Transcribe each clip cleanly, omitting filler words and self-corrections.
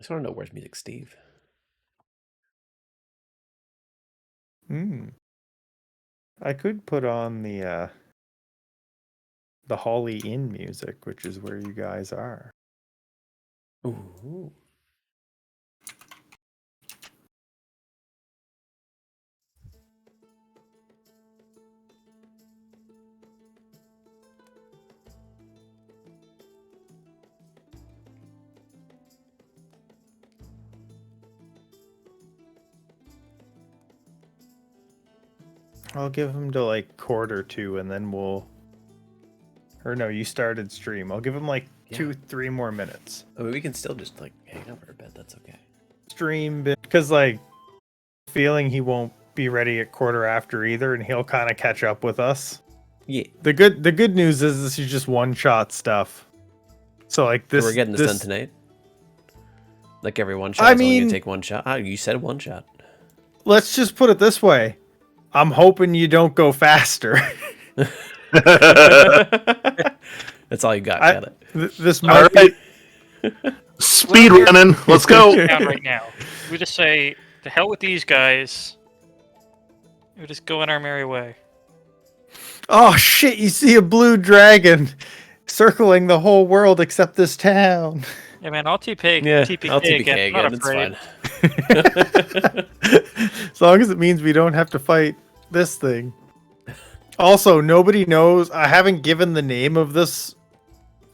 just want to know where's Music Steve. I could put on the Holly Inn music, which is where you guys are. Ooh. I'll give him to like quarter two, and then we'll. Or no, you started stream. I'll give him like 2-3 more minutes. I mean, we can still just like hang out for a bit. That's okay. Stream because like feeling he won't be ready at quarter after either, and he'll kind of catch up with us. Yeah. The good news is this is just one shot stuff. So like this, So we're getting this done tonight. Like every one shot. I mean, you take one shot. Oh, you said one shot. Let's just put it this way. I'm hoping you don't go faster. That's all you got. Got it. This might be speed running. Let's go. Right now, we just say to hell with these guys. We just go on our merry way. Oh shit! You see a blue dragon circling the whole world except this town. Yeah, man, I'll TPK. Yeah, TPK I'll TPK again. again. It's fine. As long as it means we don't have to fight this thing. Also, nobody knows. I haven't given the name of this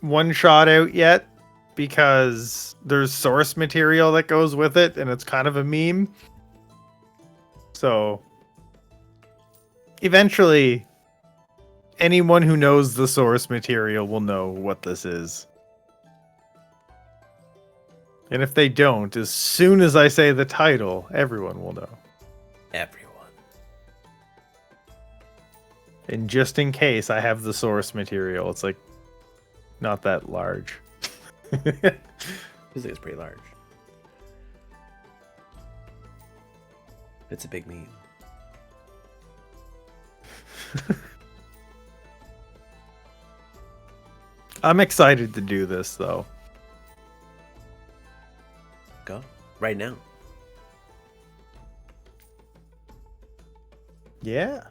one shot out yet because there's source material that goes with it, and it's kind of a meme. So, eventually, anyone who knows the source material will know what this is. And if they don't, as soon as I say the title, everyone will know. Everyone. And just in case, I have the source material. It's like not that large. I think it's pretty large. It's a big meme. I'm excited to do this though. Go right now. Yeah.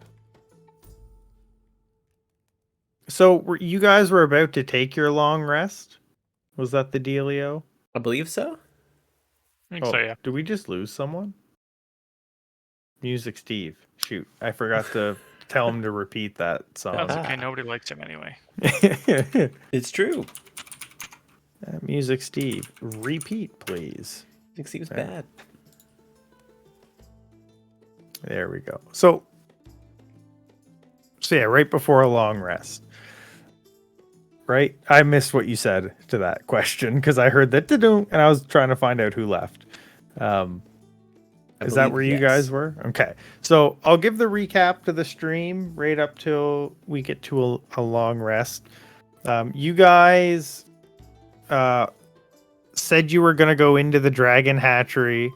So you guys were about to take your long rest? Was that the dealio? I believe so. I think so, yeah. Did we just lose someone? Music Steve. Shoot, I forgot to tell him to repeat that song. That's okay. Nobody likes him anyway. It's true. Music Steve. Repeat, please. I think Steve's bad. There we go. So yeah, right before a long rest. Right? I missed what you said to that question because I heard that and I was trying to find out who left. Is that where you guys were? Okay. So I'll give the recap to the stream right up till we get to a long rest. You guys said you were going to go into the dragon hatchery,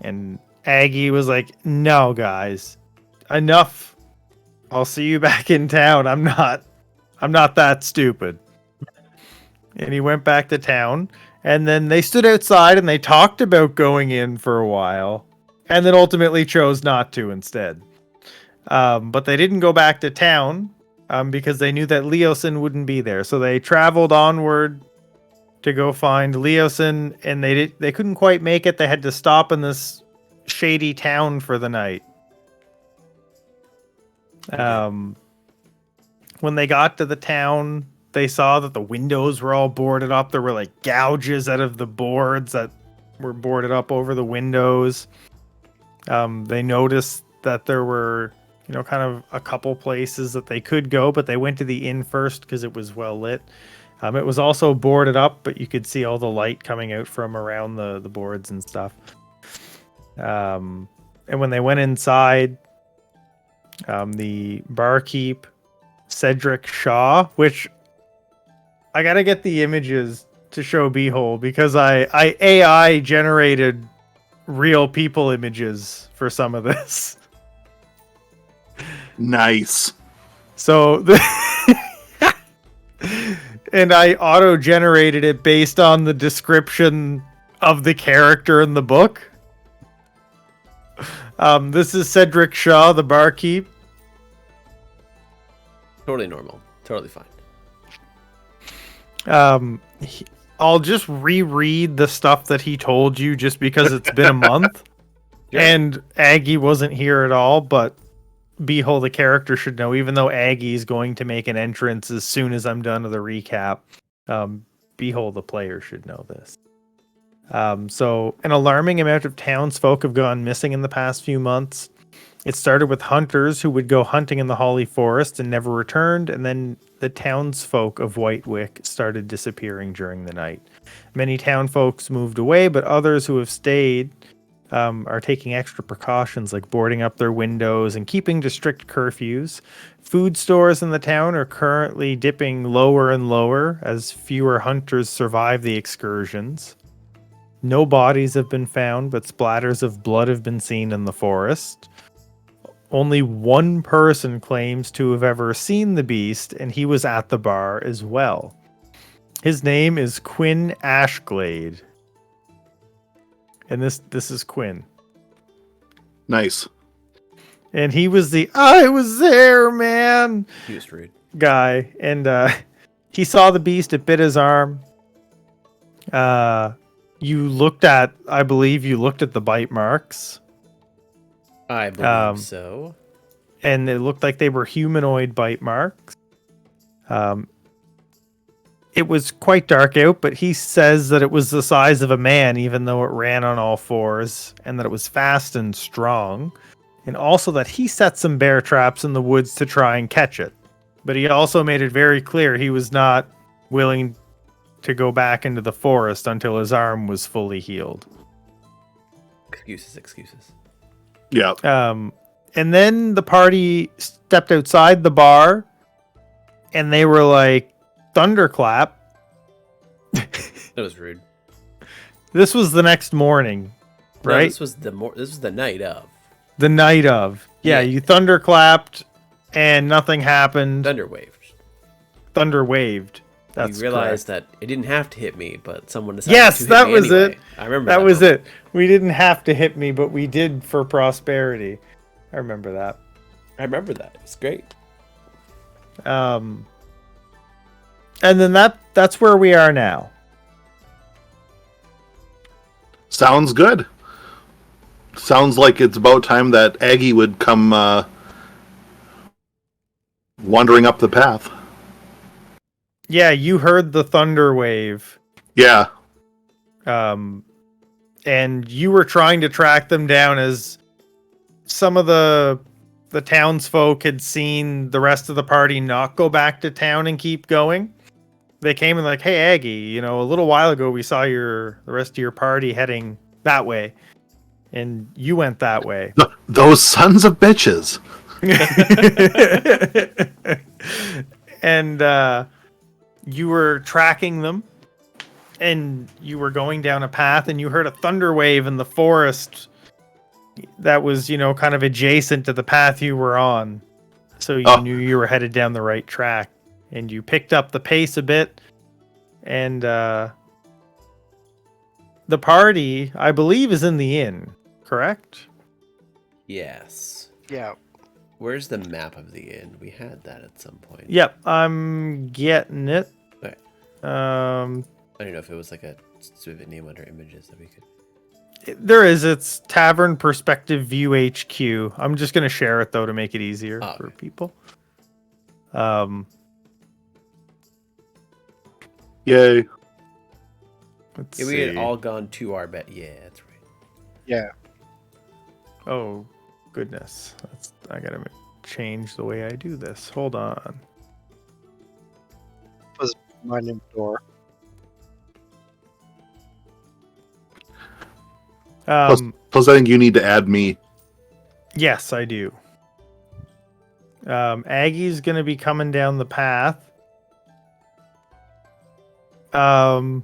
and Aggie was like, no, guys, enough. I'll see you back in town. I'm not that stupid. And he went back to town, and then they stood outside and they talked about going in for a while, and then ultimately chose not to instead. But they didn't go back to town because they knew that Leosin wouldn't be there. So they traveled onward to go find Leosin, and they couldn't quite make it. They had to stop in this shady town for the night. When they got to the town, they saw that the windows were all boarded up. There were like gouges out of the boards that were boarded up over the windows. They noticed that there were, kind of a couple places that they could go, but they went to the inn first because it was well lit. It was also boarded up, but you could see all the light coming out from around the boards and stuff. And when they went inside, the barkeep, Cedric Shaw, which I gotta get the images to show Behold because I AI generated real people images for some of this. Nice. So and I auto generated it based on the description of the character in the book. This is Cedric Shaw, the barkeep. Totally normal. Totally fine. I'll just reread the stuff that he told you just because it's been a month. Yeah. And Aggie wasn't here at all, but Beehole, the character, should know, even though Aggie is going to make an entrance as soon as I'm done with the recap. Beehole, the player, should know this. So, an alarming amount of townsfolk have gone missing in the past few months. It started with hunters who would go hunting in the Holly Forest and never returned, and then the townsfolk of Whitewick started disappearing during the night. Many townfolks moved away, but others who have stayed are taking extra precautions like boarding up their windows and keeping to strict curfews. Food stores in the town are currently dipping lower and lower as fewer hunters survive the excursions. No bodies have been found, but splatters of blood have been seen in the forest. Only one person claims to have ever seen the beast, and he was at the bar as well. His name is Quinn Ashglade. And this is Quinn. Nice. And he was the I was there, man He was rude. guy. And he saw the beast, it bit his arm. I believe you looked at the bite marks. I believe so. And it looked like they were humanoid bite marks. It was quite dark out, but he says that it was the size of a man, even though it ran on all fours, and that it was fast and strong. And also that he set some bear traps in the woods to try and catch it. But he also made it very clear he was not willing to go back into the forest until his arm was fully healed. Excuses. Yeah. And then the party stepped outside the bar, and they were like, thunderclap. That was rude. This was the next morning, No, right? this was the night of. The night of. Yeah, Yeah. you thunderclapped, and nothing happened. Thunder waved. Thunder waved. That's You realized correct. that it didn't have to hit me, but someone decided Yes, to hit that me was anyway. it. I remember That was moment. it. We didn't have to hit me, but we did for prosperity. I remember that. I remember that. It was great. And then that's where we are now. Sounds good. Sounds like it's about time that Aggie would come wandering up the path. Yeah, you heard the thunder wave. Yeah. And you were trying to track them down as some of the townsfolk had seen the rest of the party not go back to town and keep going. They came and like, hey Aggie, a little while ago we saw the rest of your party heading that way, and you went that way. Those sons of bitches. And you were tracking them, and you were going down a path, and you heard a thunder wave in the forest that was, kind of adjacent to the path you were on. So you knew you were headed down the right track, and you picked up the pace a bit, and the party, I believe, is in the inn, correct? Yes. Yeah. Where's the map of the inn? We had that at some point. Yep, I'm getting it. Okay. Um, I don't know if it was like a specific name under images that we could. There is. It's Tavern Perspective View HQ. I'm just going to share it, though, to make it easier Oh, for okay. people. Yay. Let's Yeah, we see. had all gone to our bet. Yeah, that's right. Yeah. Oh, goodness. I got to change the way I do this. Hold on. My new door. Plus, I think you need to add me. Yes, I do. Aggie's going to be coming down the path. Ooh,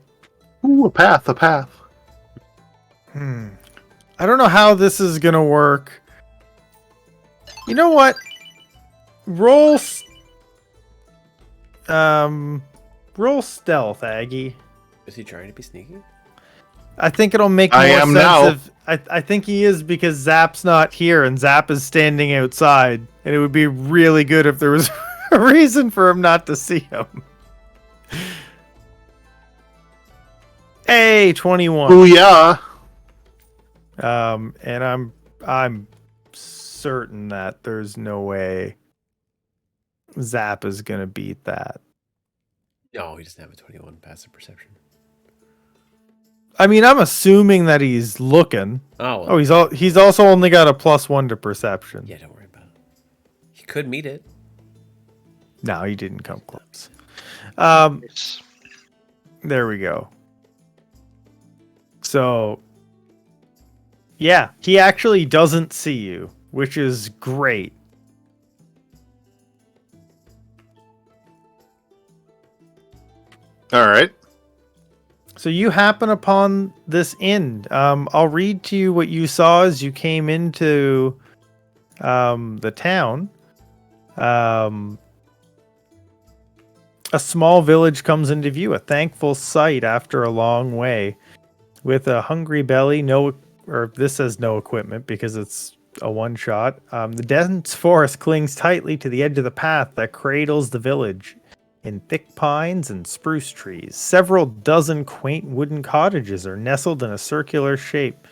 a path. I don't know how this is going to work. You know what? Roll stealth, Aggie. Is he trying to be sneaky? I think it'll make more I am sense now. if I think he is because Zap's not here and Zap is standing outside, and it would be really good if there was a reason for him not to see him. Hey, 21. Ooh, yeah. And I'm certain that there's no way Zap is gonna beat that. No, he doesn't have a 21 passive perception. I mean, I'm assuming that he's looking. Oh, Oh, he's also only got a +1 to perception. yeah, don't worry about it. He could meet it. No, he didn't come close. It's- There we go. So, yeah, he actually doesn't see you, which is great. All right. So you happen upon this inn. I'll read to you what you saw as you came into the town. A small village comes into view, a thankful sight after a long way. With a hungry belly, this says no equipment because it's a one-shot. The dense forest clings tightly to the edge of the path that cradles the village in thick pines and spruce trees. Several dozen quaint wooden cottages are nestled in a circular shape.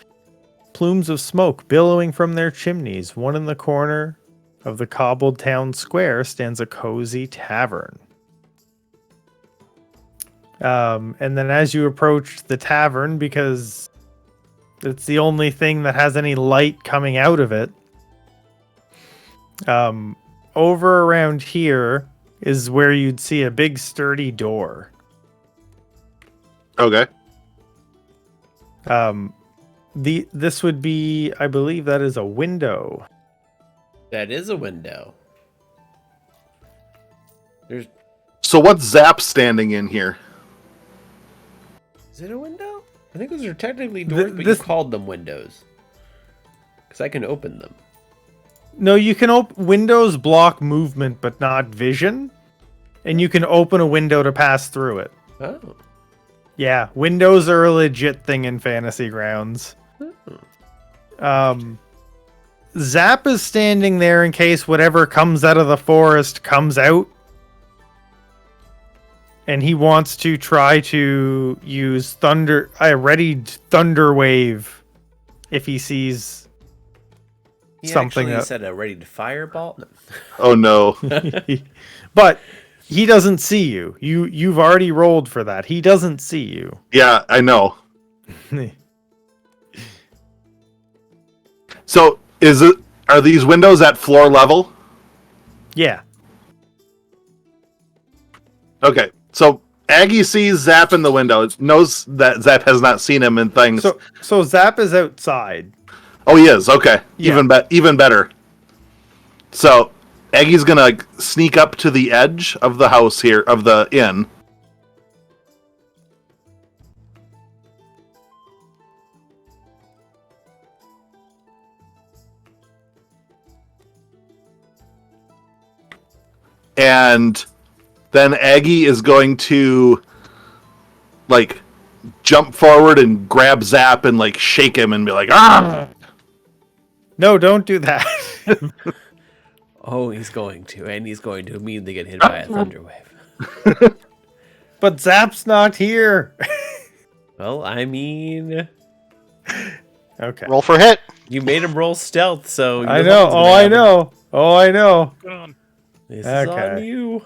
Plumes of smoke billowing from their chimneys. One in the corner of the cobbled town square stands a cozy tavern. And then as you approach the tavern, because it's the only thing that has any light coming out of it, over around here is where you'd see a big sturdy door. Okay. This would be, I believe that is a window. That is a window. There's. So what's Zap standing in here? Is it a window? I think those are technically doors, but you called them windows. Because I can open them. No, you can open windows block movement, but not vision. And you can open a window to pass through it. Oh. Yeah, windows are a legit thing in Fantasy Grounds. Zap is standing there in case whatever comes out of the forest comes out. And he wants to try to use readied thunder wave if he sees He something actually said a ready to fireball. No. Oh no. But he doesn't see you. You've already rolled for that. He doesn't see you. Yeah, I know. So are these windows at floor level? Yeah. Okay. So Aggie sees Zap in the window. Knows that Zap has not seen him and things. So Zap is outside. Oh, he is. Okay. Yeah. Even better. So Aggie's gonna sneak up to the edge of the house here, of the inn. And then Aggie is going to like jump forward and grab Zap and like shake him and be like, "Ah!" No, don't do that. Oh, he's going to. And he's going to immediately get hit by a thunder wave. But Zap's not here. Well, I mean, Okay. Roll for hit. you made him roll stealth, so... you I know know. what's gonna happen. Oh, I know. Go on. This is Okay. on you.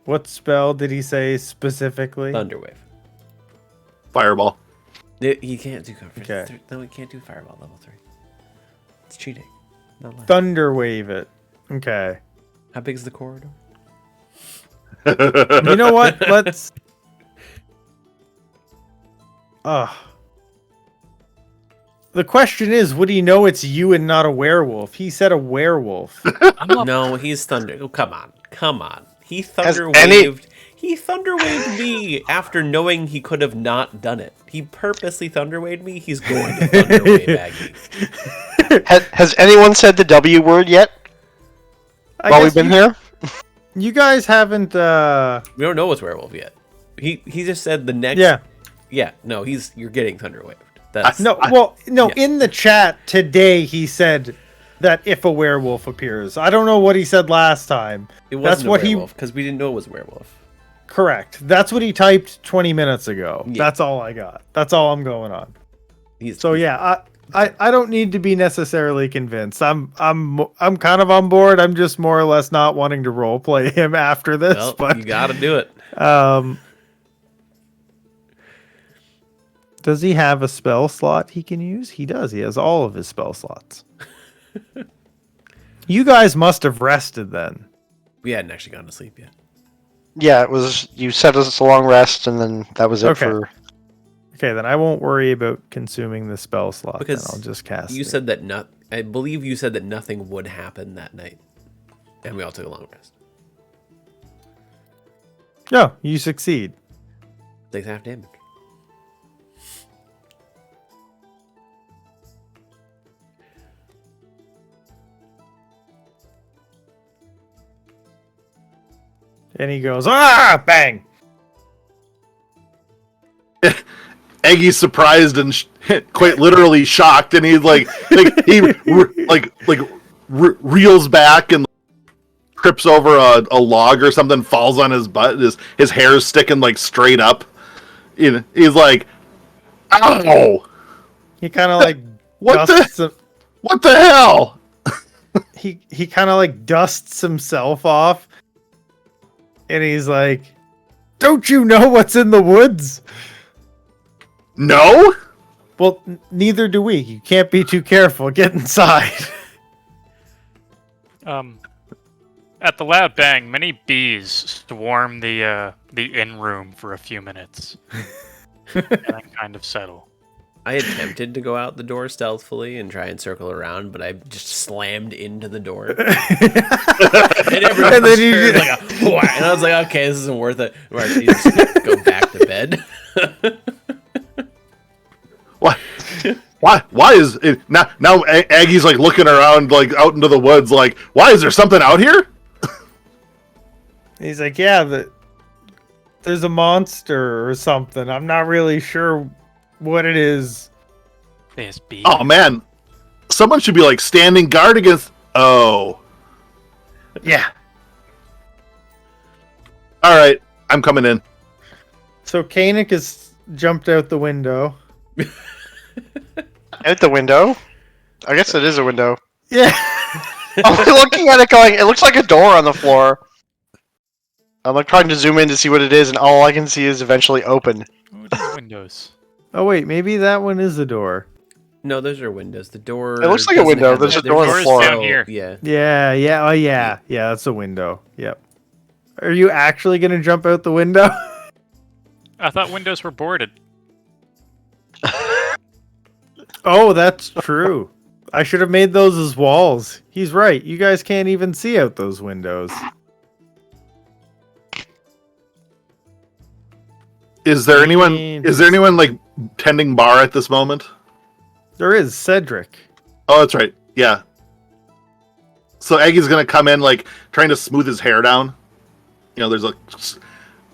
What spell did he say specifically? Thunder wave. Fireball. He can't do cover. Okay. No, he can't do fireball level 3. It's cheating. Not allowed. Thunder wave it. Okay. How big is the corridor? You know what? Let's. The question is, would he know it's you and not a werewolf? He said a werewolf. I'm not No, he's thunder. Oh, come on. He thunder any- waved. He thunder waved me after knowing he could have not done it. He purposely thunder waved me. He's going to thunder wave Aggie. Has anyone said the W word yet I while guess we've been here? You guys haven't. We don't know what's werewolf yet. He just said the next. Yeah. Yeah, no, you're getting thunderwaved. In the chat today he said that if a werewolf appears. I don't know what he said last time. It wasn't a werewolf because we didn't know it was a werewolf. Correct. That's what he typed 20 minutes ago. Yeah. That's all I got. That's all I'm going on. I don't need to be necessarily convinced. I'm kind of on board. I'm just more or less not wanting to role play him after this. Well, but you got to do it. Does he have a spell slot he can use? He does. He has all of his spell slots. You guys must have rested then. We hadn't actually gone to sleep yet. Yeah, it was. You set us a long rest, and then that was it for. Okay, then I won't worry about consuming the spell slot. Because I'll just cast. You said that I believe you said that nothing would happen that night, and we all took a long rest. No, you succeed. Takes half damage. And he goes, bang! Aggie's surprised and quite literally shocked, and he's reels back and trips over a log or something, falls on his butt. His hair's sticking like straight up. He's like, "Ow!" He kind of like What the hell? he kind of like dusts himself off, and he's like, "Don't you know what's in the woods?" No? Well, neither do we. You can't be too careful. Get inside. At the loud bang, many bees swarm the inn room for a few minutes, and then kind of settle. I attempted to go out the door stealthily and try and circle around, but I just slammed into the door. and then you and I was like, okay, this isn't worth it. Or actually just go back to bed. Why is it now Aggie's like looking around like out into the woods like, why is there something out here? He's like, yeah, there's a monster or something. I'm not really sure what it is. There's bees. Oh man. Someone should be like standing guard against Yeah. Alright, I'm coming in. So Koenig has jumped out the window. Out the window? I guess it is a window. Yeah. I'm looking at it going, it looks like a door on the floor. I'm like trying to zoom in to see what it is, and all I can see is eventually open. Ooh, these windows. Oh wait, maybe that one is a door. No, those are windows. The door. It looks like a window. There's a door on the floor. Down here. Yeah. Yeah. Oh yeah. Yeah, that's a window. Yep. Are you actually gonna jump out the window? I thought windows were boarded. Oh, that's true. I should have made those as walls. He's right. You guys can't even see out those windows. Is there anyone like tending bar at this moment? There is Cedric. Oh, that's right. Yeah. So Aggie's gonna come in like trying to smooth his hair down. You know, there's a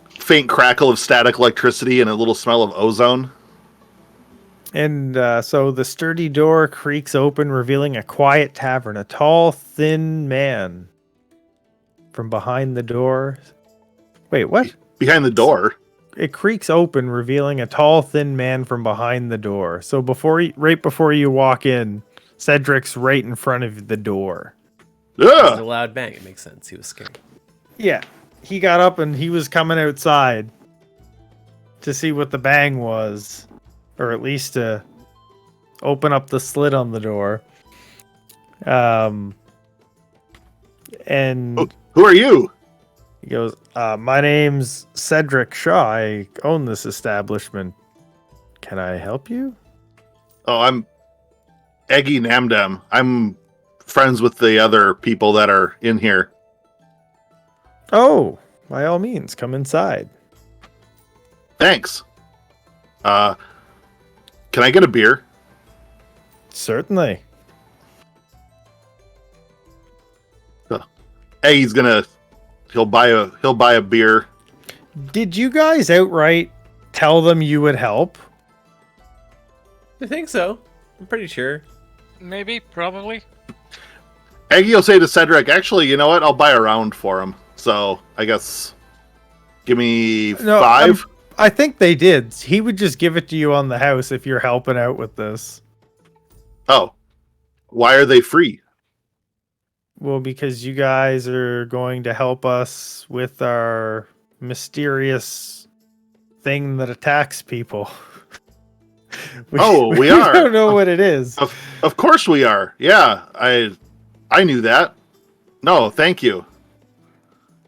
faint crackle of static electricity and a little smell of ozone. And so the sturdy door creaks open, revealing a quiet tavern. A tall, thin man from behind the door. Wait, what? Behind the door? It creaks open, revealing a tall, thin man from behind the door. So right before you walk in, Cedric's right in front of the door. It was a Yeah. loud bang. It makes sense. He was scared. Yeah, he got up and he was coming outside to see what the bang was. Or at least to open up the slit on the door. And Who are you? he goes, my name's Cedric Shaw. I own this establishment. Can I help you? Oh, I'm Aggie Namdam. I'm friends with the other people that are in here. Oh, by all means, come inside. Thanks. Can I get a beer? Certainly. Aggie's he'll buy a beer. Did you guys outright tell them you would help? I think so. I'm pretty sure. Maybe, probably. Aggie will say to Cedric, actually, you know what? I'll buy a round for him. So I guess give me 5. I think they did. He would just give it to you on the house if you're helping out with this. Oh. Why are they free? Well, because you guys are going to help us with our mysterious thing that attacks people. We are. We don't know what it is. Of course we are. Yeah, I knew that. No, thank you.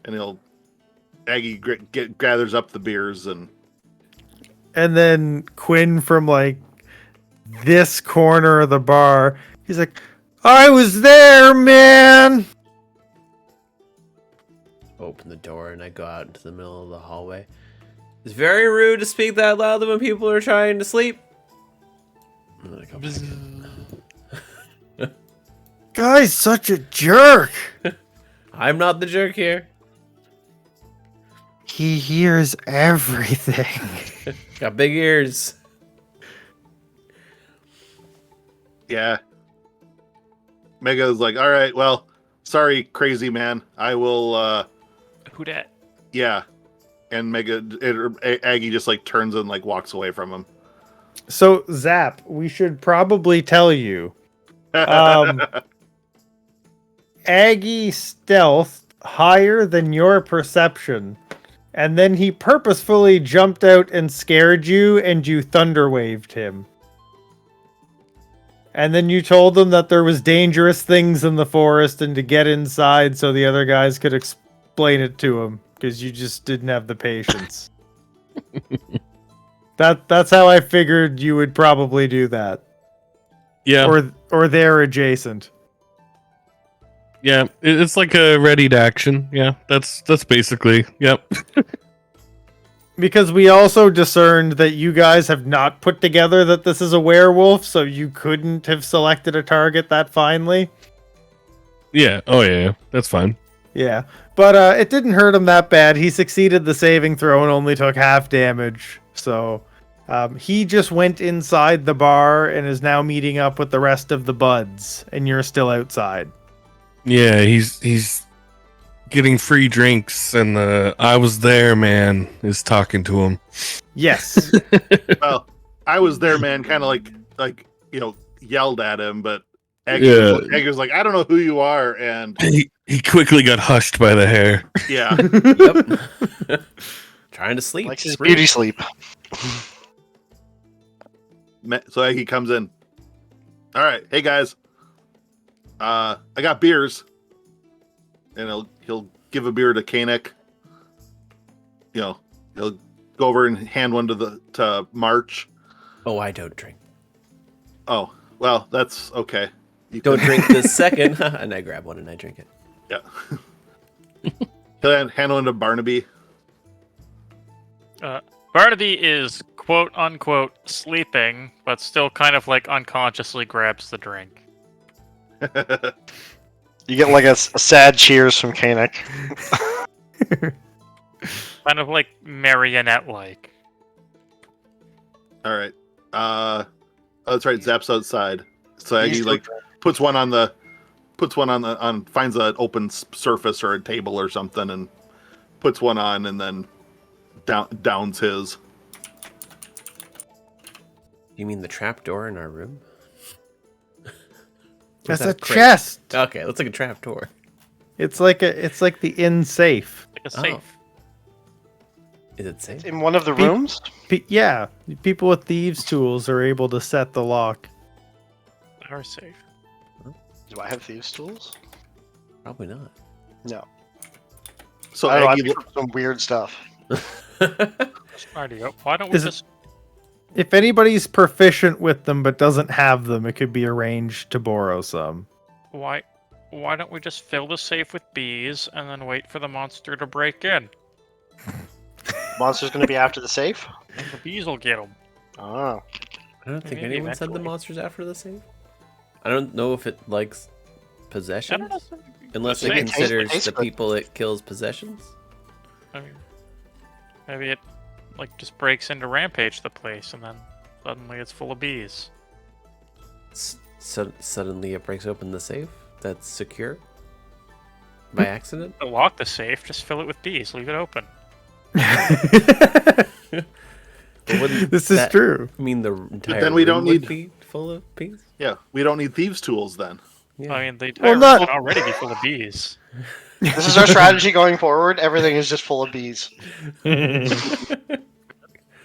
And Aggie gathers up the beers and then Quinn from like this corner of the bar, he's like, I was there, man. Open the door and I go out into the middle of the hallway. It's very rude to speak that loudly when people are trying to sleep. And then I go back. Guy's such a jerk. I'm not the jerk here. He hears everything. Got big ears. yeah. Mega's like, all right, well, sorry, crazy man. I will, Who dat? yeah. And Aggie just like turns and like walks away from him. So, Zap, we should probably tell you. Aggie stealth higher than your perception. And then he purposefully jumped out and scared you, and you thunder waved him. And then you told them that there was dangerous things in the forest and to get inside so the other guys could explain it to him, because you just didn't have the patience. That's how I figured you would probably do that. Yeah. Or they're adjacent. Yeah, it's like a ready to action. Yeah, that's basically, yep. Because we also discerned that you guys have not put together that this is a werewolf, so you couldn't have selected a target that finely. Yeah, oh yeah, that's fine. Yeah, but it didn't hurt him that bad. He succeeded the saving throw and only took half damage. So he just went inside the bar and is now meeting up with the rest of the buds, and you're still outside. Yeah, he's getting free drinks, and the I was there man is talking to him. Yes. Well, I was there, man, kind of like yelled at him, but Aggie was like, I don't know who you are, and he quickly got hushed by the hair. yeah. Yep. Trying to sleep. Likes his beauty sleep. So Aggie comes in. All right, hey guys. I got beers, and he'll give a beer to Kanek. He'll go over and hand one to March. Oh, I don't drink. Oh, well, that's okay. You Don't drink this second. And I grab one and I drink it. Yeah. He'll hand one to Barnaby. Barnaby is quote unquote sleeping, but still kind of like unconsciously grabs the drink. You get like a sad cheers from Kanek. Kind of like marionette-like. All right. Oh, that's right. Zap's outside. So Aggie puts one on finds an open surface or a table or something and puts one on and then downs his. You mean the trap door in our room? That's a chest. Okay, looks like a trap door. It's like the inn safe. Like a safe. Is it safe? In one of the rooms? Yeah, people with thieves' tools are able to set the lock. They are safe. Do I have thieves' tools? Probably not. No. So I don't know, Aggie I picked some weird stuff. Alrighty, why don't we just... If anybody's proficient with them but doesn't have them, it could be arranged to borrow some. Why don't we just fill the safe with bees and then wait for the monster to break in? Monster's gonna be after the safe? And the bees will get them. Oh. I don't think Maybe anyone said the eventually. monster's after the safe. I don't know if it likes I possessions. don't know. Unless It it tastes- considers tastes the good. people it kills possessions. I mean, maybe it like just breaks into rampage the place, and then suddenly it's full of bees. Suddenly it breaks open the safe that's secure by accident. Don't lock the safe. Just fill it with bees. Leave it open. But wouldn't This is that true. mean the entire then we room don't would need- be full of bees? Yeah, we don't need thieves' tools then. Yeah. I mean, the Well, entire not- room can already be full of bees. This is our strategy going forward. Everything is just full of bees.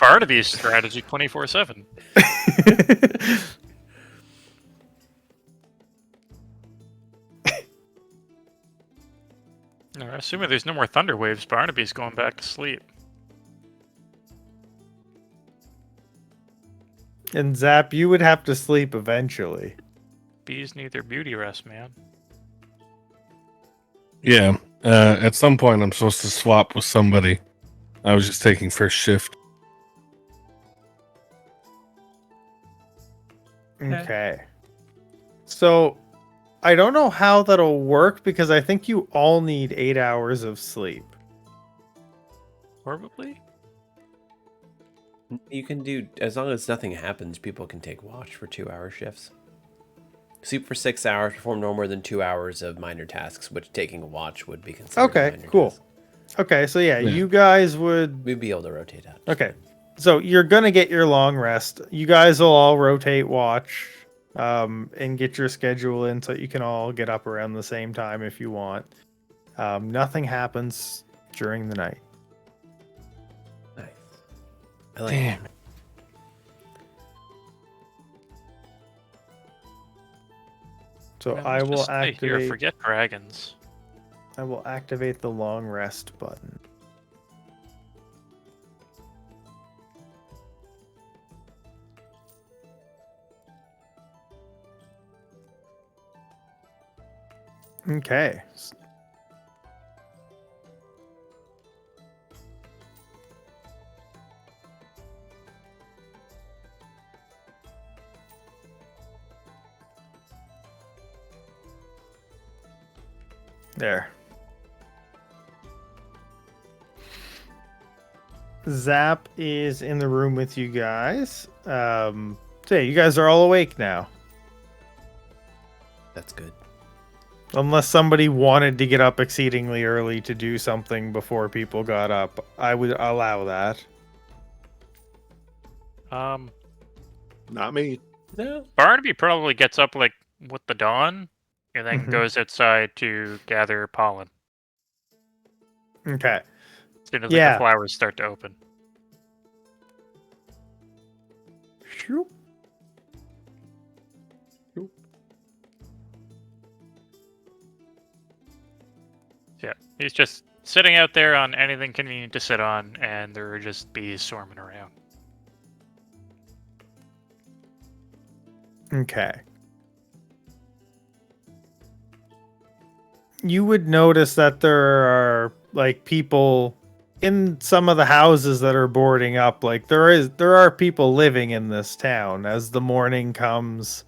Barnaby's strategy 24/7. No, assuming there's no more thunder waves, Barnaby's going back to sleep. And Zap, you would have to sleep eventually. Bees need their beauty rest, man. Yeah. At some point, I'm supposed to swap with somebody. I was just taking first shift. Okay. So, I don't know how that'll work because I think you all need 8 hours of sleep. Probably. You can do, as long as nothing happens, people can take watch for 2-hour shifts. Sleep for 6 hours, perform no more than 2 hours of minor tasks, which taking a watch would be considered. Okay, a minor cool. task. Okay, so yeah, Yeah. you guys would. We'd be able to rotate out. Okay, so you're gonna get your long rest. You guys will all rotate watch, and get your schedule in so you can all get up around the same time if you want. Nothing happens during the night. Nice. I like Damn. it. So Man, I let's will just stay here. activate. Forget dragons. I will activate the long rest button. Okay. There. Zap is in the room with you guys. So yeah, you guys are all awake now. That's good. Unless somebody wanted to get up exceedingly early to do something before people got up, I would allow that. Not me. No. Barnaby probably gets up like with the dawn, and then Mhm. goes outside to gather pollen. Okay. As soon as Yeah. the flowers start to open. Shoop. Yeah, he's just sitting out there on anything convenient to sit on, and there are just bees swarming around. Okay. You would notice that there are like people in some of the houses that are boarding up. Like there are people living in this town. As the morning comes,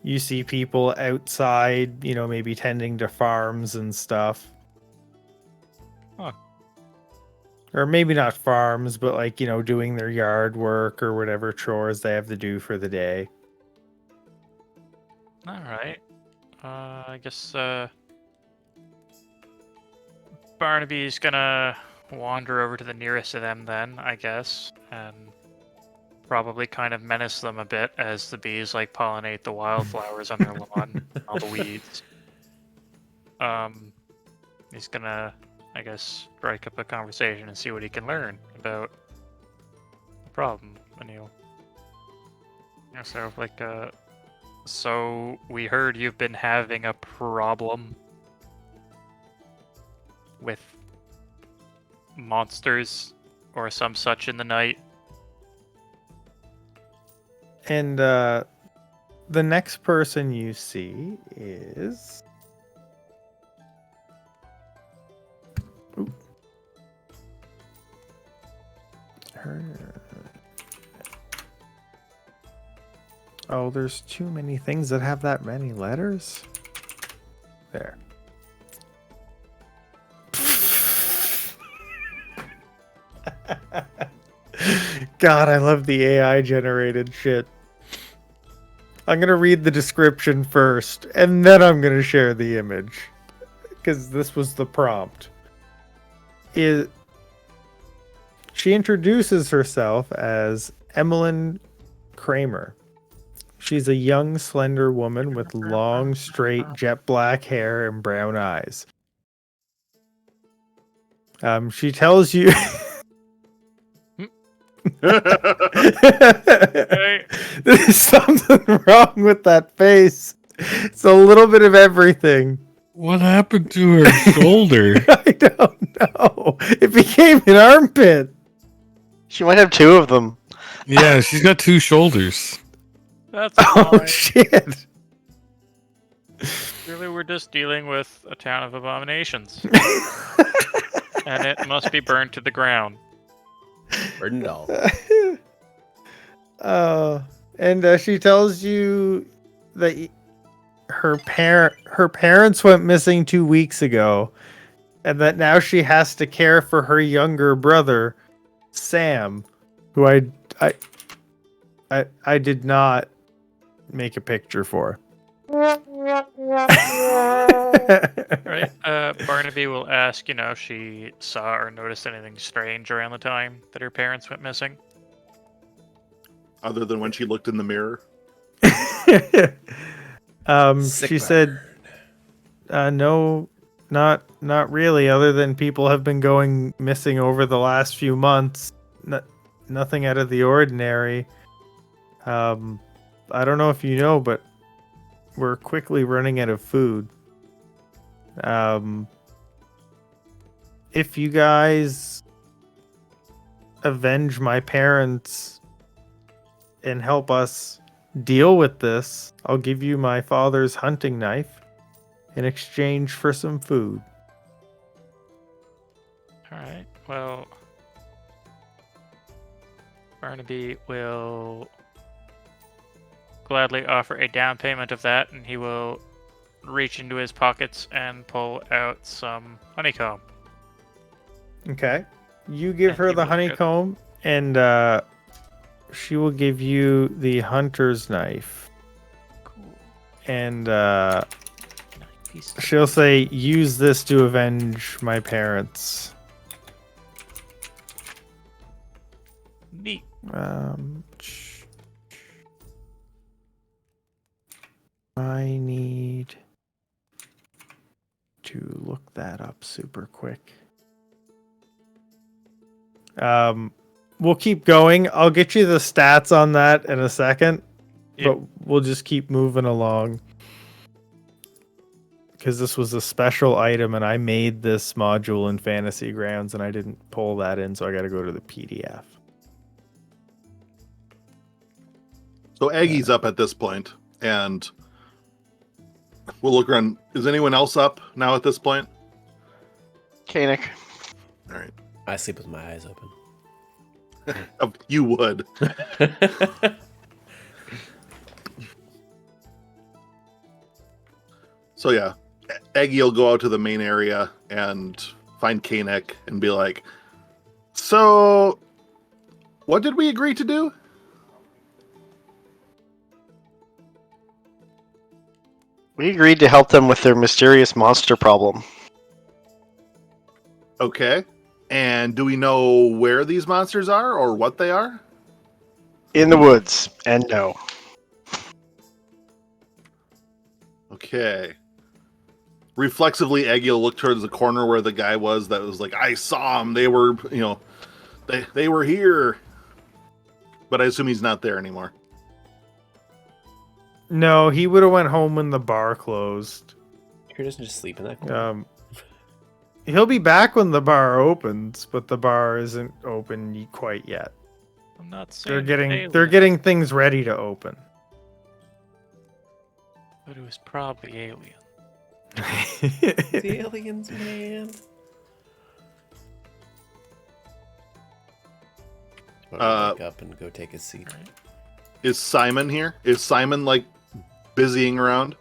you see people outside, maybe tending to farms and stuff. Huh. Or maybe not farms, but like, doing their yard work or whatever chores they have to do for the day. All right. I guess Barnaby's gonna wander over to the nearest of them then, I guess, and probably kind of menace them a bit as the bees like pollinate the wildflowers on their lawn, all the weeds. He's gonna, I guess, strike up a conversation and see what he can learn about the problem, and he'll, so we heard you've been having a problem with monsters or some such in the night. And the next person you see is Oop. Her. Oh, there's too many things that have that many letters. There. God, I love the AI generated shit. I'm gonna read the description first, and then I'm gonna share the image. Because this was the prompt. She introduces herself as Emmeline Kramer. She's a young, slender woman with long, straight, jet black hair and brown eyes. She tells you... Hey, There's something wrong with that face. It's a little bit of everything. What happened to her shoulder? I don't know. It became an armpit. She might have two of them. Yeah, she's got two shoulders. that's Oh, fine. shit. Really, we're just dealing with a town of abominations. And it must be burned to the ground. Burden doll. And she tells you that her parents went missing 2 weeks ago, and that now she has to care for her younger brother, Sam, who I did not make a picture for. Right? Barnaby will ask, if she saw or noticed anything strange around the time that her parents went missing. Other than when she looked in the mirror. Sick She burn. said, no, not really, other than people have been going missing over the last few months. Nothing out of the ordinary. I don't know if you know, but we're quickly running out of food. If you guys avenge my parents and help us deal with this, I'll give you my father's hunting knife in exchange for some food. Alright, well, Barnaby will gladly offer a down payment of that, and he will reach into his pockets and pull out some honeycomb. Okay. You give And her he the will get- honeycomb, and she will give you the hunter's knife. Cool. And 9 pieces. she'll say, use this to avenge my parents. Neat. I need to look that up super quick. We'll keep going. I'll get you the stats on that in a second, Yep. but we'll just keep moving along. Because this was a special item, and I made this module in Fantasy Grounds, and I didn't pull that in, so I got to go to the PDF. So Aggie's up at this point, and we'll look around. Is anyone else up now at this point? Koenig. All right. I sleep with my eyes open. You would. So yeah, Aggie will go out to the main area and find Koenig and be like, so what did we agree to do? We agreed to help them with their mysterious monster problem. Okay. And do we know where these monsters are or what they are? In the woods, and no. Okay. Reflexively, Aggie will look towards the corner where the guy was that was like, I saw them. They were, they were here. But I assume he's not there anymore. No, he would have went home when the bar closed. He doesn't just sleep in that corner. He'll be back when the bar opens, but the bar isn't open quite yet. I'm not They're saying they're alien, getting things ready to open. but it was probably alien. The aliens, man. Wake up and go take a seat. Is Simon here? Is Simon, busying around?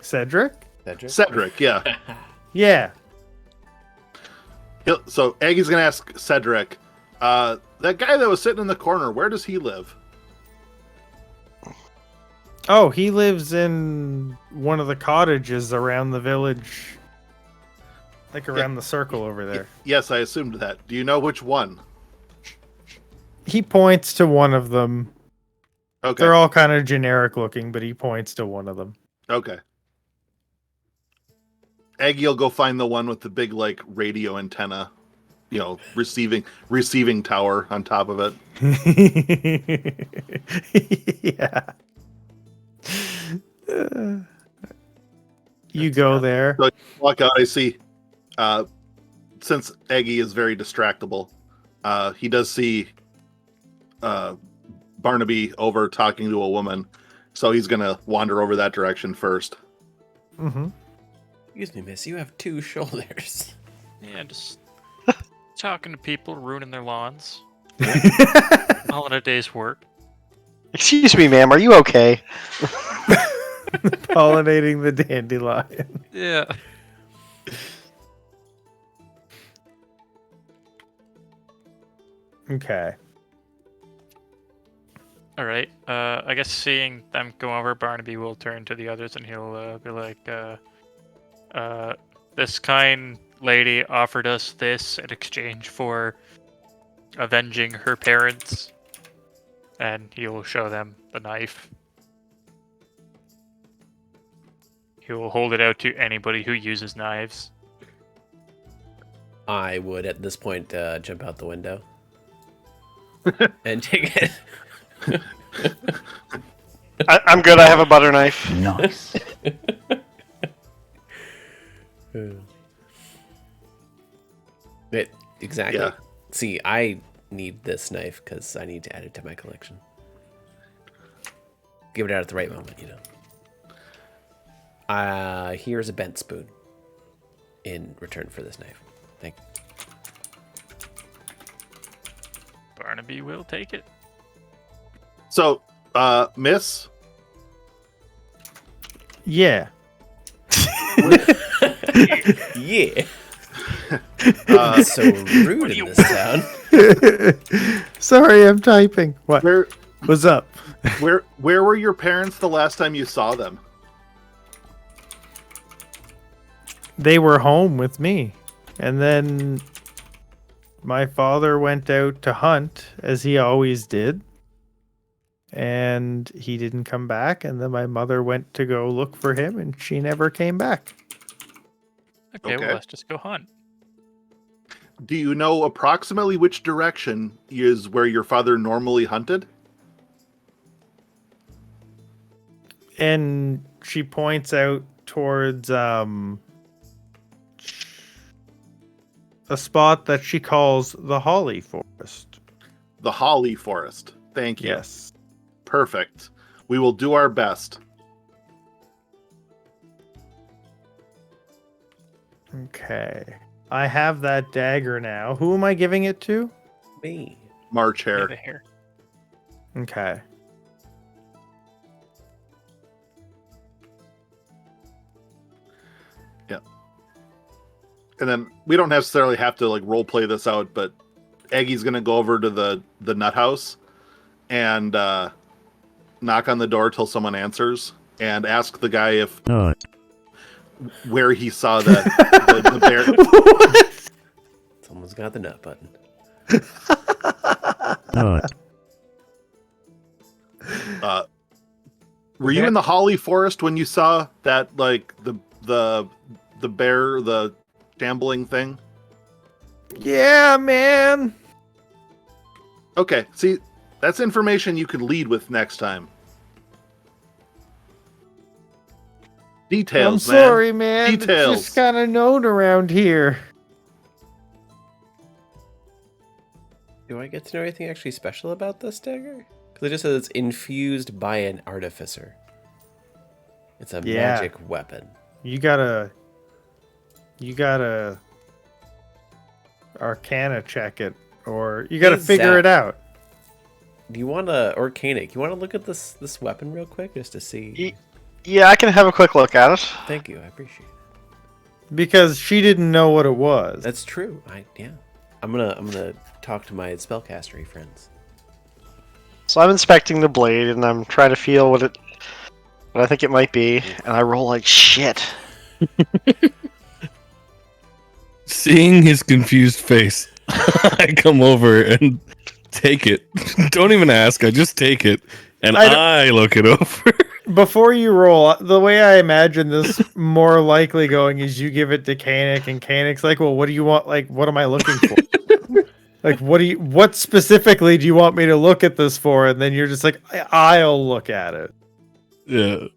Cedric? Cedric? Cedric, yeah. Yeah. So Aggie's going to ask Cedric, That guy that was sitting in the corner, where does he live? Oh, he lives in one of the cottages around the village. Like around the circle over there. Yes, I assumed that. Do you know which one? He points to one of them. Okay. They're all kind of generic looking, but he points to one of them. Okay. Aggie will go find the one with the big like radio antenna, receiving tower on top of it. Yeah. You go there. So walk out. I see. Since Aggie is very distractible, he does see Barnaby over talking to a woman, so he's gonna wander over that direction first. Mm-hmm. Excuse me, miss. You have 2 shoulders. Yeah, just talking to people, ruining their lawns. All in a day's work. Excuse me, ma'am, are you okay? Pollinating the dandelion. Yeah. Okay. All right. I guess seeing them go over, Barnaby will turn to the others and he'll be like, this kind lady offered us this in exchange for avenging her parents. And he will show them the knife. He will hold it out to anybody who uses knives. I would, at this point, jump out the window and take it. I'm good. I have a butter knife. Nice. Exactly. Yeah. See, I need this knife because I need to add it to my collection. Give it out at the right moment, Here's a bent spoon in return for this knife. Thank you. Barnaby will take it. So, Miss, Yeah. Yeah. So rude in this town. Sorry, I'm typing. What? where What's up? where were your parents the last time you saw them? They were home with me. And then my father went out to hunt, as he always did. And he didn't come back. And then my mother went to go look for him, and she never came back. Okay, Okay. well, let's just go hunt. Do you know approximately which direction is where your father normally hunted? And she points out towards a spot that she calls the Holly Forest. The Holly Forest. Thank you. Yes. Perfect. We will do our best. Okay. I have that dagger now. Who am I giving it to? Me. March Yeah, Hare. the hair. Okay. And then we don't necessarily have to like role play this out, but Aggie's gonna go over to the nut house and knock on the door till someone answers and ask the guy if where he saw the bear. Someone's got the nut button. Were you in the Holly Forest when you saw that like the bear, the shambling thing? Yeah, man. Okay, see, that's information you can lead with next time. Details, I'm sorry, man. Details. It's just kind of known around here. Do I get to know anything actually special about this dagger? Because it just says it's infused by an artificer. It's a Yeah. magic weapon. You gotta Arcana check it, or you gotta Hey, figure Zach. it out. Do you want to, Organic, you want to look at this weapon real quick just to see? Yeah, I can have a quick look at it. Thank you, I appreciate it. Because she didn't know what it was. That's true. Yeah. I'm gonna talk to my spellcastery friends. So I'm inspecting the blade and I'm trying to feel what I think it might be, and I roll like shit. Seeing his confused face, I come over and take it. Don't even ask. I just take it and I look it over. Before you roll, the way I imagine this more likely going is you give it to Kanik, and Kanik's like, "Well, what do you want? Like, what am I looking for? Like, what specifically do you want me to look at this for?" And then you're just like, "I'll look at it." Yeah.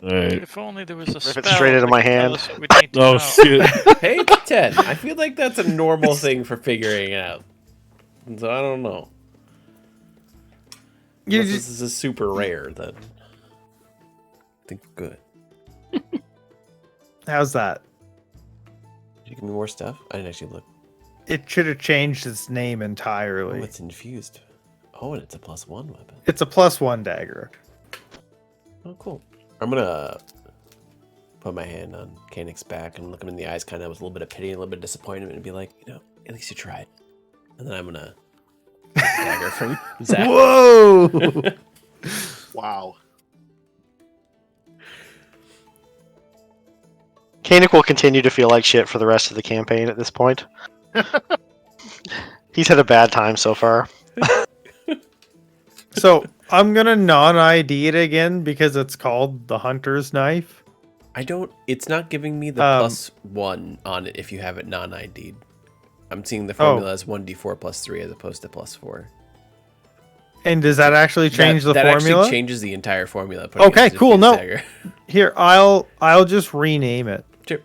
All right. If only there was a Rip spell it straight into that my could tell hand. us what we need to Oh know. shit. Hey, 10. I feel like that's a normal thing for figuring out. So I don't know. You Unless just- this is super rare, then I think we're good. How's that? Did you give me more stuff? I didn't actually look. It should have changed its name Oh, entirely. it's infused. Oh, and it's a +1 weapon. It's a +1 dagger. Oh, cool. I'm gonna put my hand on Kanik's back and look him in the eyes, kind of with a little bit of pity and a little bit of disappointment, and be like, at least you tried. And then I'm gonna take the dagger from Zach. Whoa! Wow. Kanik will continue to feel like shit for the rest of the campaign at this point. He's had a bad time so far. So I'm gonna non-ID it again because it's called the Hunter's Knife. It's not giving me the +1 on it if you have it non-ID'd. I'm seeing the formula as 1d4 +3 as opposed to +4. And does that actually change the that formula? actually changes the entire formula. putting it Okay, as a cool, fused no. dagger. Here, I'll just rename it. Sure.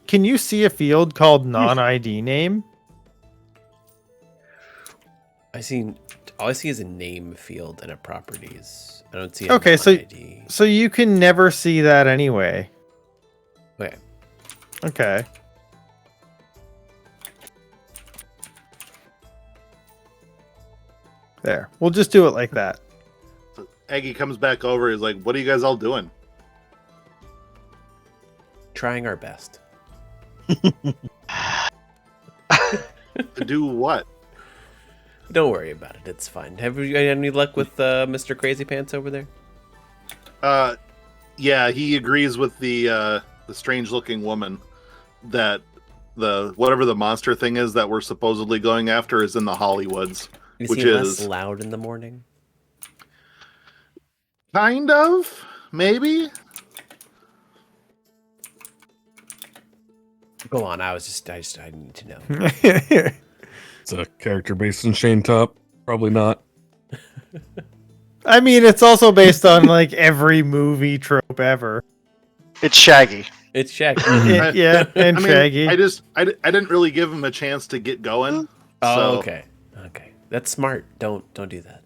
Can you see a field called non-ID name? All I see is a name field and a properties. I don't see a Okay, so non-ID. so you can never see that anyway. Okay. Okay. There. We'll just do it like that. So Aggie comes back over. He's like, "What are you guys all doing?" Trying our best. To do what? Don't worry about it. It's fine. Have you had any luck with Mr. Crazy Pants over there? Yeah, he agrees with the strange-looking woman that whatever the monster thing is that we're supposedly going after is in the Hollywoods, Is which he less is loud in the morning? kind of maybe. Go on. I need to know. It's a character based on Shane Top. Probably not. I mean, it's also based on like every movie trope ever. It's Shaggy. It's Shaggy. Yeah, and I mean, Shaggy. I didn't really give him a chance to get going. Oh, so okay. Okay. That's smart. Don't do that.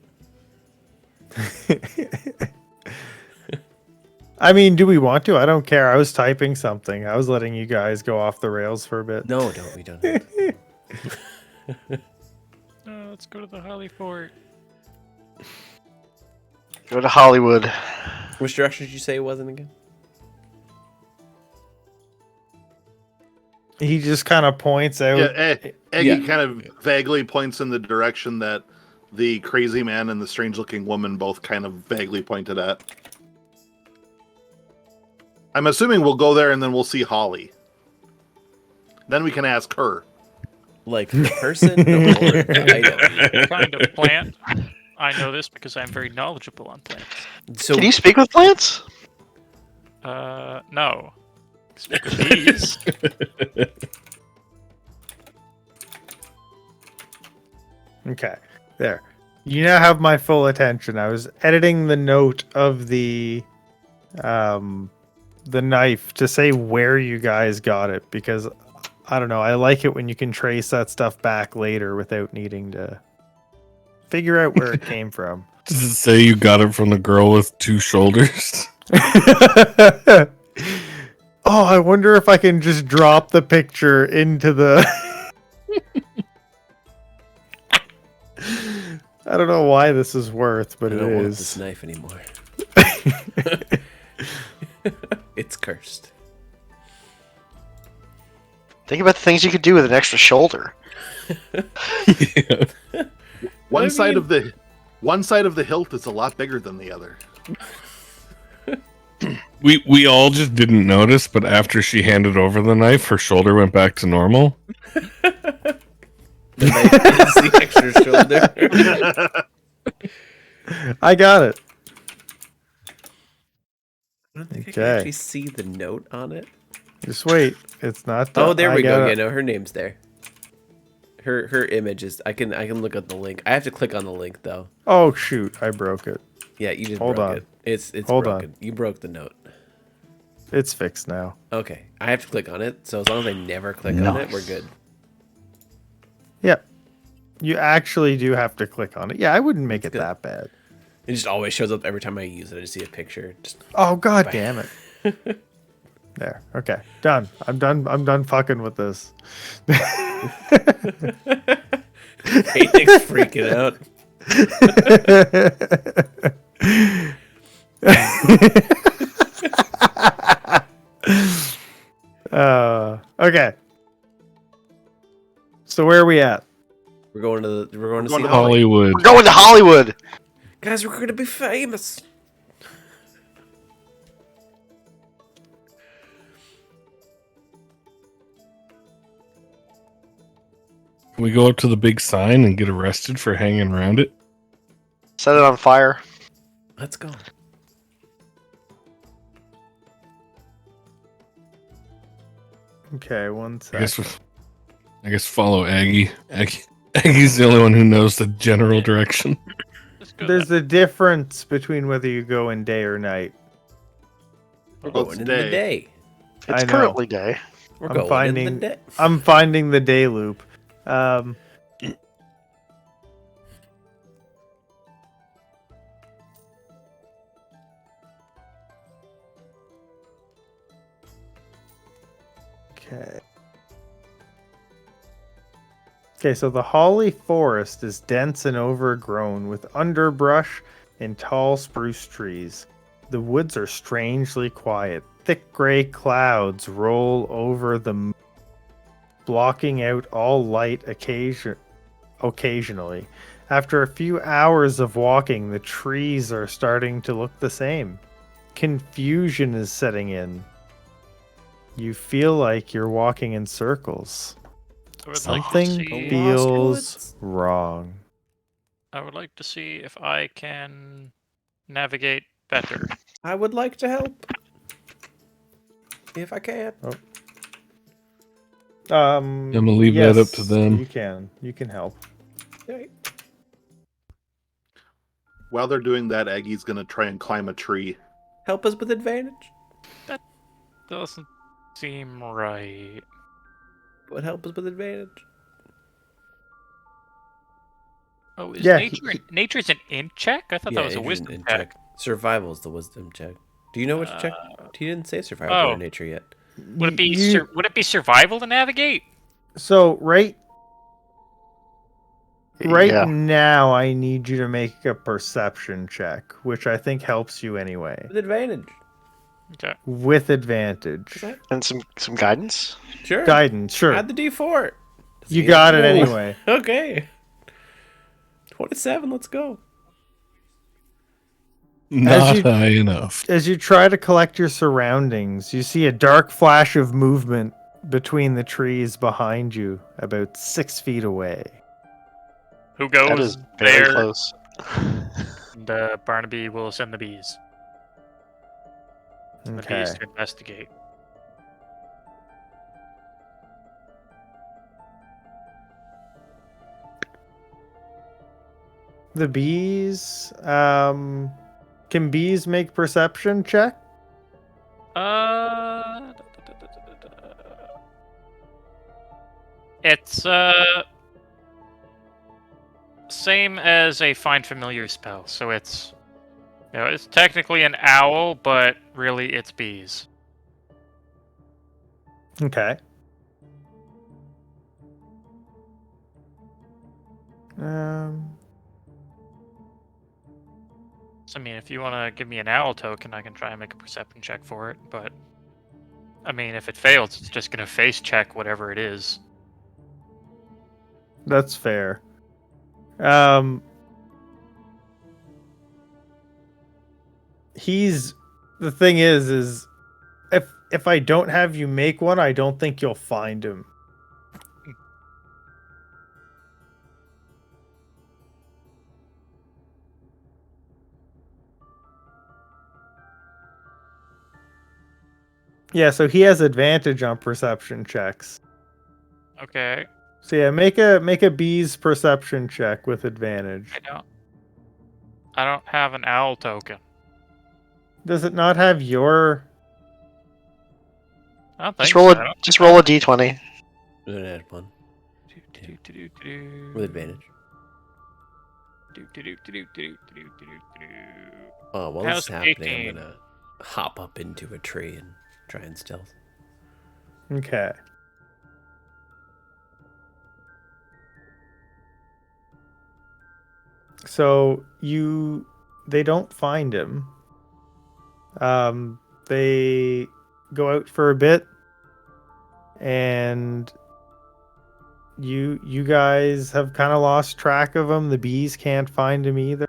I mean, do we want to? I don't care. I was typing something. I was letting you guys go off the rails for a bit. No, we don't. Have to. Let's go to the Holly Fort. Go to Hollywood. Which direction did you say it wasn't again? He just kind of points out. yeah, Aggie Yeah. kind of vaguely points in the direction that the crazy man and the strange-looking woman both kind of vaguely pointed at. I'm assuming we'll go there and then we'll see Holly. Then we can ask her. Like the person or the item? Kind of plant. I know this because I'm very knowledgeable on plants. So Can you speak with plants? No. Speak with bees. Okay, there. You now have my full attention. I was editing the note of the knife to say where you guys got it because I don't know. I like it when you can trace that stuff back later without needing to figure out where it came from. Does it say you got it from the girl with two shoulders? Oh, I wonder if I can just drop the picture into the. I don't know why this is worth, but I it don't want this is. knife anymore. It's cursed. Think about the things you could do with an extra shoulder. Yeah. One I side mean- of the hilt is a lot bigger than the other. We all just didn't notice, but after she handed over the knife, her shoulder went back to normal. The knife is the extra shoulder. I got it. I don't think I Okay. can actually see the note on it. Just wait. It's not. Oh, there I we go. got Yeah, it. no, her name's there. Her image is. I can look at the link. I have to click on the link though. Oh shoot! I broke it. Yeah, you just Hold broke on. it. It's Hold on. broken. You broke the note. It's fixed now. Okay, I have to click on it. So as long as I never click on it, we're good. Yep. You actually do have to click on it. Yeah, I wouldn't make it good. that bad. It just always shows up every time I use it. I just see a picture. Just Oh god damn it. There. Okay. Done. I'm done. I'm done fucking with this. Phoenix freaking out. Okay. So where are we at? We're going to going see to Holly. Hollywood. We're going to Hollywood. Guys, we're gonna be famous. Can we go up to the big sign and get arrested for hanging around it? Set it on fire. Let's go. Okay, one I sec. guess follow Aggie. Aggie's the only one who knows the general direction. Just go There's a difference between whether you go in day or night. We're Well, going it's in the day. day. It's I know. currently day. We're I'm going in finding- the day. I'm finding the day loop. Okay. Okay, so the holly forest is dense and overgrown with underbrush and tall spruce trees. The woods are strangely quiet. Thick gray clouds roll over them, blocking out all light occasionally. After a few hours of walking, the trees are starting to look the same. Confusion is setting in. You feel like you're walking in circles. I would Something like to see, feels wrong. I would like to see if I can navigate better. I would like to help. If I can. I'm gonna leave that up to yes, them. You can help. Okay. While they're doing that, Aggie's gonna try and climb a tree. Help us with advantage. Doesn't seem right. What help us with advantage? Oh, is Yeah, nature's an int check? I thought that was a nature's an wisdom int check. Survival is the wisdom check. Do you know which check? He didn't say survival oh. or nature yet. Would it be You- would it be survival to navigate? So right Yeah. now I need you to make a perception check, which I think helps you anyway. With advantage. Okay. With advantage. Okay. And some guidance. Sure. Guidance, sure. Add the D4. You got it Ooh. anyway. Okay. 27, let's go. Not you- high enough. As you try to collect your surroundings, you see a dark flash of movement between the trees behind you, about 6 feet away. Who That goes is very there? close. And Barnaby will send the bees. The Okay. bees to investigate. The bees, can bees make perception check? It's same as a find familiar spell, so it's it's technically an owl, but really it's bees. Okay. So I mean, if you want to give me an owl token, I can try and make a perception check for it. But I mean, if it fails, it's just gonna face check whatever it is. That's fair. He's the thing is if I don't have you make one, I don't think you'll find him. Yeah, so he has advantage on perception checks. Okay, So yeah, make a bee's perception check with advantage. I don't have an owl token. Does it not have your? I don't think Just roll so. a just roll a d20. I'm gonna add one Do-do-do-do-do. with advantage. Do-do-do-do-do-do-do-do-do. Oh, while How's this is happening, 18? I'm gonna hop up into a tree and try and stealth. Okay. So they don't find him. They go out for a bit, and you guys have kind of lost track of him. The bees can't find him either.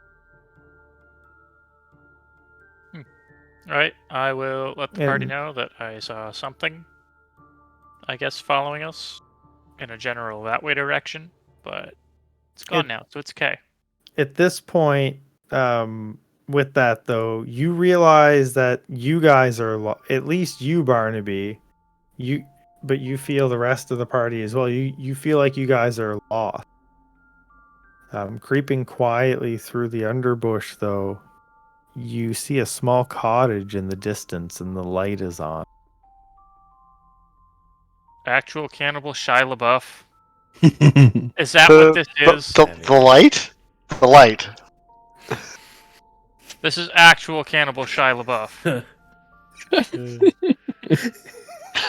Right, I will let the party And- know that I saw something, I guess, following us in a general that way direction, but it's gone now, so it's okay. At this point, with that though, you realize that you guys are at least you, Barnaby, but you feel the rest of the party as well. You feel like you guys are lost. Creeping quietly through the underbush, though, you see a small cottage in the distance, and the light is on. Actual cannibal Shia LaBeouf. Is that what this is? The light? The light. This is actual cannibal Shia LaBeouf.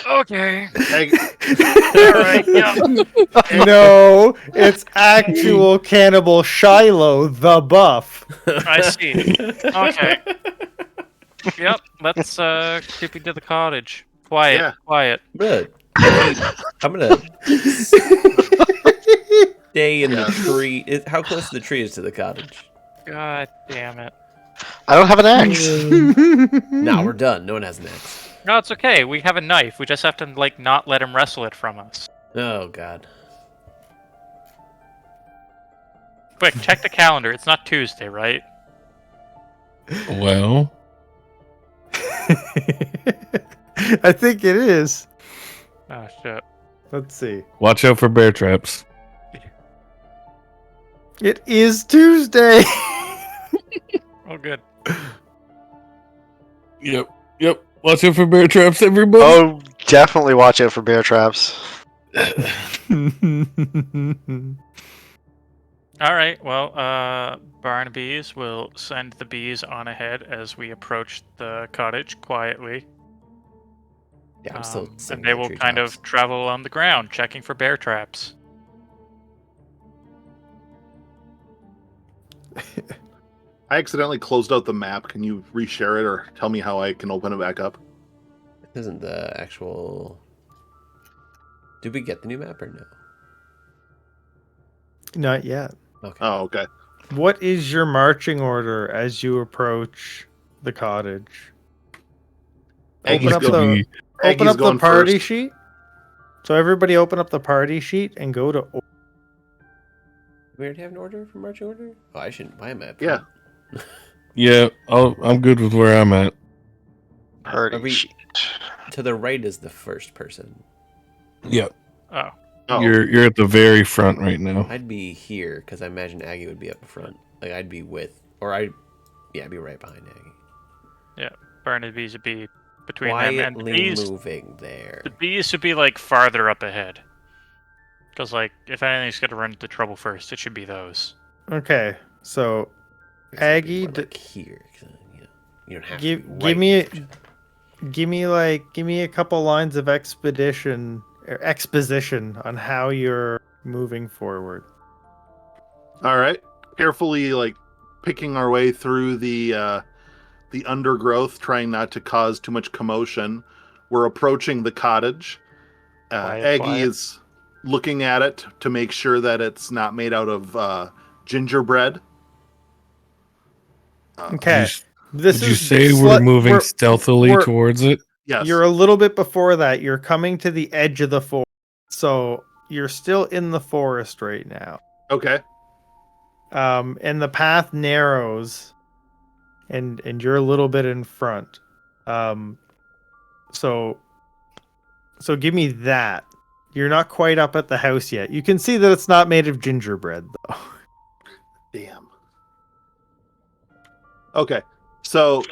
Okay. Alright, yeah. No, it's actual cannibal Shiloh the Buff. I see. Okay. Yep, let's creep into the cottage. Quiet, Yeah. quiet. I'm gonna stay in the tree. How close to the tree is to the cottage? God damn it. I don't have an axe. Nah, we're done. No one has an axe. No, it's okay. We have a knife. We just have to, like, not let him wrestle it from us. Oh god. Quick, check the calendar. It's not Tuesday, right? Well, I think it is. Oh, shit. Let's see. watch out for bear traps. It is Tuesday. Oh, good. Yep. Watch out for bear traps, everybody. Oh, definitely watch out for bear traps. Alright, well, Barnaby's will send the bees on ahead as we approach the cottage quietly. Yeah, I'm still And sitting they in the will kind treetops. of travel on the ground, checking for bear traps. I accidentally closed out the map. Can you reshare it or tell me how I can open it back up? This isn't the actual. Did we get the new map or no? Not yet. Okay. Oh, okay. What is your marching order as you approach the cottage? Aggie's up go- the- Be- Open Aggie's up the going party first. sheet. So everybody open up the party sheet and go to. We already have an order for marching order? Oh, I shouldn't. Why am I? Yeah. yeah, I'm good with where I'm at. Are Party we- sheet. To the right is the first person. Yep. Oh. Oh, You're at the very front right now. I'd be here because I imagine Aggie would be up front. Like I'd be with, or I'd be right behind Aggie. Barnaby's would be between them. And the Quietly bees, moving there. the bees should be, like, farther up ahead. Because, like, if anything's going to run into trouble first, it should be those. Okay, so Because I'd be Aggie, more, like here. 'Cause, you don't have give to be give right me next to each other. give me a couple lines of exposition on how you're moving forward. all right. Carefully, like picking our way through the undergrowth, trying not to cause too much commotion. we're approaching the cottage. Quiet, Aggie quiet. is looking at it to make sure that it's not made out of gingerbread. Okay. This Did you is say we're moving stealthily we're- towards it? Yes. You're a little bit before that. You're coming to the edge of the forest. So you're still in the forest right now. Okay. And the path narrows and you're a little bit in front. So give me that. You're not quite up at the house yet. You can see that it's not made of gingerbread though. Damn. Okay. So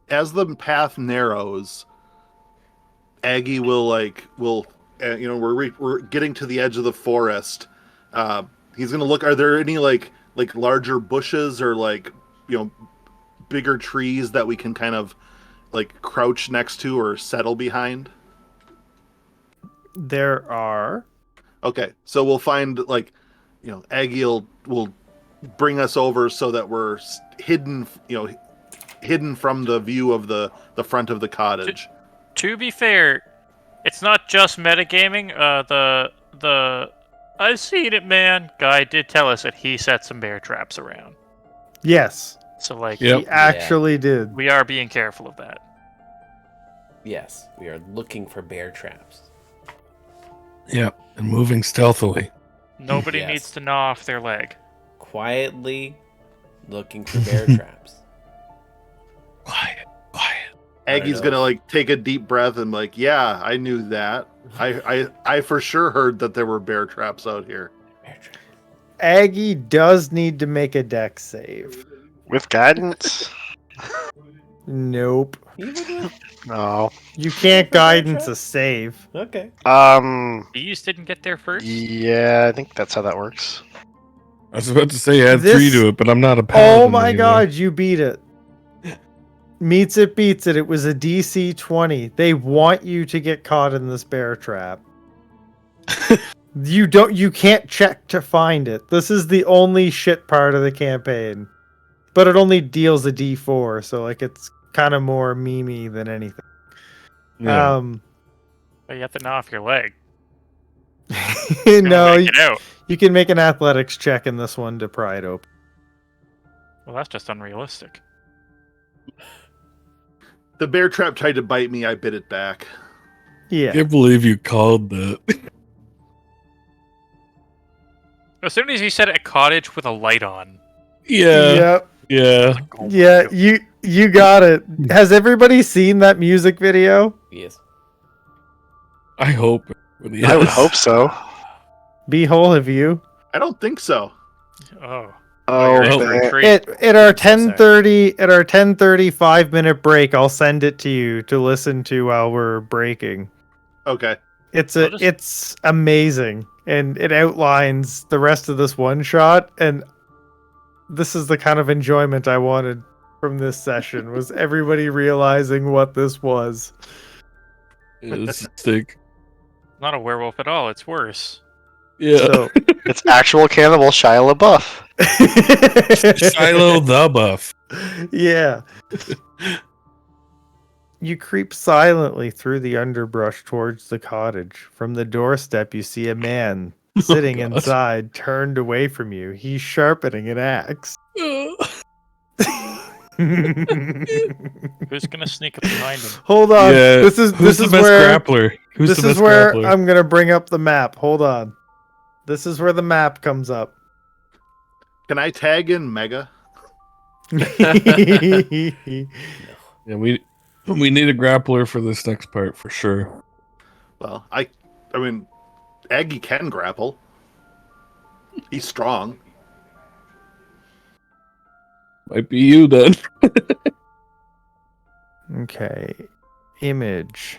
as the path narrows, Aggie will we're getting to the edge of the forest. He's gonna look. Are there any like larger bushes or bigger trees that we can kind of like crouch next to or settle behind? There are. Okay, so we'll find Aggie will bring us over so that we're hidden from the view of the front of the cottage. To be fair, it's not just metagaming. The I've seen it, man guy did tell us that he set some bear traps around. Yes. So like, Yep. He actually did. we are being careful of that. Yes, we are looking for bear traps. Yeah, and moving stealthily. Nobody Yes. needs to gnaw off their leg. Quietly looking for bear traps. Quiet. Aggie's gonna take a deep breath and yeah, I knew that. I for sure heard that there were bear traps out here. Bear traps. Aggie does need to make a dex save. With guidance? Nope. Even with- No. You can't guidance a save. Okay. Bees didn't get there first. Yeah, I think that's how that works. I was about to say add This- 3 to it, but I'm not a paladin. Oh my anymore. god, you beat it. Meets it, beats it. It was a DC 20. They want you to get caught in this bear trap. You can't check to find it. This is the only shit part of the campaign. But it only deals a D4, so it's kind of more memey than anything. Yeah. But you have to gnaw off your leg. No, Make it out. you can make an athletics check in this one to pry it open. Well, that's just unrealistic. The bear trap tried to bite me. I bit it back. I Yeah. can't believe you called that. As soon as you said a cottage with a light on, Yeah. Yep. Yeah. Yeah, you got it. Has everybody seen that music video? Yes. I hope. I would hope so. Beehole, have you? I don't think so. oh, Oh, you're in oh. for a man. treat. At our 10:30 5-minute break, I'll send it to you to listen to while we're breaking. Okay. It's amazing, and it outlines the rest of this one shot, and this is the kind of enjoyment I wanted from this session, was everybody realizing what this was. It's sick. Not a werewolf at all. It's worse. Yeah. So It's actual cannibal Shia LaBeouf. Shiloh the buff. Yeah. You creep silently through the underbrush towards the cottage. From the doorstep, you see a man sitting God. inside, turned away from you. He's sharpening an axe. Who's gonna sneak up behind him? Hold on. Yeah. This is Who's the best where grappler? Who's this the is best where grappler? I'm gonna bring up the map. Hold on. This is where the map comes up. Can I tag in Mega? Yeah, we need a grappler for this next part for sure. Well, I mean, Aggie can grapple. He's strong. Might be you then. Okay. Image.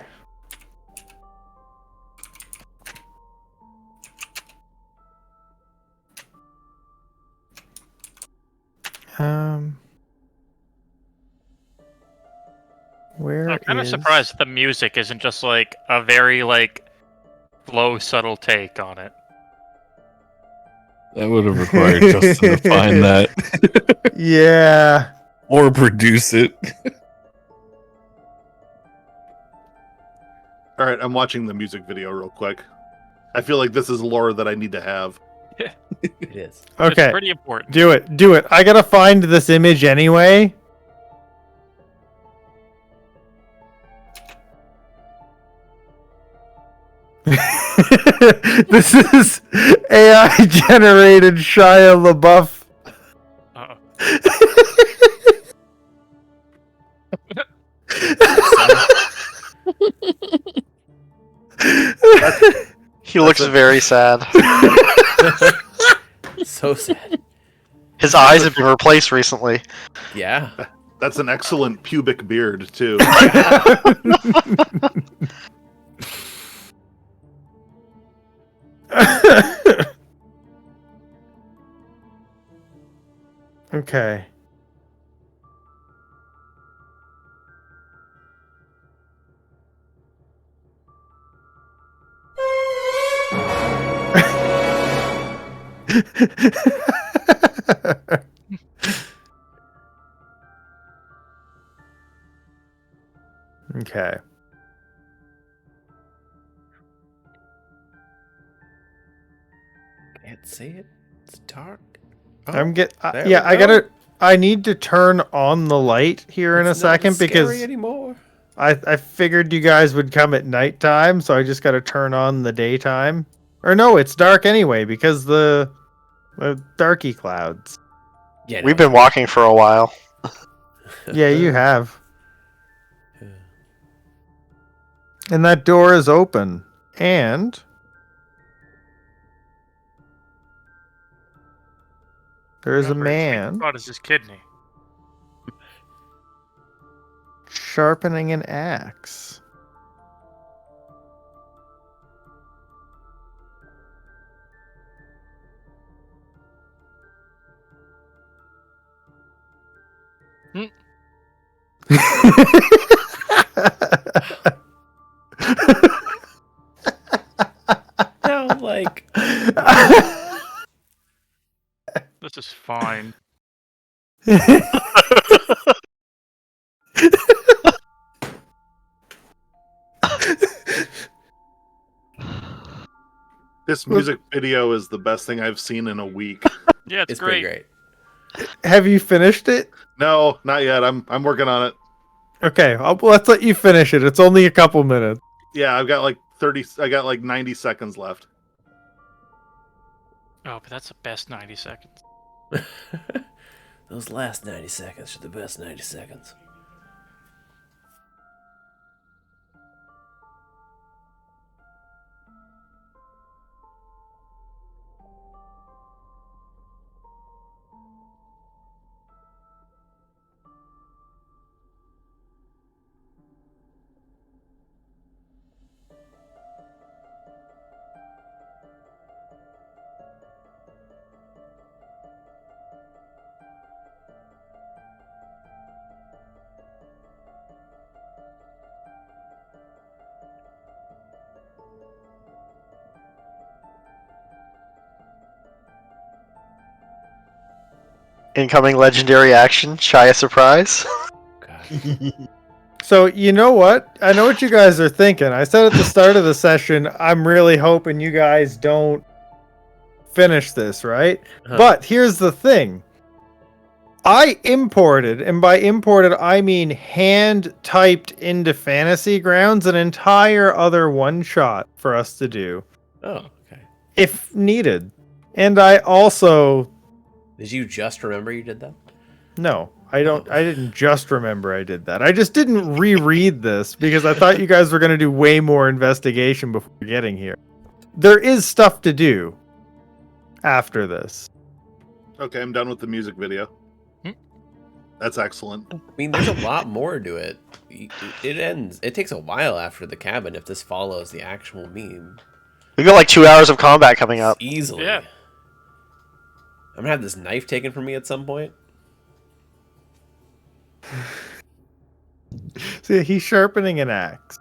Where I'm kind of is- surprised that the music isn't just like a very low, subtle take on it. That would have required Justin to find that Yeah. or produce it. All right, I'm watching the music video real quick. I feel like this is lore that I need to have. It is. Okay, It's pretty important. do it. I gotta find this image anyway. This is AI generated Shia LaBeouf. Uh-oh. He looks very sad. So sad. His eyes have been replaced recently. Yeah. That's an excellent pubic beard too. Okay. Okay. Can't see it. It's dark. I'm get there yeah, we go. I need to turn on the light here in a It's not second scary because anymore. I figured you guys would come at nighttime, so I just got to turn on the daytime. Or no, it's dark anyway because the darky clouds. Yeah, We've been walking for a while. Yeah, you have. And that door is open. And there's a Remember, his main man thought is his kidney. sharpening an axe. No, like This is fine. This music video is the best thing I've seen in a week. Yeah, it's great. pretty great. Have you finished it? No, not yet. I'm working on it. Okay, let's let you finish it. It's only a couple minutes. Yeah, I've got like 30. I got like 90 seconds left. Oh, but that's the best 90 seconds. Those last 90 seconds are the best 90 seconds. Incoming legendary action. Shia surprise. God. So, you know what? I know what you guys are thinking. I said at the start of the session, I'm really hoping you guys don't finish this, right? Huh. But here's the thing. I imported, and by imported, I mean hand typed into Fantasy Grounds an entire other one shot for us to do Oh, okay. if needed. And I also, Did you just remember you did that? no, I didn't just remember I did that. I just didn't reread this because I thought you guys were going to do way more investigation before getting here. There is stuff to do after this. Okay, I'm done with the music video. That's excellent. I mean, there's a lot more to it. It ends. It takes a while after the cabin if this follows the actual meme. We got like 2 hours of combat coming up. Easily. Yeah. I'm gonna have this knife taken from me at some point. See, he's sharpening an axe.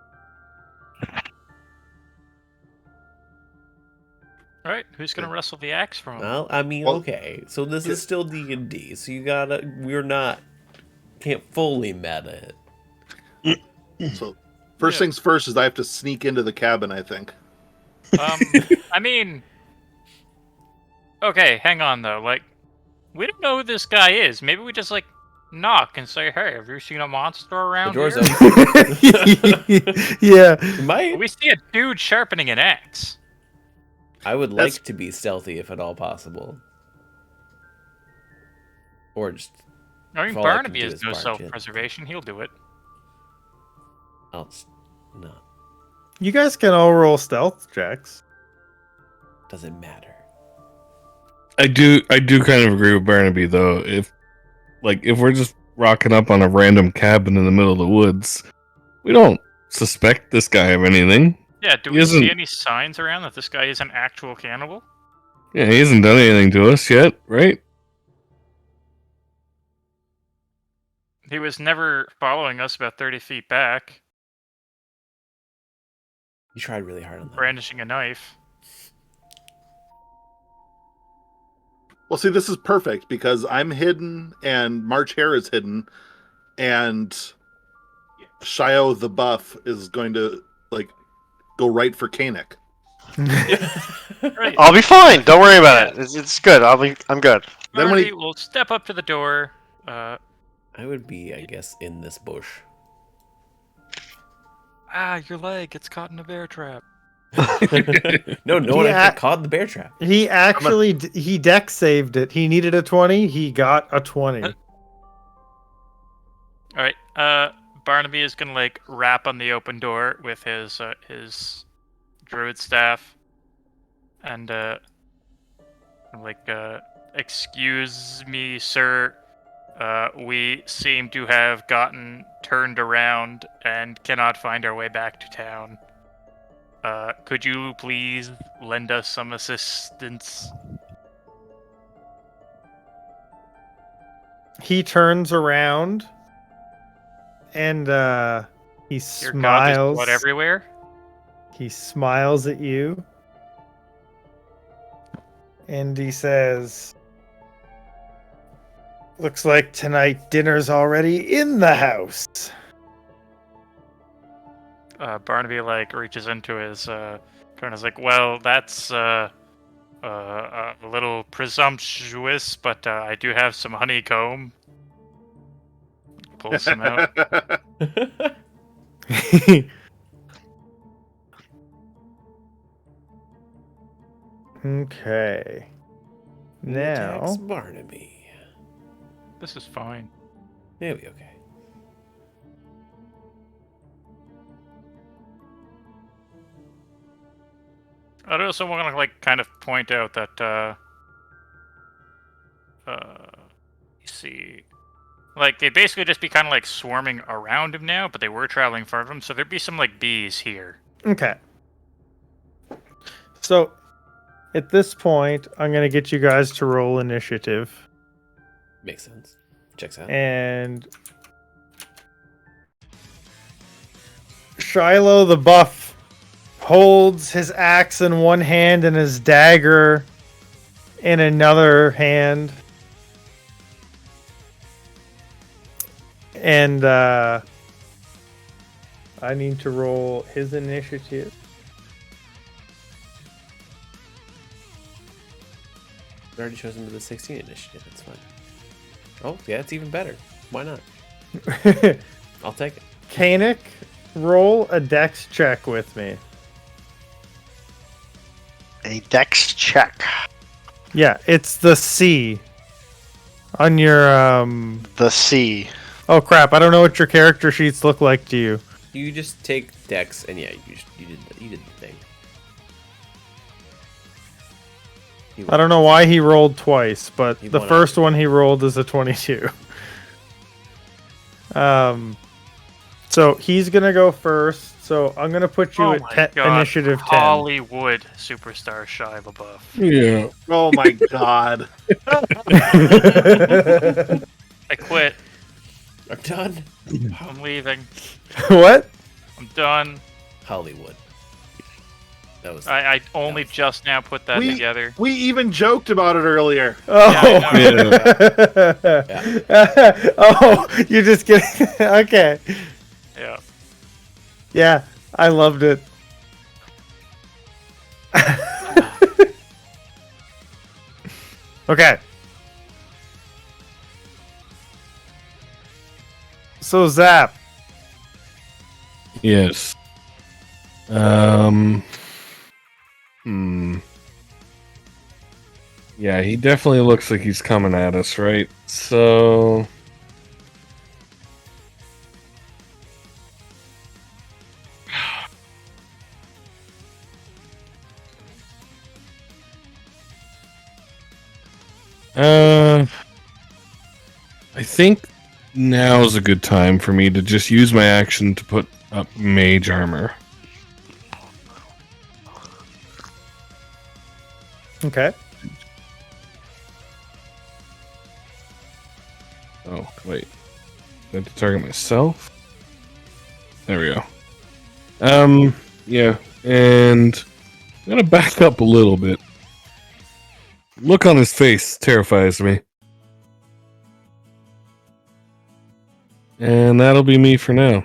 All right, who's gonna wrestle the axe from him? Well, I mean, Well, okay. So this is still D&D, so you gotta. Can't fully meta it. So First things first is I have to sneak into the cabin, I think. I mean, okay, hang on though. Like, we don't know who this guy is. Maybe we just like knock and say, "Hey, have you seen a monster The around door's here?" open. Yeah. It might. We see a dude sharpening an axe. I would That's- like to be stealthy if at all possible. Or just I mean, If all I can Barnaby do has is no barge in. self-preservation. He'll do it. else. No. You guys can all roll stealth checks. Doesn't matter. I do kind of agree with Barnaby though. If we're just rocking up on a random cabin in the middle of the woods, we don't suspect this guy of anything. Yeah, do He we isn't- see any signs around that this guy is an actual cannibal? Yeah, he hasn't done anything to us yet, right? He was never following us about 30 feet back, You tried really hard on that. brandishing a knife. Well, see, this is perfect because I'm hidden and March Hare is hidden, and Shio the Buff is going to like go right for Kanik. Right. I'll be fine. Don't worry about it. It's good. I'm good. Then when he- Barnaby will step up to the door. I would be, I guess, in this bush. Your leg gets caught in a bear trap. No one Yeah. actually caught the bear trap. He actually he deck saved it. He needed a 20. He got a 20. All right. Barnaby is gonna like rap on the open door with his druid staff, and excuse me, sir. We seem to have gotten turned around and cannot find our way back to town. Could you please lend us some assistance? He turns around and he Your god, there's smiles. blood everywhere. He smiles at you. And he says, "Looks like tonight dinner's already in the house." Barnaby like reaches into his kind of like, well, that's a little presumptuous, but I do have some honeycomb. Pulls some out. Okay. Who Now, attacks Barnaby. This is fine. It'll be okay. I'd also want to like kind of point out that you see, like they'd basically just be kind of like swarming around him now, but they were traveling in front of him, so there'd be some like bees here. okay. So, at this point, I'm going to get you guys to roll initiative. Makes sense. Checks out. And Shiloh the Buff holds his axe in one hand and his dagger in another hand. And I need to roll his initiative. I already chose him to the 16 initiative. It's fine. Oh, yeah, it's even better. Why not? I'll take it. Kanik, roll a dex check with me. A dex check. Yeah, it's the C on your The C. Oh crap! I don't know what your character sheets look like to you. You just take Dex, and yeah, you did the thing. I don't know why he rolled twice, but He the won first it. one he rolled is a 22. So he's gonna go first. So I'm gonna put you Oh at my God, initiative 10. Hollywood superstar Shia LaBeouf. Yeah. Oh my god. I quit. I'm done. I'm leaving. What? I'm done. Hollywood. That was. I only just now put that We- together. We even joked about it earlier. Oh. Yeah, Oh, you're just kidding. Okay. Yeah. Yeah, I loved it. Okay. So Zap, Yes. Hmm. Yeah, he definitely looks like he's coming at us, right? So. I think now's a good time for me to just use my action to put up mage armor. okay. Oh, wait. I have to target myself? There we go. Yeah, and I'm gonna back up a little bit. Look on his face terrifies me. And that'll be me for now.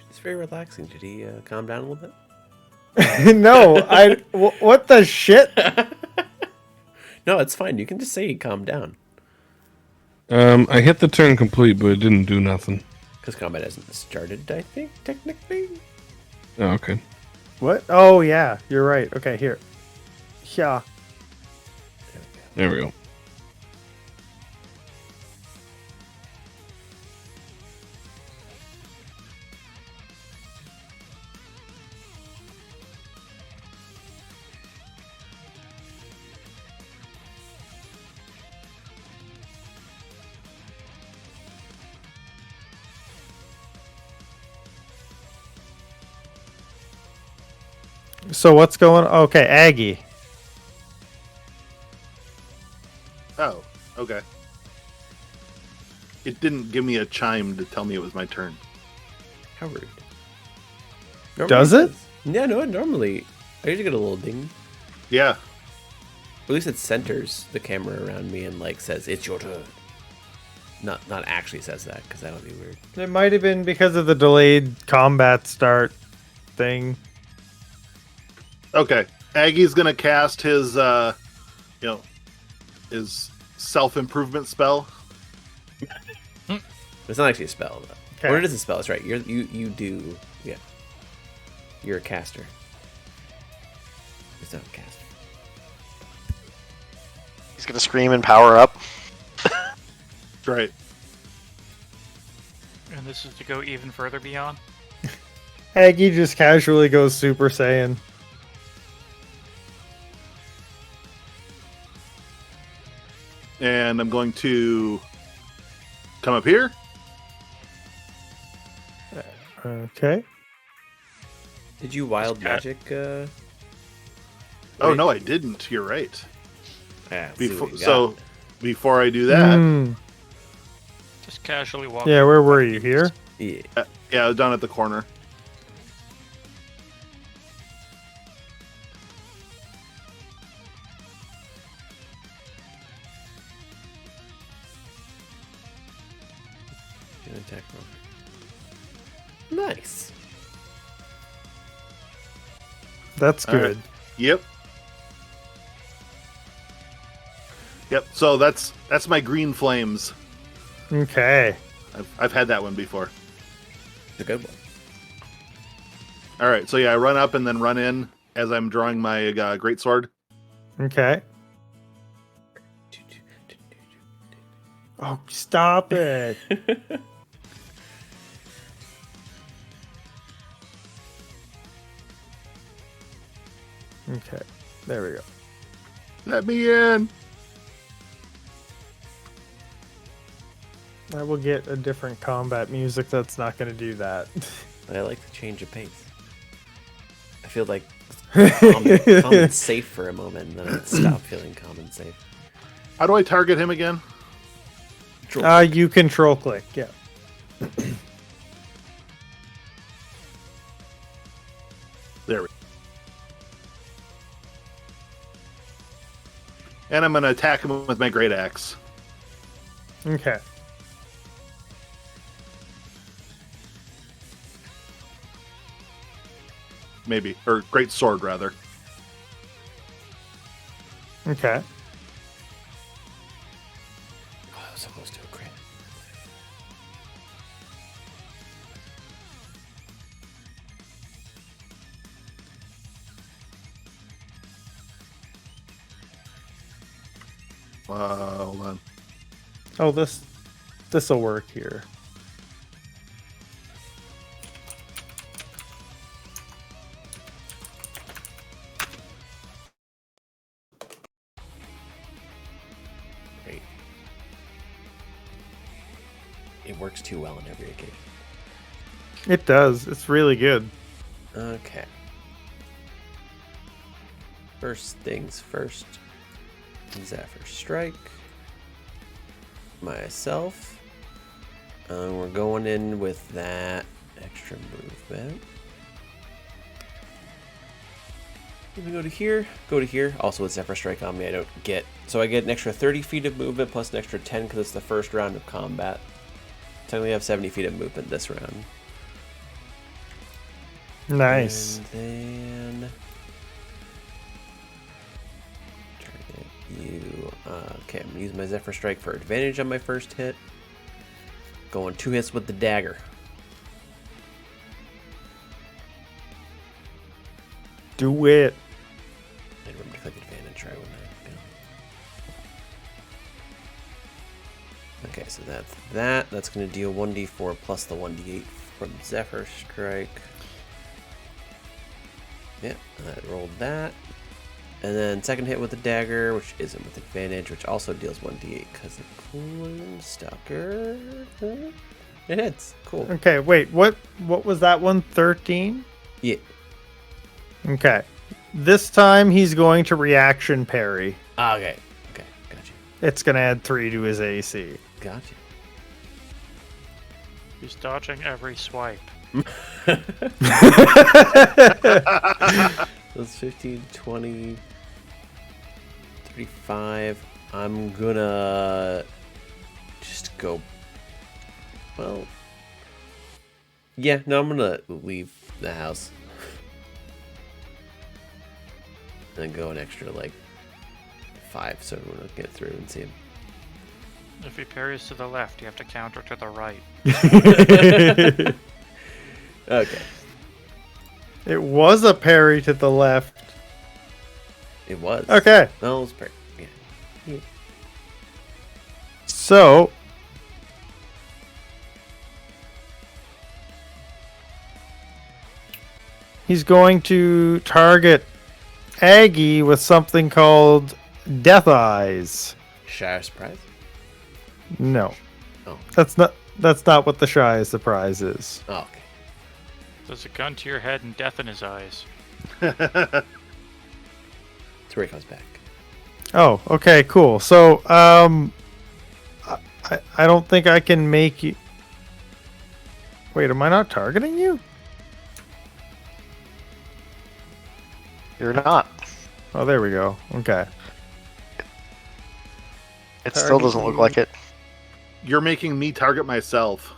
It's very relaxing. Did he calm down a little bit? No, what the shit? No, it's fine. You can just say he calmed down. I hit the turn complete, but it didn't do nothing. Because combat hasn't started, I think, technically. Oh, okay. What? Oh yeah, you're right. Okay, here. Yeah. There we go. So what's going on? Okay, Aggie. Oh, okay. It didn't give me a chime to tell me it was my turn. How rude. Does it? Yeah, no, normally. I usually get a little ding. Yeah. At least it centers the camera around me and like says it's your turn. Not actually says that because that would be weird. It might have been because of the delayed combat start thing. Okay. Aggie's gonna cast his his self-improvement spell. It's not actually a spell. Though. Okay. What it is a spell? It's right. You do. Yeah. You're a caster. It's not a caster. He's gonna scream and power up. That's right. And this is to go even further beyond. Aggie just casually goes Super Saiyan. And I'm going to come up here. Okay. Did you wild magic? Oh no, I didn't. You're right. Yeah, Before I do that, Hmm. Just casually walk. Yeah, where were you? Here? Yeah. yeah, I was down at the corner. An attack roll. Nice. That's All right. good. Yep. Yep. So that's my green flames. Okay. I've had that one before. It's a good one. All right. So yeah, I run up and then run in as I'm drawing my greatsword. Okay. Oh, stop it. Okay. There we go. Let me in. I will get a different combat music that's not going to do that. I like the change of pace. I feel like calm and safe for a moment, and then I stop feeling calm and safe. How do I target him again? You control click, yeah. There we go. And I'm going to attack him with my great axe. Okay. maybe, or great sword rather. Okay. Oh, I was so close to a crit. Hold on. Oh, this'll work here. Great. It works too well on every occasion. It does. It's really good. Okay. First things first. Zephyr Strike. Myself. We're going in with that extra movement. Let me go to here. Go to here. Also with Zephyr Strike on me, I don't get... So I get an extra 30 feet of movement plus an extra 10 because it's the first round of combat. Technically I have 70 feet of movement this round. Nice. And then... Target you. Okay, I'm going to use my Zephyr Strike for advantage on my first hit. Going 2 hits with the dagger. Do it. I remember to click advantage right when I go. Okay, so that's that. That's going to deal 1d4 plus the 1d8 from Zephyr Strike. Yeah, I rolled that. And then second hit with the dagger, which isn't with advantage, which also deals 1d8 because of Cooling Stalker. It hits. Cool. Okay, wait. What was that one? 13? Yeah. Okay. This time he's going to reaction parry. Ah, okay. Okay, gotcha. It's going to add 3 to his AC. Gotcha. He's dodging every swipe. That's 15, 20, 35. I'm gonna just go. Well, yeah, no, I'm gonna leave the house and go an extra like 5 so I'm gonna get through and see him. If he parries to the left, you have to counter to the right. Okay. It was a parry to the left. It was. Okay. No, it was pretty. Yeah. So he's going to target Aggie with something called Death Eyes. Shire surprise. No. Oh. That's not what the Shy surprise is. Oh, okay. There's a gun to your head and death in his eyes. That's where he comes back. Oh, okay, cool. So, I don't think I can make you. Wait, am I not targeting you? You're not. Oh, there we go. Okay. It still doesn't look like it. You're making me target myself.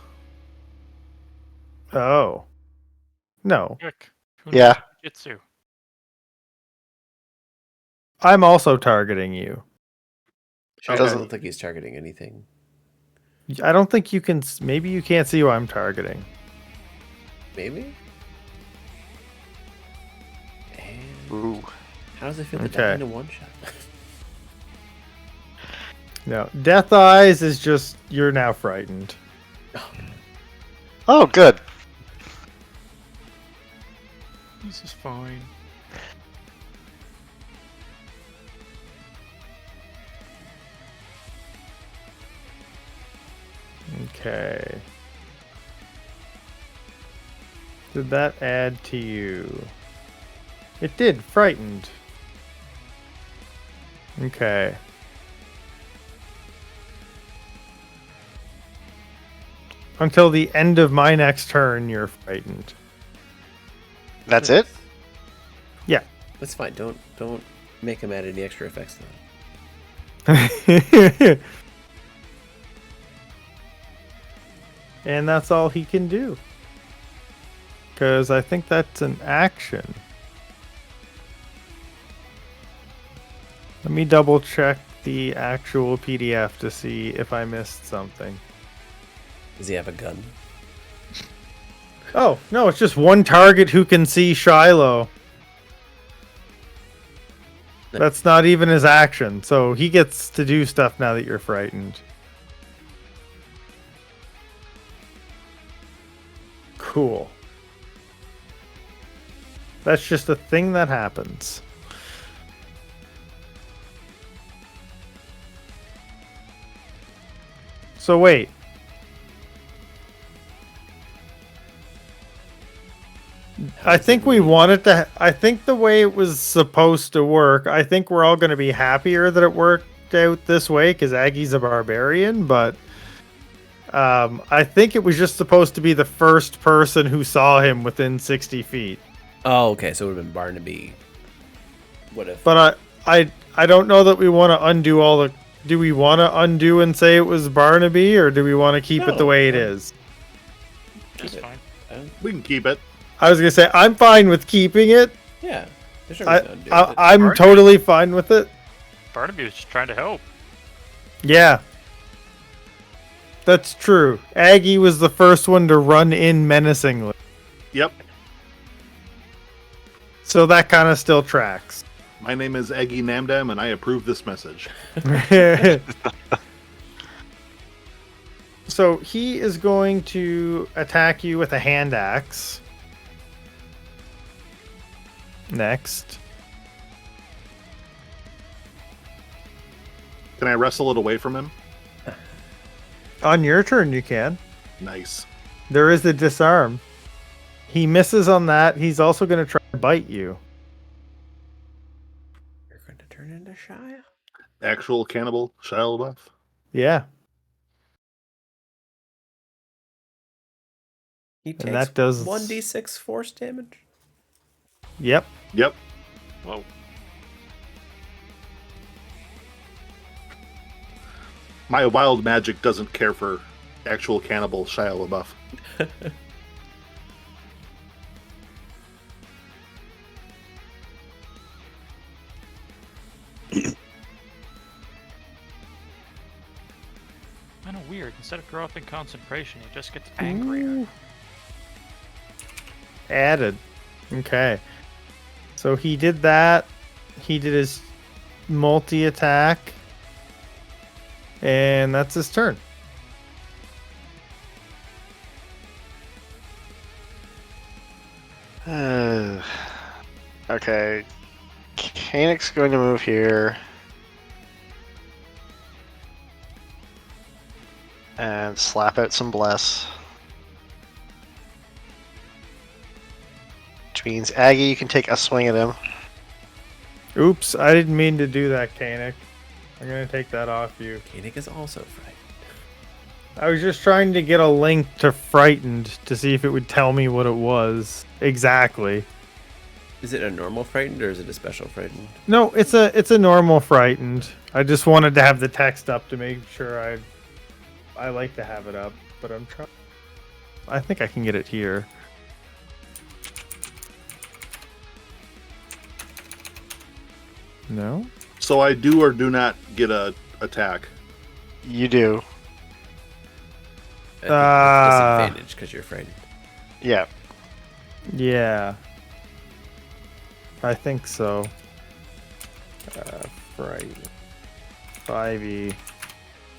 Oh. No. Quick. Who Yeah. knows Jitsu? I'm also targeting you. Shire doesn't- doesn't think he's targeting anything. I don't think you can. Maybe you can't see who I'm targeting. Maybe? And Ooh. how does it feel to Okay. die in a one shot? No. Death Eyes is just. You're now frightened. Oh, good. This is fine. Okay. Did that add to you? It did. Frightened. Okay. Until the end of my next turn, you're frightened. That's it? Yeah. That's fine. Don't make him add any extra effects to that. And And that's all he can do. Because I think that's an action. Let me double check the actual PDF to see if I missed something. Does he have a gun? Oh, no, it's just one target who can see Shiloh. That's not even his action, so he gets to do stuff now that you're frightened. Cool. That's just a thing that happens. So wait. I think we wanted to. I think the way it was supposed to work, I think we're all going to be happier that it worked out this way because Aggie's a barbarian, but I think it was just supposed to be the first person who saw him within 60 feet. Oh, okay. So it would have been Barnaby. What if? But I don't know that we want to undo all the. Do we want to undo and say it was Barnaby, or do we want to keep it the way it is? That's fine. We can keep it. I was gonna say I'm fine with keeping it. Yeah. There's no reason to undo it. I'm Barnaby. totally fine with it. Barnaby was just trying to help. Yeah. That's true. Aggie was the first one to run in menacingly. Yep. So that kind of still tracks. My name is Aggie Namdam, and I approve this message. So he is going to attack you with a hand axe. Next. Can I wrestle it away from him? On your turn, you can. Nice. There is a disarm. He misses on that. He's also going to try to bite you. You're going to turn into Shia? Actual cannibal Shia LaBeouf. Yeah. He takes And that does 1d6 force damage. Yep. Yep. Whoa. My wild magic doesn't care for actual cannibal Shia LaBeouf. Kind of weird. Instead of dropping concentration, he just gets angrier. Ooh. Added. Okay. So he did that. He did his multi-attack. And that's his turn. Okay. Canic's going to move here. And slap out some bless. Which means Aggie, you can take a swing at him. Oops, I didn't mean to do that, Kanik. I'm going to take that off you. Koenig is also frightened. I was just trying to get a link to Frightened to see if it would tell me what it was exactly. Is it a normal frightened or is it a special frightened? No, it's a normal Frightened. I just wanted to have the text up to make sure I like to have it up, but I'm trying. I think I can get it here. No? So I do or do not get a attack. You do. I think that's disadvantage because you're frightened. Yeah. Yeah. I think so. Frightened. 5e.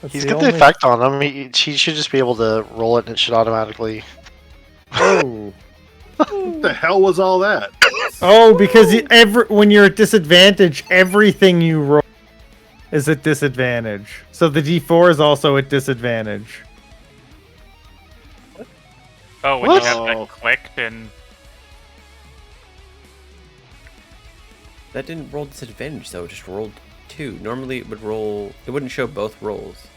That's He's the got the only- effect on him. He should just be able to roll it and it should automatically. Oh. What the hell was all that? Oh, because when you're at disadvantage, everything you roll is at disadvantage. So the D4 is also at disadvantage. Oh, when What? you have Oh. that clicked and That didn't roll disadvantage though, it just rolled 2. Normally it would roll, it wouldn't show both rolls.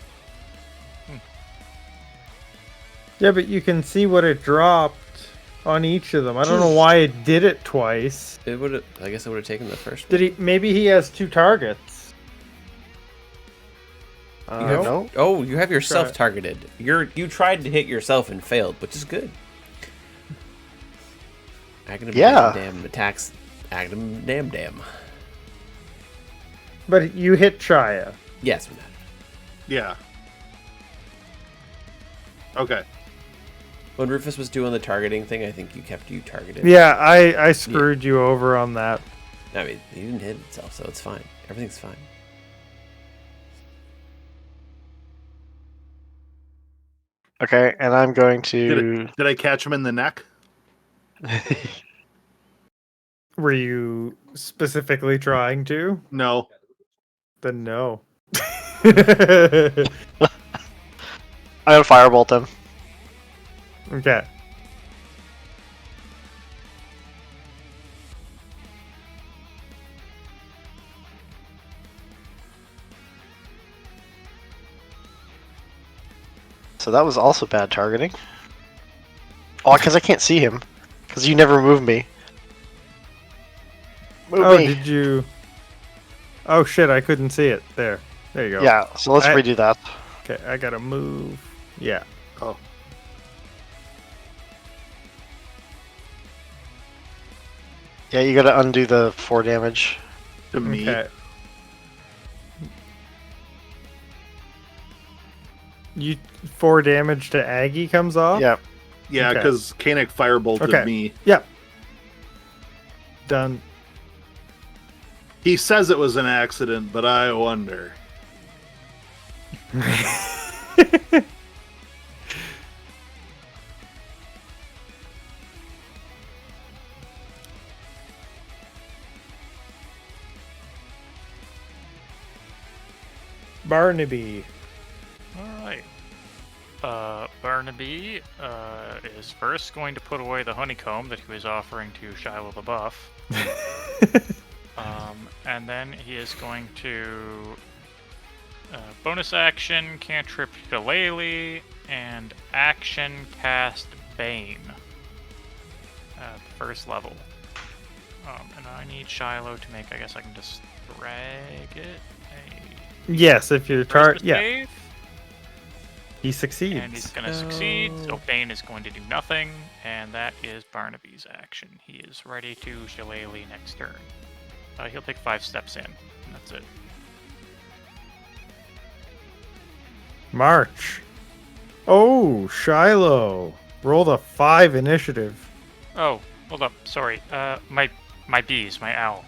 Yeah, but you can see what it dropped on each of them. I don't know why it did it twice. It would have, I guess it would have taken the first Did he? Maybe he has 2 targets. one. You have, No. Oh, you have yourself Try. targeted. You tried to hit yourself and failed, which is good. Aghanim Yeah. Damn attacks Aghanim Damn. But you hit Shia. Yes, we're not. Yeah. Okay. When Rufus was doing the targeting thing, I think you kept you targeted. Yeah, I screwed you over on that. I mean, he didn't hit himself, so it's fine. Everything's fine. Okay, and I'm going to. Did I catch him in the neck? Were you specifically trying to? No. Then no. I'm gonna firebolt him. Okay. So that was also bad targeting. Oh, because I can't see him. Because you never move me. Move me. Did you? Oh shit! I couldn't see it. There you go. Yeah, so let's redo that. Okay, I gotta move. Yeah. Oh. Yeah, you gotta undo the 4 damage. To me. Okay. You 4 damage to Aggie comes off. Yeah. Yeah, Okay. because Kanek firebolted Okay. me. Yep. Done. He says it was an accident, but I wonder. Barnaby. Alright. Barnaby is first going to put away the honeycomb that he was offering to Shiloh the Buff. And then he is going to bonus action, cantrip Shillelagh, and action cast Bane at first level. And I need Shiloh to make, I guess I can just drag it. Yes, if you're yeah, Save, he succeeds. and he's going to succeed, so Bane is going to do nothing, and that is Barnaby's action. He is ready to Shillelagh next turn. He'll take 5 steps in, and that's it. March. Oh, Shiloh. Rolled a 5 initiative. Oh, hold up, sorry. My bees, my owl.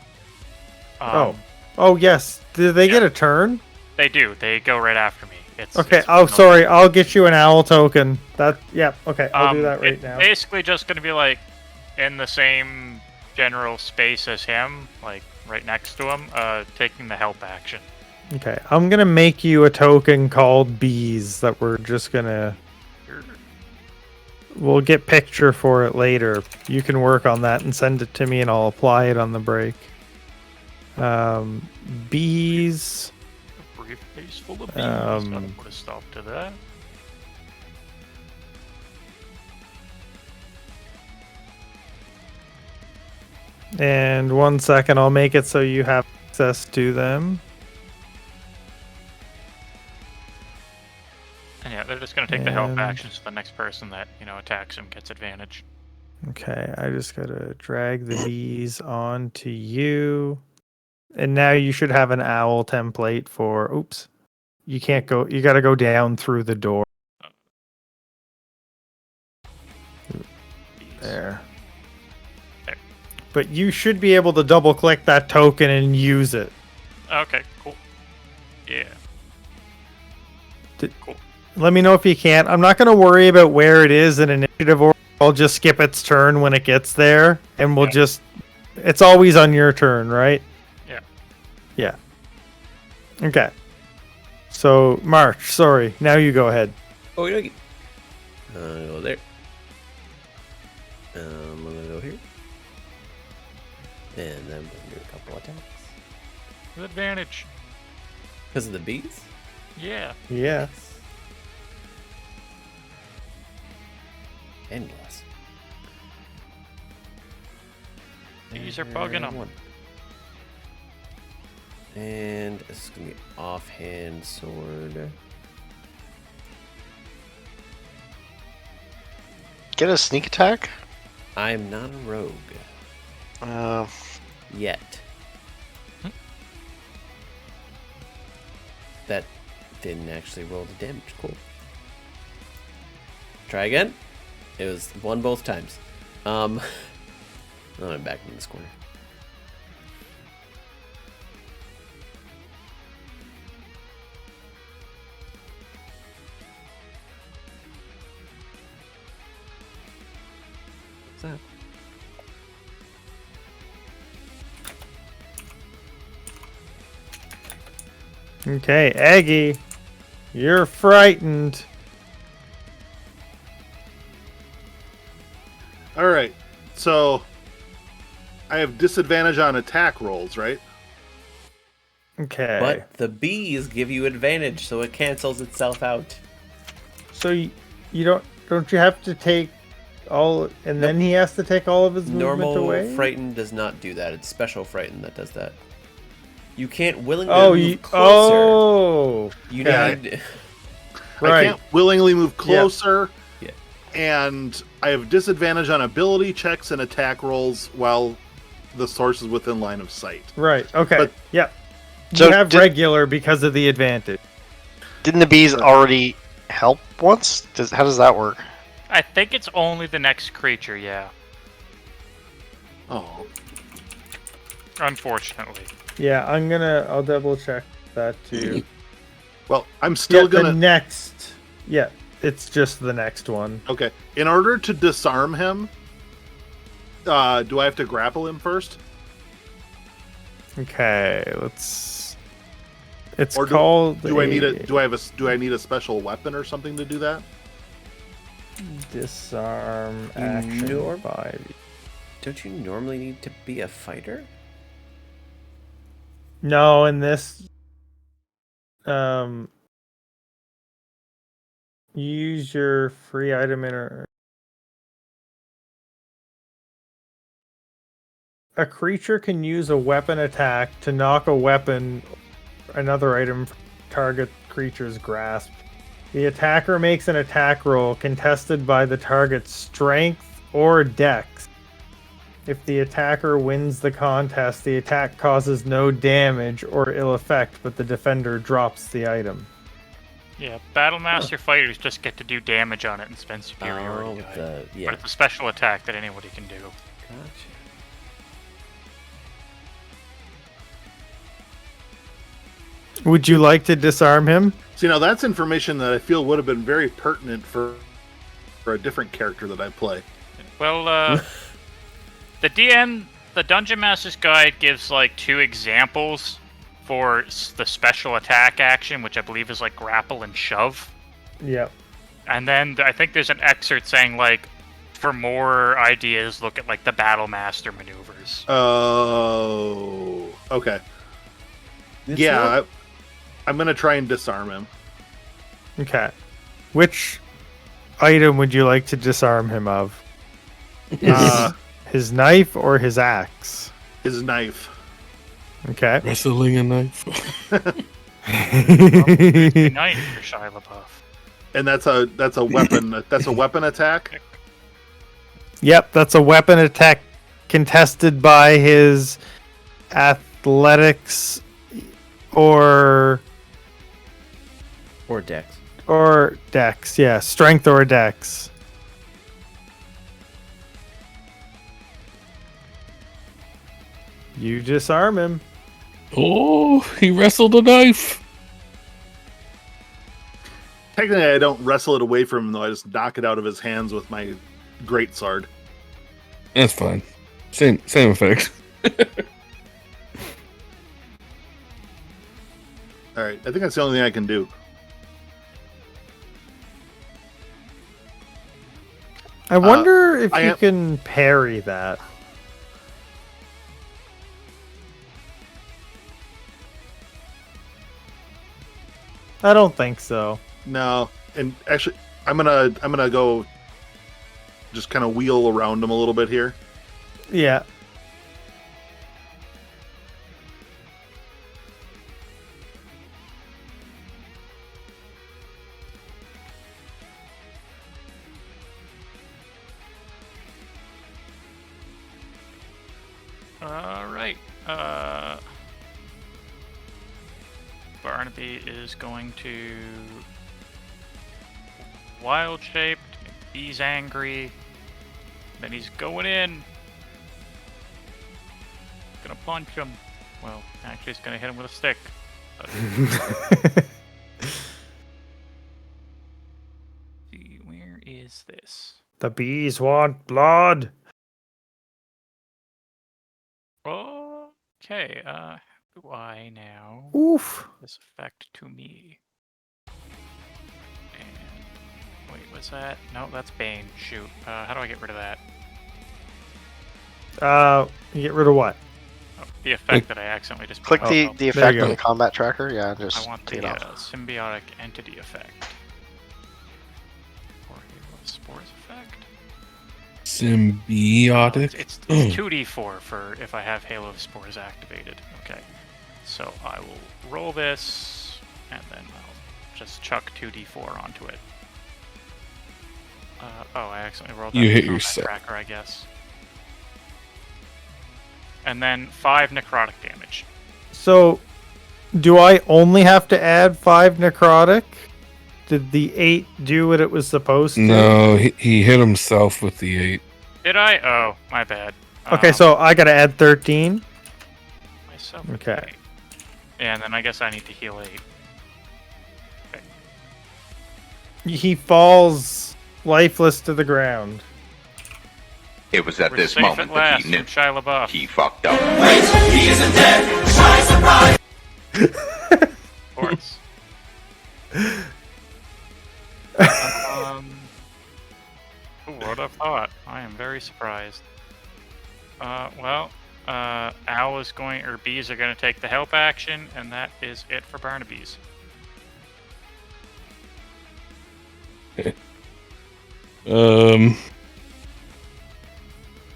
Oh yes. Did they get a turn? They do. They go right after me. Okay. It's Oh, sorry. I'll get you an owl token. That. Yeah. Okay. I'll do that right it's now. basically just going to be like in the same general space as him, like right next to him, taking the help action. Okay. I'm gonna make you a token called bees that we're just gonna. We'll get picture for it later. You can work on that and send it to me, and I'll apply it on the break. Bees. A briefcase full of bees. I'll put a stop to that. And 1 second, I'll make it so you have access to them. And yeah, they're just going to take the help And- action, so the next person that, attacks him gets advantage. Okay, I just gotta drag the bees onto you. And now you should have an owl template for. Oops. You can't go. You gotta go down through the door. Bees. There. There. But you should be able to double click that token and use it. Okay, cool. Yeah. Let me know if you can't. I'm not gonna worry about where it is in initiative order. I'll just skip its turn when it gets there, and we'll just. It's always on your turn, right? Yeah. Yeah. Okay. So March, sorry. Now you go ahead. Oh, okay. Go there. I'm gonna go here. And then we'll do a couple attacks. With advantage. Because of the bees? Yeah. Yeah. And glass. Bees are bugging 'em. One. And this is going to be offhand sword. Get a sneak attack? I'm not a rogue yet. That didn't actually roll the damage. Cool. Try again. It was 1 both times. Now I'm back in this corner. What's that? Okay, Aggie, you're frightened. All right. So I have disadvantage on attack rolls, right? Okay. But the bees give you advantage, so it cancels itself out. So you don't you have to take all, and then he has to take all of his movement Normal away? frighten does not do that. It's special frighten that does that. You can't willingly move closer. Oh, You Yeah, need. right. I can't willingly move closer. Yeah. And I have disadvantage on ability checks and attack rolls while the source is within line of sight. Right. Okay. But- Yep. So You have did- regular because of the advantage. Didn't the bees already help once? How does that work? I think it's only the next creature, yeah. Oh. Unfortunately. Yeah, I'll double check that too. Well, I'm still Yeah, gonna. the next. Yeah, it's just the next one. Okay. In order to disarm him, do I have to grapple him first? Okay, let's. It's Or called. Do I need a special weapon or something to do that? Disarm action Nor- 5. Don't you normally need to be a fighter? No, in this. Use your free item a creature can use a weapon attack to knock a weapon, another item from target creature's grasp. The attacker makes an attack roll contested by the target's strength or dex. If the attacker wins the contest, the attack causes no damage or ill effect, but the defender drops the item. Yeah, Battlemaster fighters just get to do damage on it and spend superiority die. Yeah. But it's a special attack that anybody can do. Gotcha. Would you like to disarm him? See, now that's information that I feel would have been very pertinent for a different character that I play. Well, the Dungeon Master's Guide gives like 2 examples for the special attack action, which I believe is like grapple and shove. Yep. And then I think there's an excerpt saying like, for more ideas, look at like the Battlemaster maneuvers. Oh, okay. Yeah, I'm gonna try and disarm him. Okay. Which item would you like to disarm him of? His knife or his axe? His knife. Okay. Wrestling a knife. Good night for Shia LaBeouf. And that's a weapon. That's a weapon attack. Yep, that's a weapon attack contested by his athletics or Dex. dex. Yeah, strength or dex. You disarm him. Oh, he wrestled a knife. Technically, I don't wrestle it away from him, though. I just knock it out of his hands with my great sword. That's fine. Same effect. All right, I think that's the only thing I can do. I wonder if I you am- can parry that. I don't think so. No, and actually, I'm gonna go. Just kind of wheel around him a little bit here. Yeah. Alright. Barnaby is going to wild shaped. He's angry. Then he's going in. Gonna punch him. Well, actually, he's gonna hit him with a stick. See, where is this? The bees want blood. Okay, how do I now Oof. this effect to me? And wait, what's that? No, that's Bane. Shoot. How do I get rid of that? You get rid of what? Oh, the effect that I accidentally just Click put the up. the effect you on go. the combat tracker. Yeah, I just want take the it off. symbiotic entity effect. Or Halo of Spores effect. Symbiotic. It's 2d4 for if I have Halo of Spores activated. Okay. So I will roll this, and then I'll just chuck 2d4 onto it. Oh, I accidentally rolled that You in hit the combat yourself. tracker, I guess. And then 5 necrotic damage. So, do I only have to add 5 necrotic? Did the 8 do what it was supposed to? No, he hit himself with the 8. Did I? Oh, my bad. Okay, so I gotta add 13. Myself with Okay. 8. Yeah, and then I guess I need to heal 8. He falls lifeless to the ground. It was at We're this safe moment at that last he knew from Shia LaBeouf. he fucked up. Of course. Who would have thought? I am very surprised. Al is going, or bees are going to take the help action, and that is it for Barnaby's.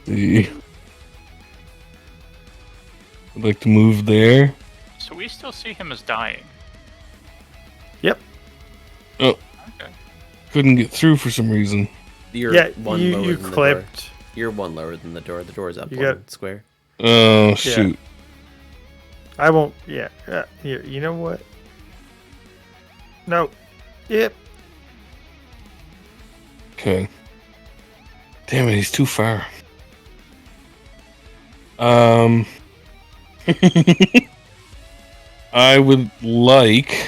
See. I'd like to move there. So we still see him as dying. Yep. Oh, Okay. couldn't get through for some reason. You're Yeah, one lower you than the door. clipped. You're one lower than the door. The door is up You one got- square. Oh, shoot. I won't. Yeah. Here, you know what? No. Yep. Okay. Damn it, he's too far. I would like.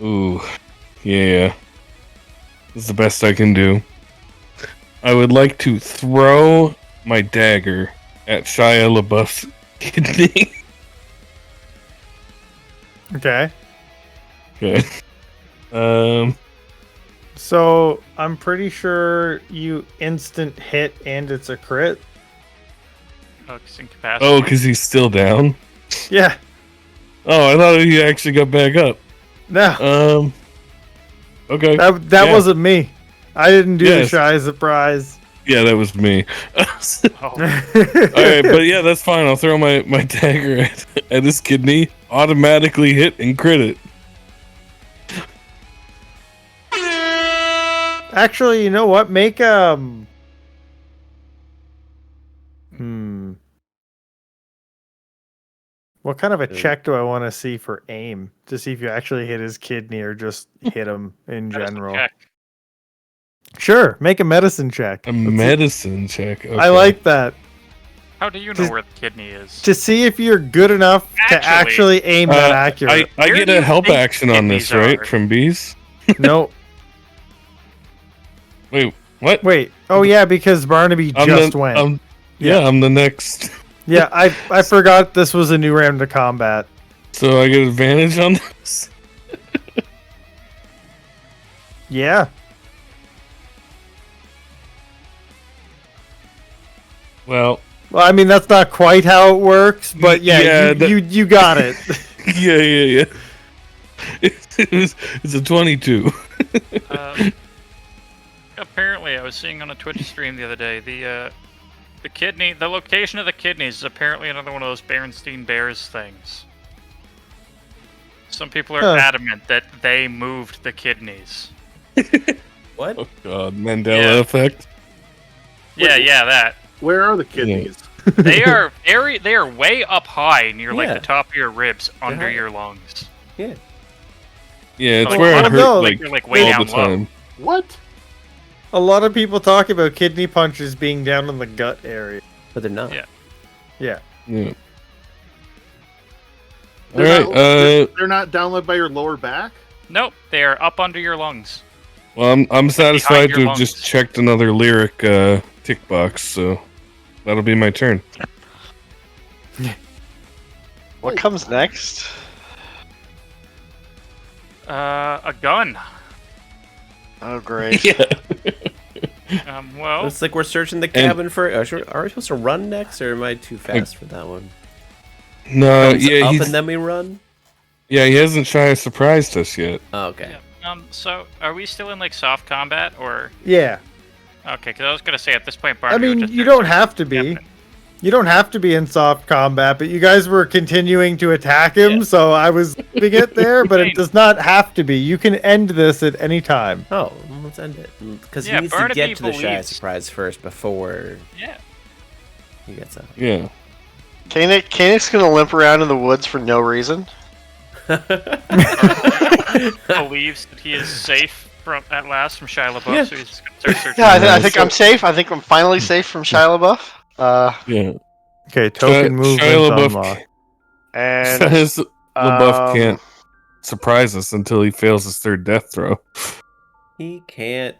Ooh, yeah. This is the best I can do. I would like to throw my dagger at Shia LaBeouf's kidney. Okay. Okay. So I'm pretty sure you instant hit and it's a crit. Oh, it's incapacitated. Oh, because he's still down. Yeah. Oh, I thought he actually got back up. No. Okay. That yeah. wasn't me. I didn't do Yes. the shy surprise. Yeah, that was me. Oh, Alright, but yeah, that's fine. I'll throw my dagger at his kidney, automatically hit and crit it. Actually, you know what? Make What kind of a check do I want to see for aim to see if you actually hit his kidney or just hit him in medicine general? check. Sure, make a medicine check. A medicine check. Okay. I like that. How do you know Just- where the kidney is? To see if you're good enough to actually aim that accurate. I Where get do a you help think action on this, kidneys right? are? From bees? No, Wait, what? wait. Oh yeah, because Barnaby just went. Yeah, I'm the next. Yeah, I forgot this was a new round of combat. So I get advantage on this? Yeah. Well, Well, I mean that's not quite how it works, but yeah, Yeah, you got it. yeah. It's a 22. Apparently, I was seeing on a Twitch stream the other day, the kidney, the location of the kidneys is apparently another one of those Berenstein Bears things. Some people are Huh. adamant that they moved the kidneys. What? Oh god, Mandela Yeah. effect. Yeah, that. Where are the kidneys? They are way up high near like Yeah. the top of your ribs, under high. your lungs. Yeah. Yeah, it's Like, where I I don't hurt know, like You're like way all down the low. time. What? A lot of people talk about kidney punches being down in the gut area. But they're not. Yeah. Yeah. Yeah. All They're right. not, they're not down by your lower back. Nope, they are up under your lungs. Well, I'm satisfied your to have just lungs. checked another lyric tick box, so that'll be my turn. What comes next? A gun. Oh, great. Yeah. Well, It's like we're searching the cabin for. Are we supposed to run next, or am I too fast for that one? No, Comes yeah, up he's and then we run. yeah, he hasn't surprised us yet. Oh, okay. so are we still in like soft combat or? Yeah. Okay, because I was gonna say at this point, I Barnaby would mean, just you start don't have to be. yapping. You don't have to be in soft combat, but you guys were continuing to attack him, Yeah. so I was leaving it there, but it Fine. does not have to be. You can end this at any time. Oh, well, let's end it. Because Yeah, he needs Barnaby to get to the shy believes. surprise first before Yeah. he gets out. Yeah. Kanic's gonna limp around in the woods for no reason. Believes that he is safe at last from Shia LaBeouf, Yeah. so he's just gonna start searching. Yeah, I think I'm safe. I think I'm finally safe from Shia LaBeouf. Yeah. Okay, token movement Shia LaBeouf unlocked. And says LaBeouf um, can't surprise us until he fails his third death throw. He can't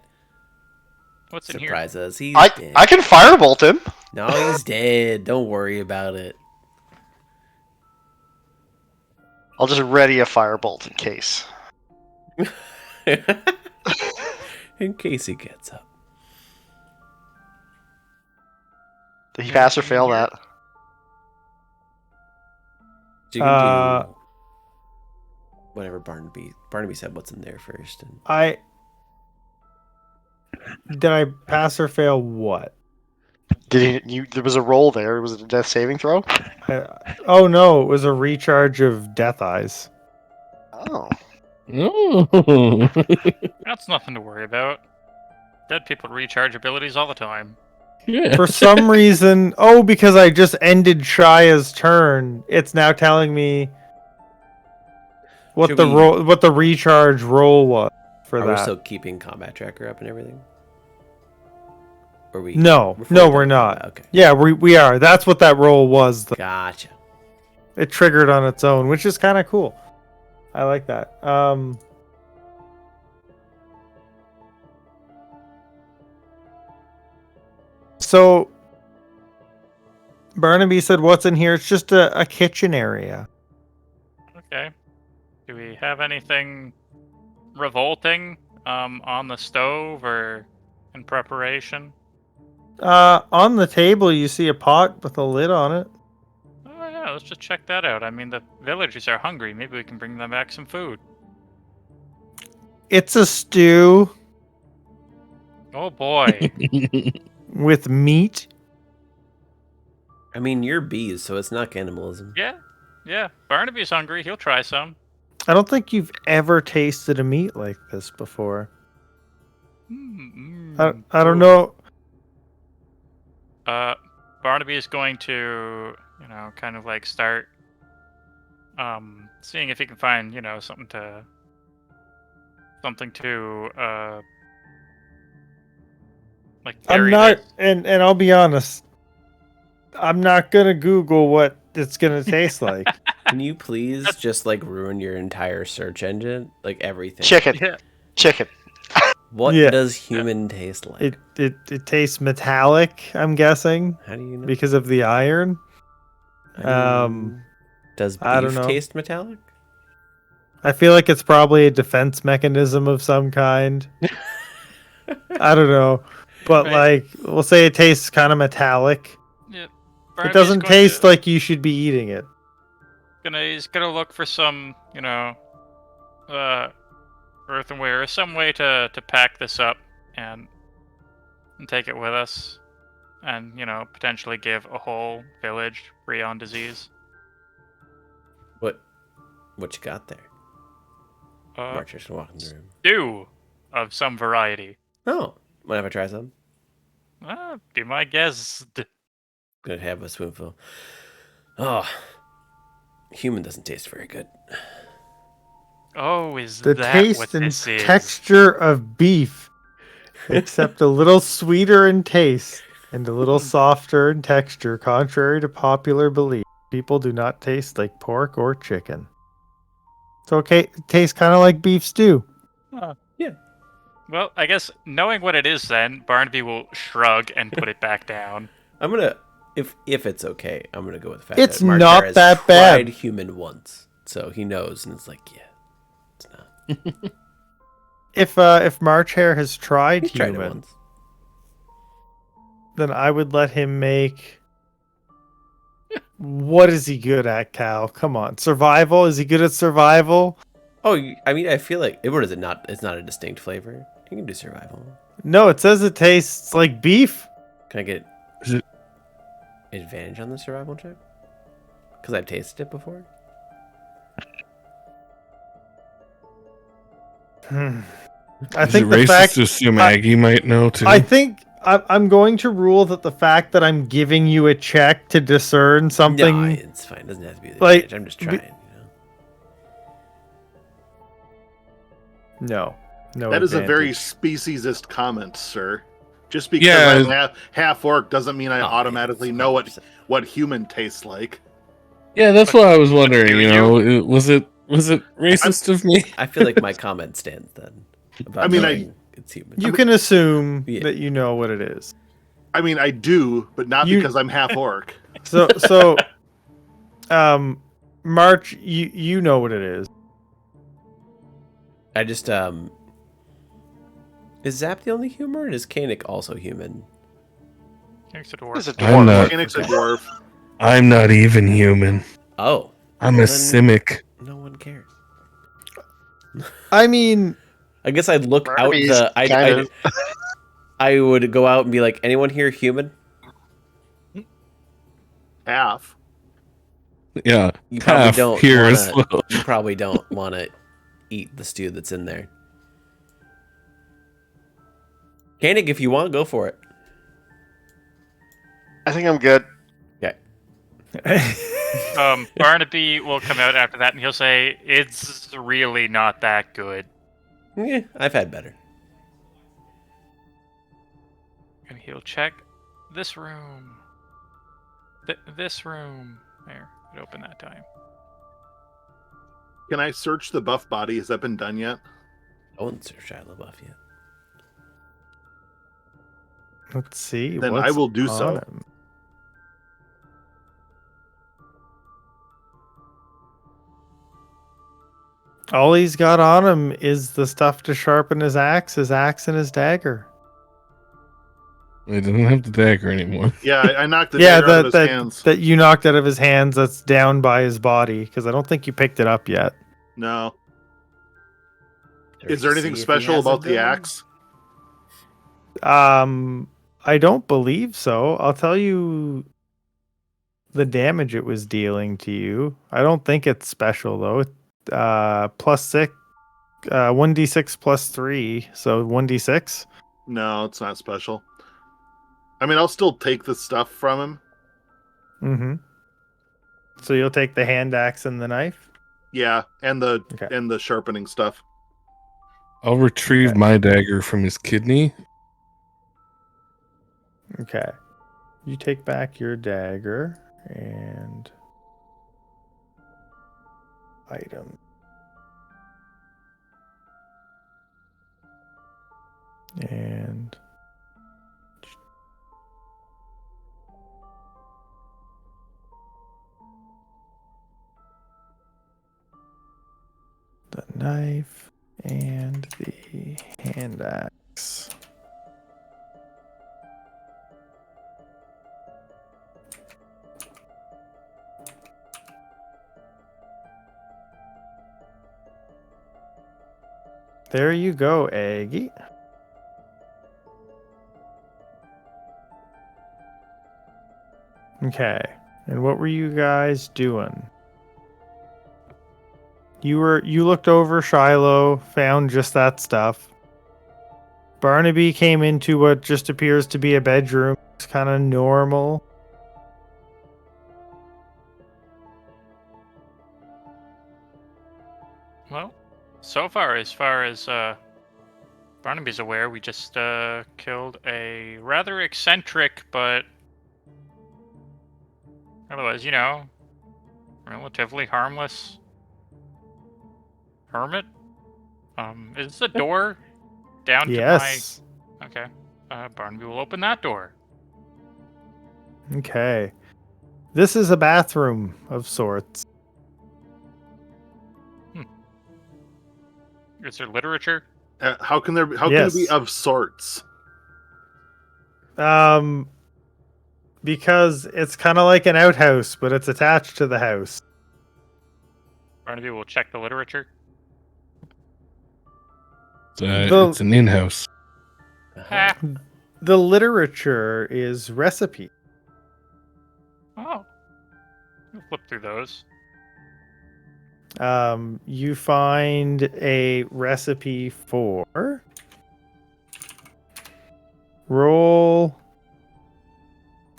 What's in here? surprise us. He's I dead. I can firebolt him. No, he's dead. Don't worry about it. I'll just ready a firebolt in case. In case he gets up. Did he pass or fail that? You can Uh, do whatever Barnaby said what's in there first. And Did I pass or fail what? Did he? There was a roll there. Was it a death saving throw? Oh no, it was a recharge of death eyes. Oh. Oh. That's nothing to worry about. Dead people recharge abilities all the time. Yeah. For some reason, because I just ended Shia's turn, it's now telling me what Should the we- what the recharge roll was for are we that. still keeping combat tracker up and everything? Or we? No, fully we're done? not. Okay. Yeah, we are. That's what that roll was. Gotcha. It triggered on its own, which is kind of cool. I like that. So Barnaby said, "What's in here?" It's just a kitchen area. Okay. Do we have anything revolting on the stove or in preparation? On the table, you see a pot with a lid on it. Oh yeah, let's just check that out. I mean, the villagers are hungry. Maybe we can bring them back some food. It's a stew Oh boy. with meat. I mean, you're bees, so it's not cannibalism. yeah. Barnaby's hungry. He'll try some. I don't think you've ever tasted a meat like this before. I don't know. Barnaby is going to, kind of like start seeing if he can find, something to like I'm bury not, this. and I'll be honest. I'm not gonna Google what it's gonna taste like. Can you please just like ruin your entire search engine, like everything? Chicken. Yeah. Chicken. What Yeah. does human taste like? It tastes metallic. I'm guessing How do you know? because of the iron. Does I don't beef know. taste metallic? I feel like it's probably a defense mechanism of some kind. I don't know, but Right. like we'll say it tastes kind of metallic. Yeah. It Barnaby's doesn't going taste to- like you should be eating it. He's gonna look for some, earthenware, some way to pack this up and take it with us, and potentially give a whole village free on disease. What you got there? Marcher's gonna walk in the room. Stew of some variety. Oh, mind if I try some? Be my guest. Gonna have a spoonful. Oh, human doesn't taste very good. Oh, is The that taste what and this is? texture of beef, except a little sweeter in taste and a little softer in texture, contrary to popular belief. People do not taste like pork or chicken. It's okay. It tastes kind of like beef stew. Well, I guess knowing what it is, then Barnaby will shrug and put it back down. I'm gonna, if it's okay, I'm gonna go with the fact It's that Marcher not has that tried bad. human once, so he knows, and it's like, yeah, it's not. If March Hare has tried He's tried it human, once. then I would let him make. What is he good at, Cal? Come on, survival. Is he good at survival? Oh, I mean, I feel like what is it? Not, it's not a distinct flavor. You can do survival. No, it says it tastes like beef. Can I get Is it? advantage on the survival check? Because I've tasted it before. I Is think it the racist fact to assume I- Aggie might know too? I think I'm going to rule that the fact that I'm giving you a check to discern something. No, it's fine. It doesn't have to be the Like, advantage. I'm just trying. No, no. That is a very advantage. speciesist comment, sir. Just because Yeah. I'm half orc doesn't mean I Oh, automatically it's know 100%. what human tastes like. Yeah, that's what I was wondering. do You know, was it racist of me? I feel like my comment stands then. About I mean, knowing it's human. You can assume Yeah. that you know what it is. I mean, I do, but not You- because I'm half orc. So, March, you know what it is. I just is Zap the only human, or is Kanik also human? It's a What is dwarf. a I'm dwarf? not. Phoenix a dwarf. I'm not even human. Oh, I'm Well, a then- simic. no one cares. I mean, I guess I'd look Barnaby's out the. kind of- I would go out and be like, anyone here human? Half. Yeah, You probably half don't here wanna, as well. You probably don't want to eat the stew that's in there. Kanik, if you want, go for it. I think I'm good. Barnaby will come out after that and he'll say, "It's really not that good." Yeah, I've had better. And he'll check this room. This room. There, it opened that time. Can I search the buff body? Has that been done yet? I wouldn't search Shia LaBeouf yet. let's see. Then I what's will do on so. him. All he's got on him is the stuff to sharpen his axe and his dagger. I didn't have the dagger anymore. Yeah, I knocked the Yeah, dagger out of his that hands. that you knocked out of his hands. That's down by his body because I don't think you picked it up yet. No. Search Is there to anything see if he special has a about the gun. axe? I don't believe so. I'll tell you the damage it was dealing to you. I don't think it's special though. Plus 6, 1d6 plus 3, so 1d6. No, it's not special. I mean, I'll still take the stuff from him. Mm-hmm. So you'll take the hand axe and the knife. Yeah, and the Okay. sharpening stuff. I'll retrieve Okay. my dagger from his kidney. Okay. You take back your dagger and item. And the knife and the hand axe. There you go, Aggie. Okay. And what were you guys doing? You looked over Shiloh, found just that stuff. Barnaby came into what just appears to be a bedroom. It's kind of normal. so far as Barnaby's aware, we just killed a rather eccentric but otherwise, relatively harmless hermit. Is the door down Yes. to my... Okay. Barnaby will open that door. Okay. This is a bathroom of sorts. Is there literature? How can it be Yes. of sorts? Because it's kind of like an outhouse, but it's attached to the house. Barnaby will check the literature. It's an in-house. Ah. The literature is recipe. Oh. We'll flip through those. You find a recipe for roll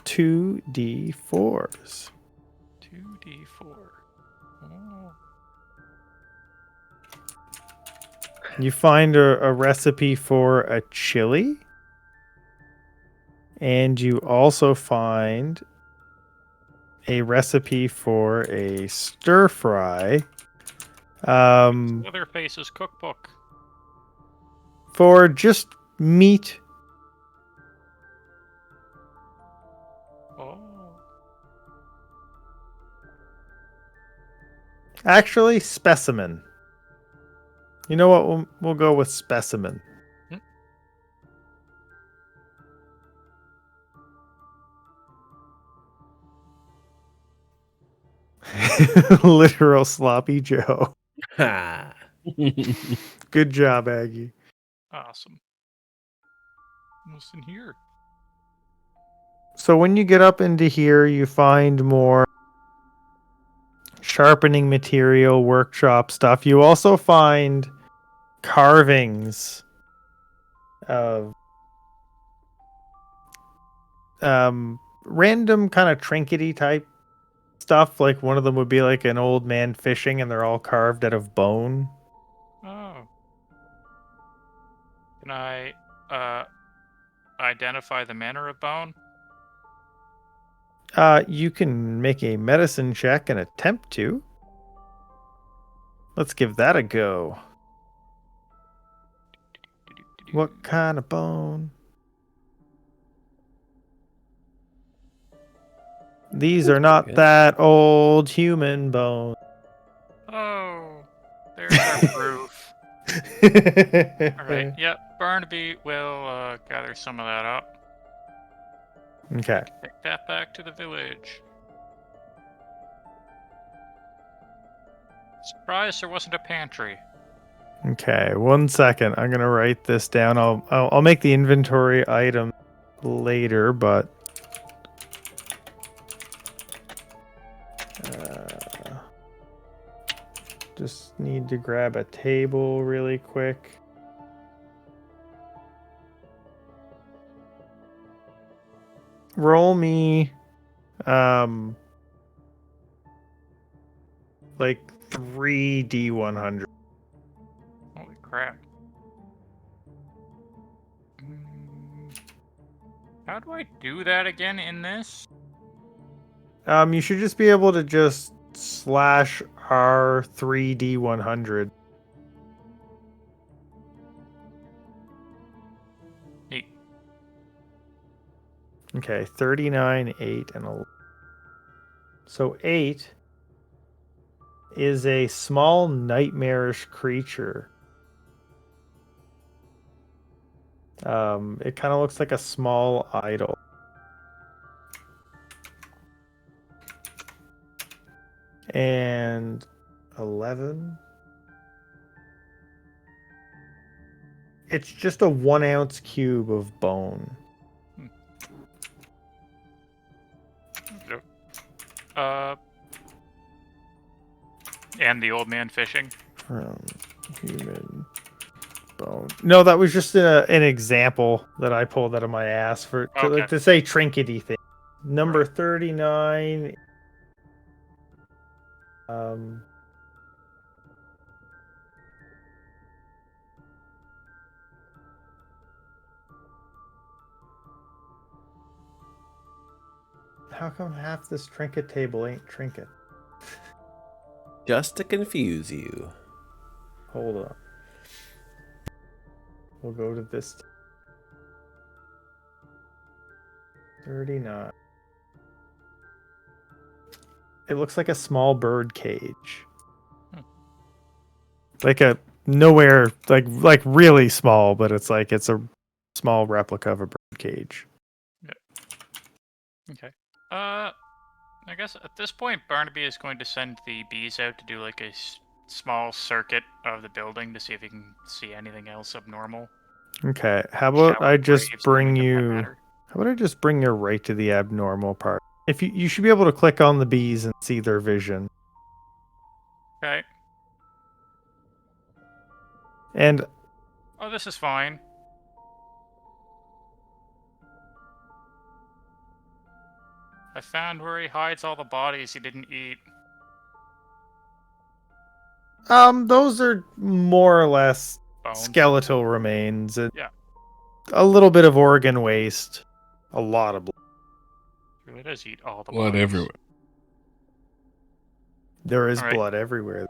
2d4s. 2d4. Oh. You find a recipe for a chili, and you also find a recipe for a stir fry. Leatherface's cookbook. For just meat. Oh. Actually, specimen. You know what? We'll go with specimen. Literal sloppy Joe. Ha. Good job, Aggie. Awesome. What's in here? So when you get up into here, you find more sharpening material, workshop stuff. You also find carvings of random kind of trinkety type stuff. Like one of them would be like an old man fishing, and they're all carved out of bone. Oh. Can I identify the manner of bone? You can make a medicine check and attempt to. Let's give that a go. What kind of bone? These are not good. that old human bone. Oh, there's our proof. All right. Yep. Barnaby will gather some of that up. Okay. Take that back to the village. Surprised there wasn't a pantry. Okay. 1 second. I'm gonna write this down. I'll make the inventory item later, but just need to grab a table really quick. Roll me like 3d100. Holy crap. How do I do that again in this? You should just be able to just slash R3d100. Neat. Okay, 39, 8, and 11. So 8 is a small nightmarish creature. It kind of looks like a small idol. And 11. It's just a 1 ounce cube of bone. And the old man fishing. From human bone. No, that was just an example that I pulled out of my ass to say trinkety thing. Number 39. How come half this trinket table ain't trinket? Just to confuse you. Hold on. We'll go to this. 39. It looks like a small bird cage. Like a nowhere, like really small, but it's a small replica of a bird cage. Okay. I guess at this point, Barnaby is going to send the bees out to do like a small circuit of the building to see if he can see anything else abnormal. Okay, how about Shower I just graves, bring anything of that you? matter. How about I just bring you right to the abnormal part? If you should be able to click on the bees and see their vision. Okay. And Oh, this is fine. I found where he hides all the bodies he didn't eat. those are more or less Bones. skeletal remains and Yeah. a little bit of organ waste, a lot of blood. He really does eat all the Blood bodies. everywhere. There is Alright. blood everywhere.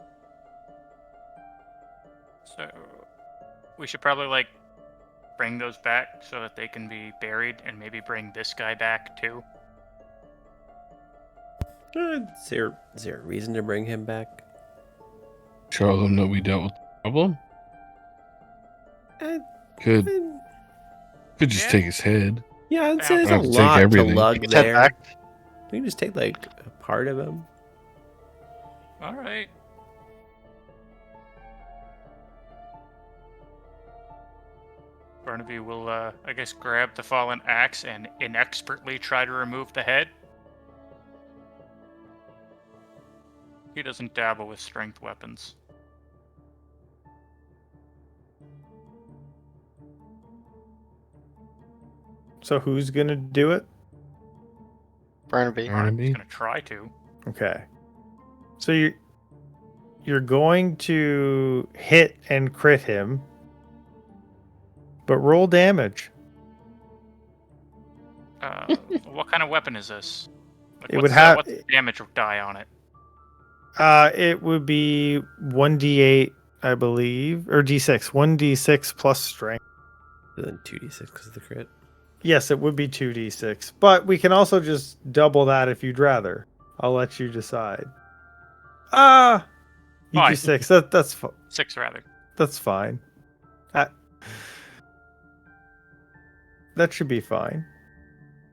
So we should probably like bring those back so that they can be buried, and maybe bring this guy back too. Is there a reason to bring him back? Show them that we dealt with the problem. Eh, Could eh, just Yeah. take his head. yeah, I'd say I there's a have to take lot to everything. lug Take his head there. back. We can just take like a part of him. All right. Barnaby will, I guess, grab the fallen axe and inexpertly try to remove the head. He doesn't dabble with strength weapons. So who's gonna do it? Barnaby. He's Barnaby. gonna try to. Okay. So you're going to hit and crit him, but roll damage. What kind of weapon is this? Like, It what's would the- have- what's the damage die on it? It would be 1d8, I believe, or d6. 1d6 plus strength. And then 2d6 because of the crit. Yes, it would be 2d6, but we can also just double that if you'd rather. I'll let you decide. You Fine. do 6. That's 6 rather. that's fine. That should be fine.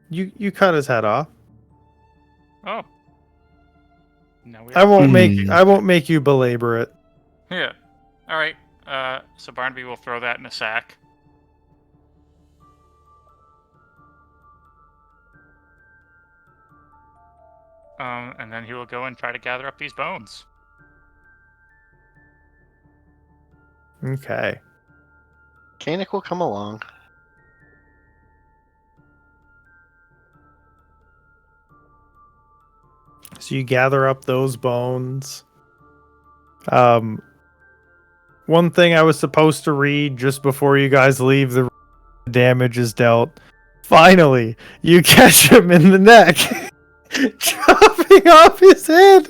You cut his head off. Oh. No, we I won't Hmm. make you belabor it. Yeah. All right. So Barnaby will throw that in a sack. And then he will go and try to gather up these bones. Okay. Kanik will come along. So you gather up those bones. One thing I was supposed to read just before you guys leave, the damage is dealt. Finally, you catch him in the neck, chopping off his head.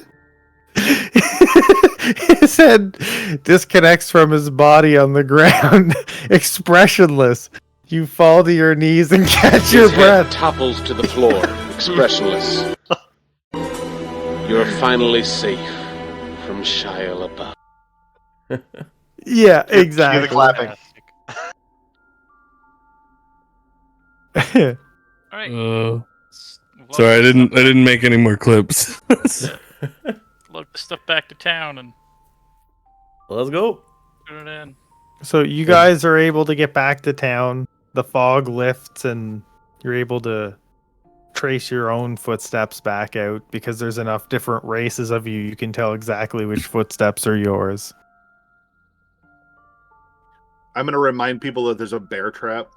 His head disconnects from his body on the ground, expressionless. You fall to your knees and catch your His head breath. topples to the floor, expressionless. You're finally safe from Shia LaBeouf. Yeah, Do the exactly. clapping. Fantastic. All right. Sorry, Load I this didn't make any more clips. Load the stuff back to town and Let's go. put it in. So you guys are able to get back to town. The fog lifts and you're able to trace your own footsteps back out because there's enough different races of you. You can tell exactly which footsteps are yours. I'm gonna remind people that there's a bear trap.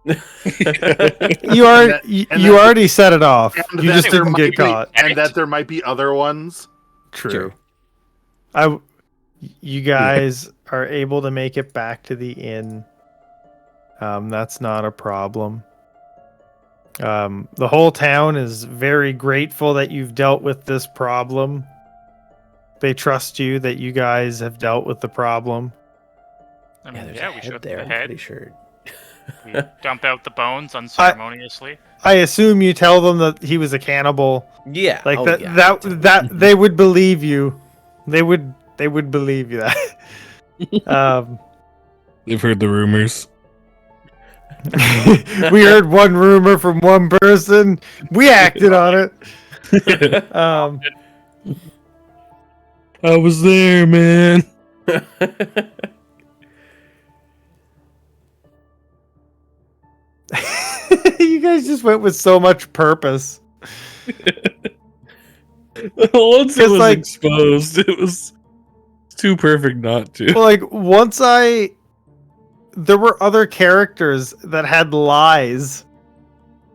You are that- you, and you that- already set it off. and You that just there didn't might get be- caught. And that there might be other ones. True. You guys are able to make it back to the inn. That's not a problem. The whole town is very grateful that you've dealt with this problem. They trust you that you guys have dealt with the problem. I Yeah, mean, there's yeah, a we head showed them there. the I'm head. pretty sure. We dump out the bones unceremoniously. I assume you tell them that he was a cannibal. Yeah. Like oh, that yeah, that totally. that they would believe you. They would believe you that. They've heard the rumors. We heard one rumor from one person. We acted on it. I was there, man. You guys just went with so much purpose. Once it Just was like- exposed, it was too perfect not to. Well, like there were other characters that had lies.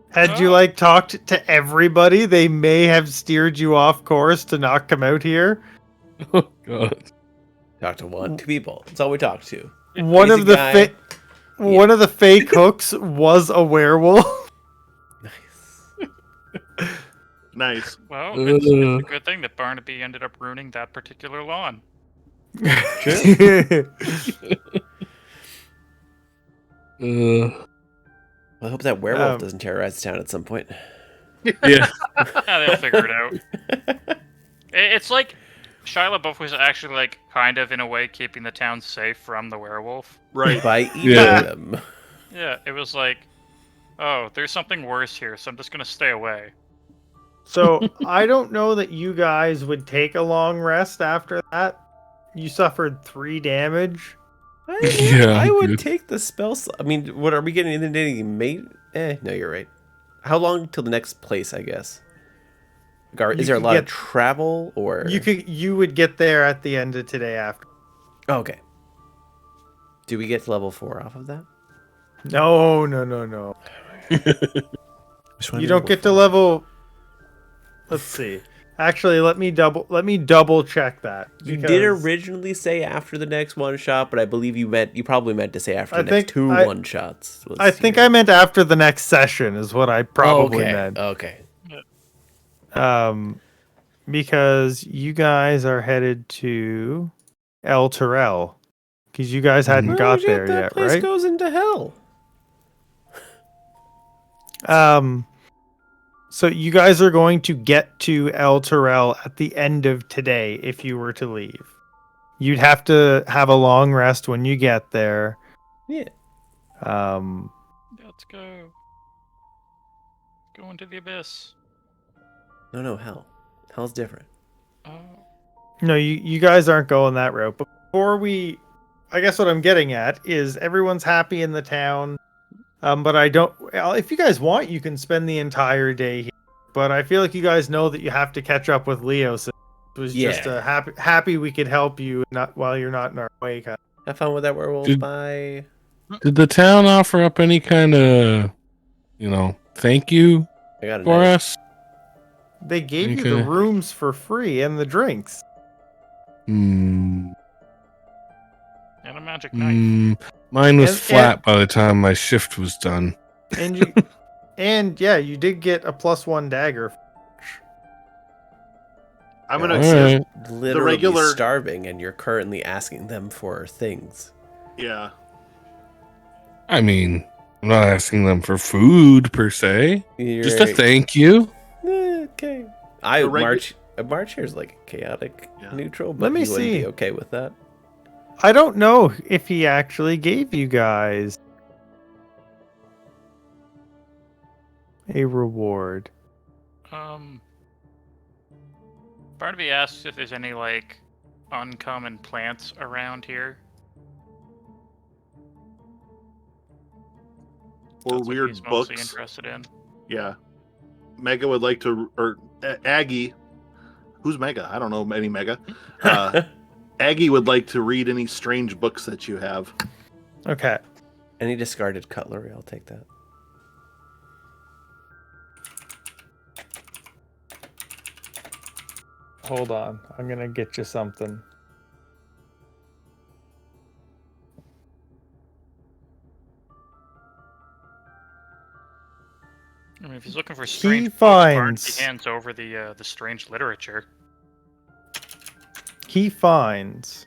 Had you Oh. like talked to everybody, they may have steered you off course to not come out here. Oh god. Talk to two people. That's all we talked to. One Crazy of the guy. one of the fake hooks was a werewolf. Nice. Nice. Well, it's a Ugh. good thing that Barnaby ended up ruining that particular lawn. I hope that werewolf Um, doesn't terrorize the town at some point. Yeah. Yeah, they'll figure it out. It's like Shia LaBeouf was actually like kind of in a way keeping the town safe from the werewolf. Right. By eating Yeah. them. Yeah, it was like, oh, there's something worse here, so I'm just gonna stay away. So I don't know that you guys would take a long rest after that. You suffered 3 damage. Yeah, I would dude. take the spell. I mean, what are we getting into any mate? No, you're right. How long till the next place? I guess. Is You there a could lot of get- travel, or You would get there at the end of today after. Oh, okay. Do we get to level 4 off of that? No. You don't get to level. Let's see. Actually, let me double check that. You did because originally say after the next one shot, but I believe you probably meant to say after I the next think 2 I- one shots. I think I meant after the next session is what I probably okay. meant. Okay. Because you guys are headed to El Terrell. Because you guys hadn't got shit, there that yet, place right? goes into hell. So you guys are going to get to El Terrell at the end of today if you were to leave. You'd have to have a long rest when you get there. Yeah. Let's go. Go into the abyss. No, hell. Hell's different. Oh. No, you guys aren't going that route. But I guess what I'm getting at is everyone's happy in the town. But I don't. If you guys want, you can spend the entire day here. But I feel like you guys know that you have to catch up with Leo. So it was just a happy we could help you, not while you're not in our way. Kind of. Have fun with that werewolf. Did- Bye. Did the town offer up any kind of, thank you I got a for knife. us? They gave you Okay. the rooms for free and the drinks. Hmm. And a magic knife. Mine was And- flat by the time my shift was done. And you, and yeah, you did get a +1 dagger. I'm gonna Alright. Literally regular- starving, and you're currently asking them for things. Yeah. I mean, I'm not asking them for food per se. Just a You're- thank you. Okay. I The March. March here is like chaotic Yeah. neutral, but Let me he wouldn't see. be okay with that. I don't know if he actually gave you guys a reward. Barnaby asks if there's any like uncommon plants around here. Or That's what weird he's mostly books. interested in. Yeah. Mega would like to, or Aggie. Who's Mega? I don't know any Mega. Aggie would like to read any strange books that you have. Okay. Any discarded cutlery, I'll take that. Hold on. I'm going to get you something. I mean, if he's looking for strange books, finds- he hands over the strange literature. He finds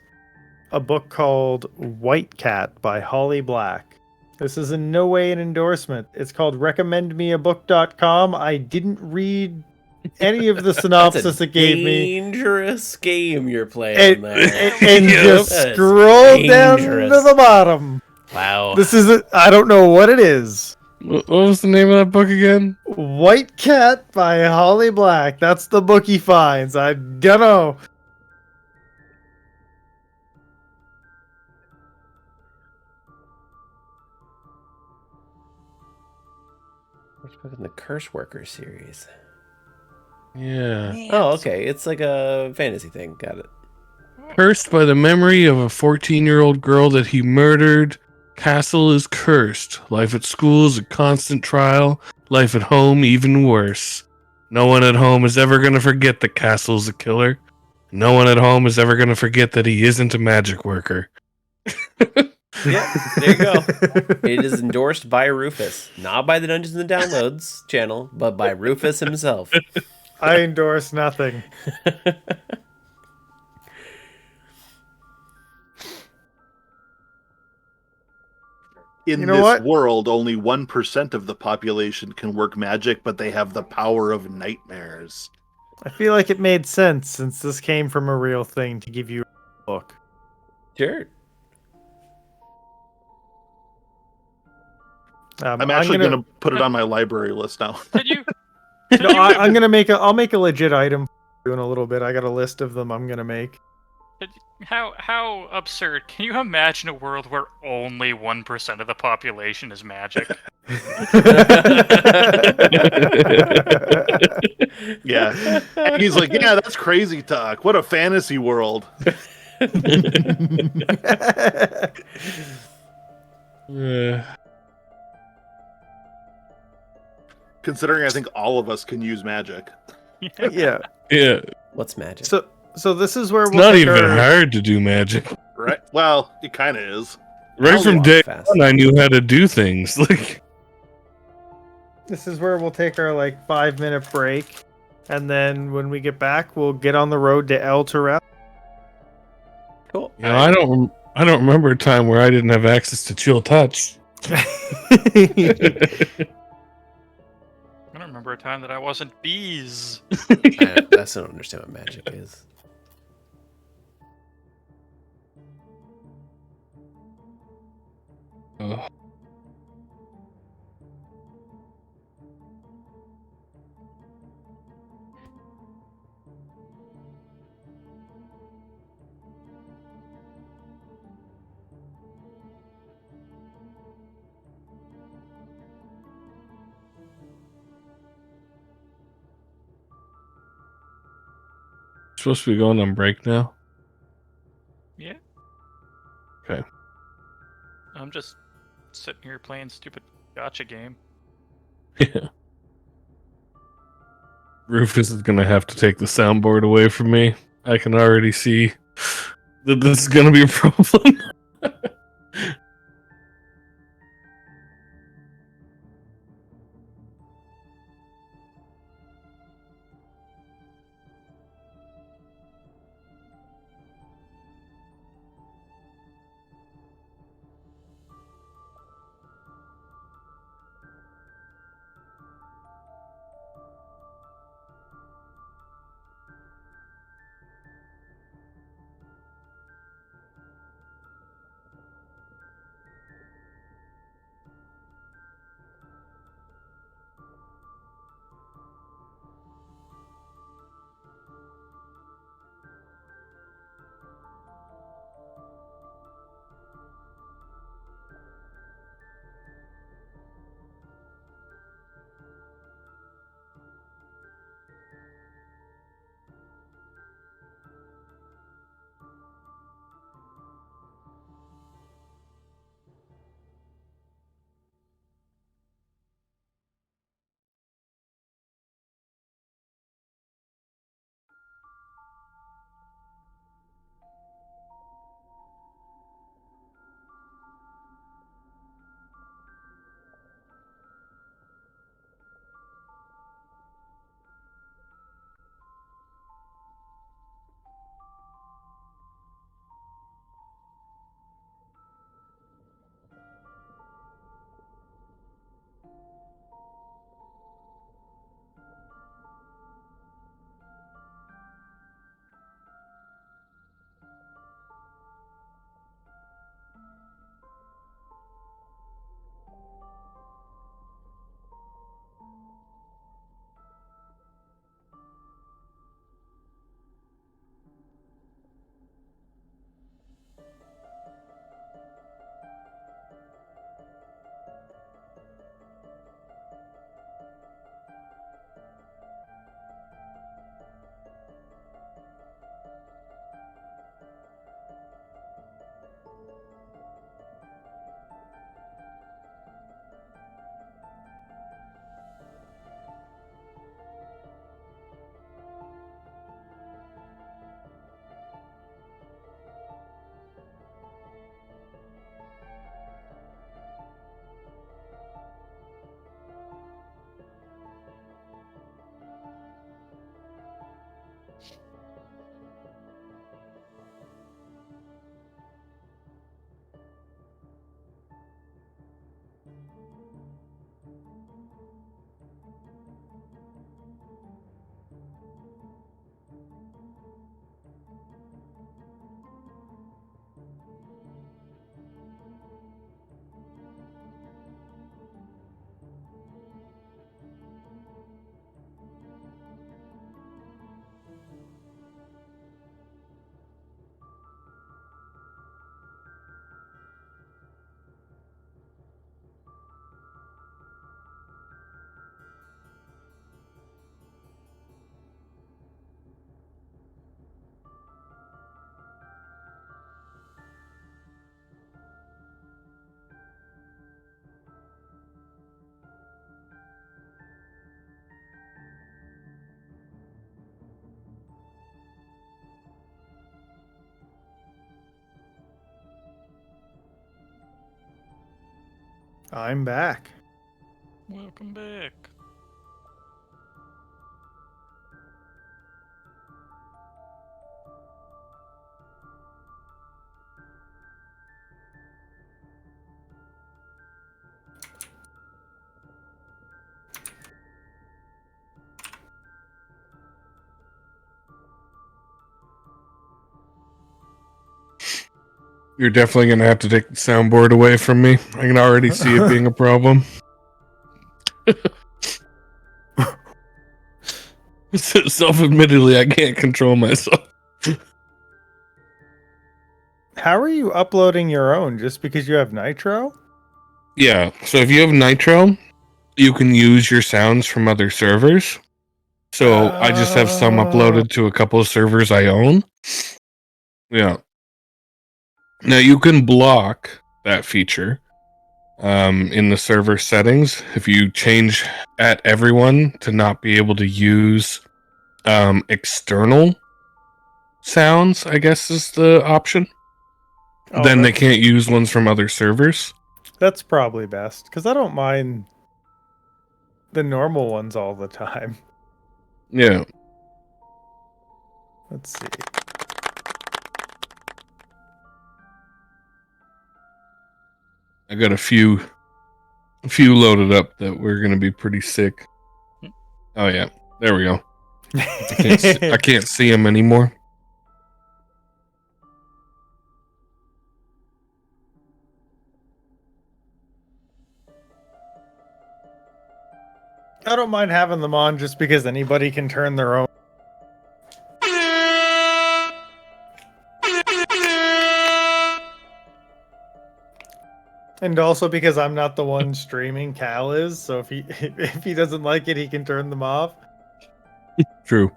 a book called White Cat by Holly Black. This is in no way an endorsement. It's called recommendmeabook.com. I didn't read any of the synopsis it gave me. Dangerous game you're playing there. And just That is scroll down to dangerous. the bottom. Wow. This is I don't know what it is. What was the name of that book again? White Cat by Holly Black. That's the book he finds. I don't know. Which book in the Curse Worker series? Yeah. Oh, okay. It's like a fantasy thing. Got it. Cursed by the memory of a 14-year-old girl that he murdered. Castle is cursed. Life at school is a constant trial. Life at home even worse. No one at home is ever going to forget that Castle's a killer. No one at home is ever going to forget that he isn't a magic worker. Yeah, there you go. It is endorsed by Rufus. Not by the Dungeons and Downloads channel, but by Rufus himself. I endorse nothing. In You know this what? world, only 1% of the population can work magic, but they have the power of nightmares. I feel like it made sense since this came from a real thing to give you a book. Sure. I'm actually going to put it on my library list now. Did you? No, I'm gonna make a. I'll make a legit item for you in a little bit. I got a list of them I'm gonna make. How absurd! Can you imagine a world where only 1% of the population is magic? Yeah. And he's like, yeah, that's crazy talk. What a fantasy world. Considering I think all of us can use magic. Yeah. Yeah. What's magic? So this is where It's we'll not take even our- hard to do magic. Right? Well, it kind of is. Right I'll from walk day fast. one, I knew how to do things. Like, This is where we'll take our 5-minute break, and then when we get back, we'll get on the road to El Terrell. Cool. you know, I don't remember a time where I didn't have access to chill touch. I don't remember a time that I wasn't bees. I still don't understand what magic is. Ugh. Supposed to be going on break now. Yeah. Okay. I'm just sitting here playing stupid gotcha game. Yeah. Rufus is gonna have to take the soundboard away from me. I can already see that this is gonna be a problem. I'm back. Welcome back. You're definitely gonna have to take the soundboard away from me. I can already see it being a problem. Self-admittedly, I can't control myself. How are you uploading your own? Just because you have Nitro? Yeah, so if you have Nitro, you can use your sounds from other servers. So I just have some uploaded to a couple of servers I own. Yeah. Now you can block that feature in the server settings if you change at everyone to not be able to use external sounds, I guess is the option. Oh, Then they can't use ones from other servers. That's probably best, because I don't mind the normal ones all the time. Yeah. Let's see. I got a few loaded up that we're gonna be pretty sick. Oh yeah, there we go. I can't see them anymore. I don't mind having them on just because anybody can turn their own. And also because I'm not the one streaming, Cal is, so if he doesn't like it, he can turn them off. True.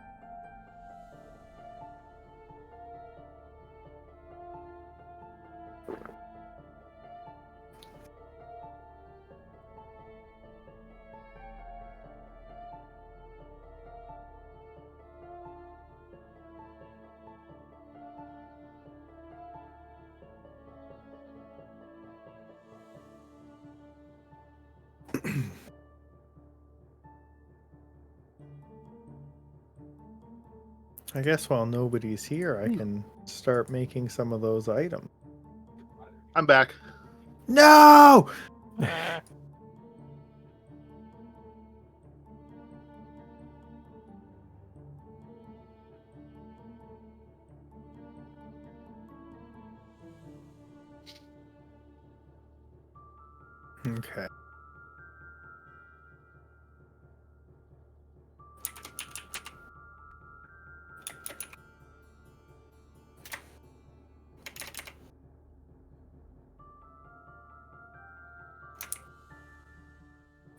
I guess while nobody's here, I can start making some of those items. I'm back. No! Okay.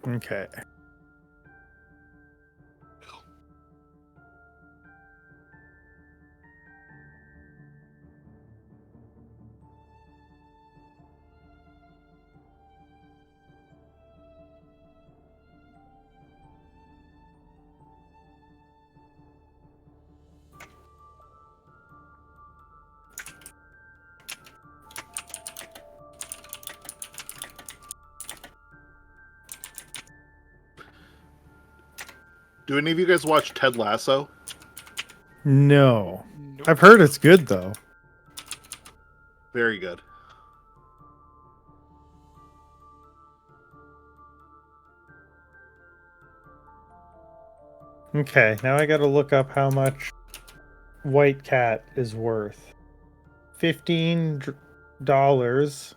Okay. Do any of you guys watch Ted Lasso? No. Nope. I've heard it's good, though. Very good. Okay, now I gotta look up how much White Cat is worth. $15.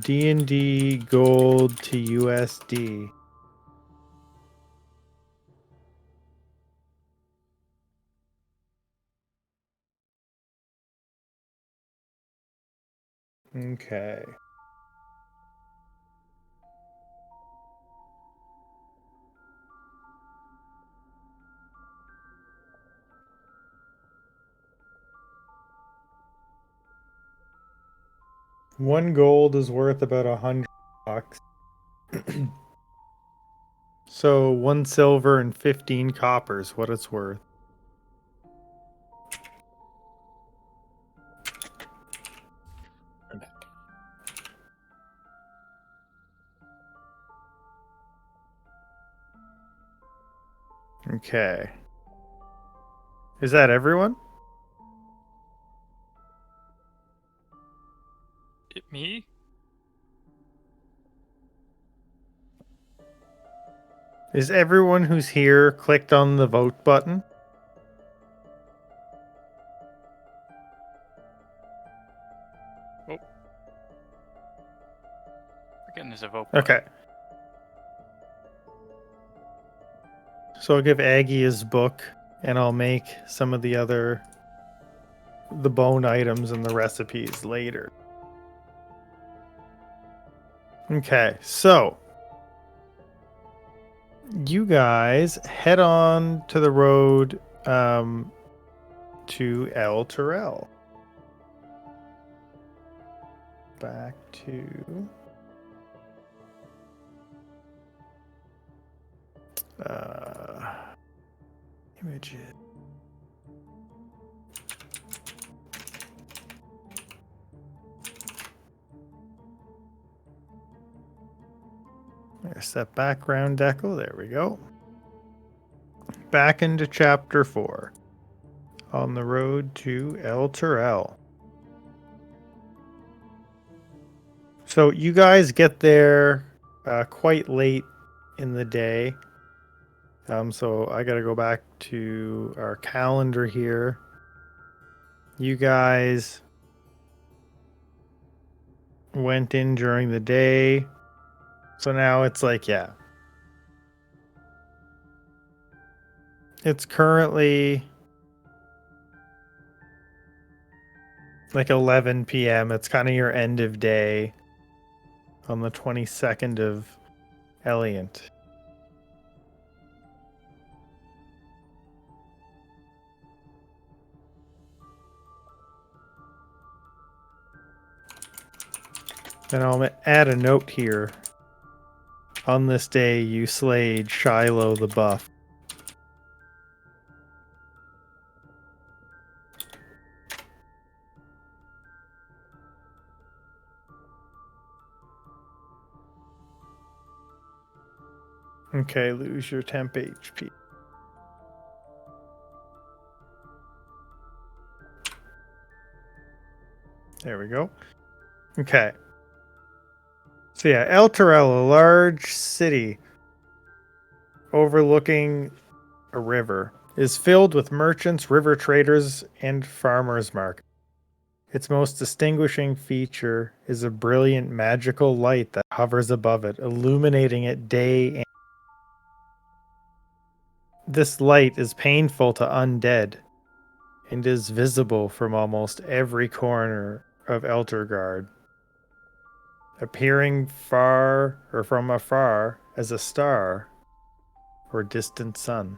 D&D gold to USD. Okay. One gold is worth about $100. So 1 silver and 15 coppers, what it's worth. I'm back. Okay. Is that everyone? Me? Is everyone who's here clicked on the vote button? Again, there's a vote. Okay. So I'll give Aggie his book, and I'll make some of the bone items and the recipes later. Okay, so you guys head on to the road to El Terrell. Back to images. There's that background decal. There we go. Back into chapter 4. On the road to El Terrell. So you guys get there quite late in the day. So I gotta go back to our calendar here. You guys went in during the day. So now it's like, yeah. It's currently like 11 p.m. It's kind of your end of day on the 22nd of Eliant. And I'll add a note here. On this day, you slayed Shiloh the Buff. Okay, lose your temp HP. There we go. Okay. So yeah, El Terrell, a large city overlooking a river, is filled with merchants, river traders, and farmers market. Its most distinguishing feature is a brilliant magical light that hovers above it, illuminating it day and this light is painful to undead and is visible from almost every corner of Eltergard, appearing far or from afar as a star or distant sun.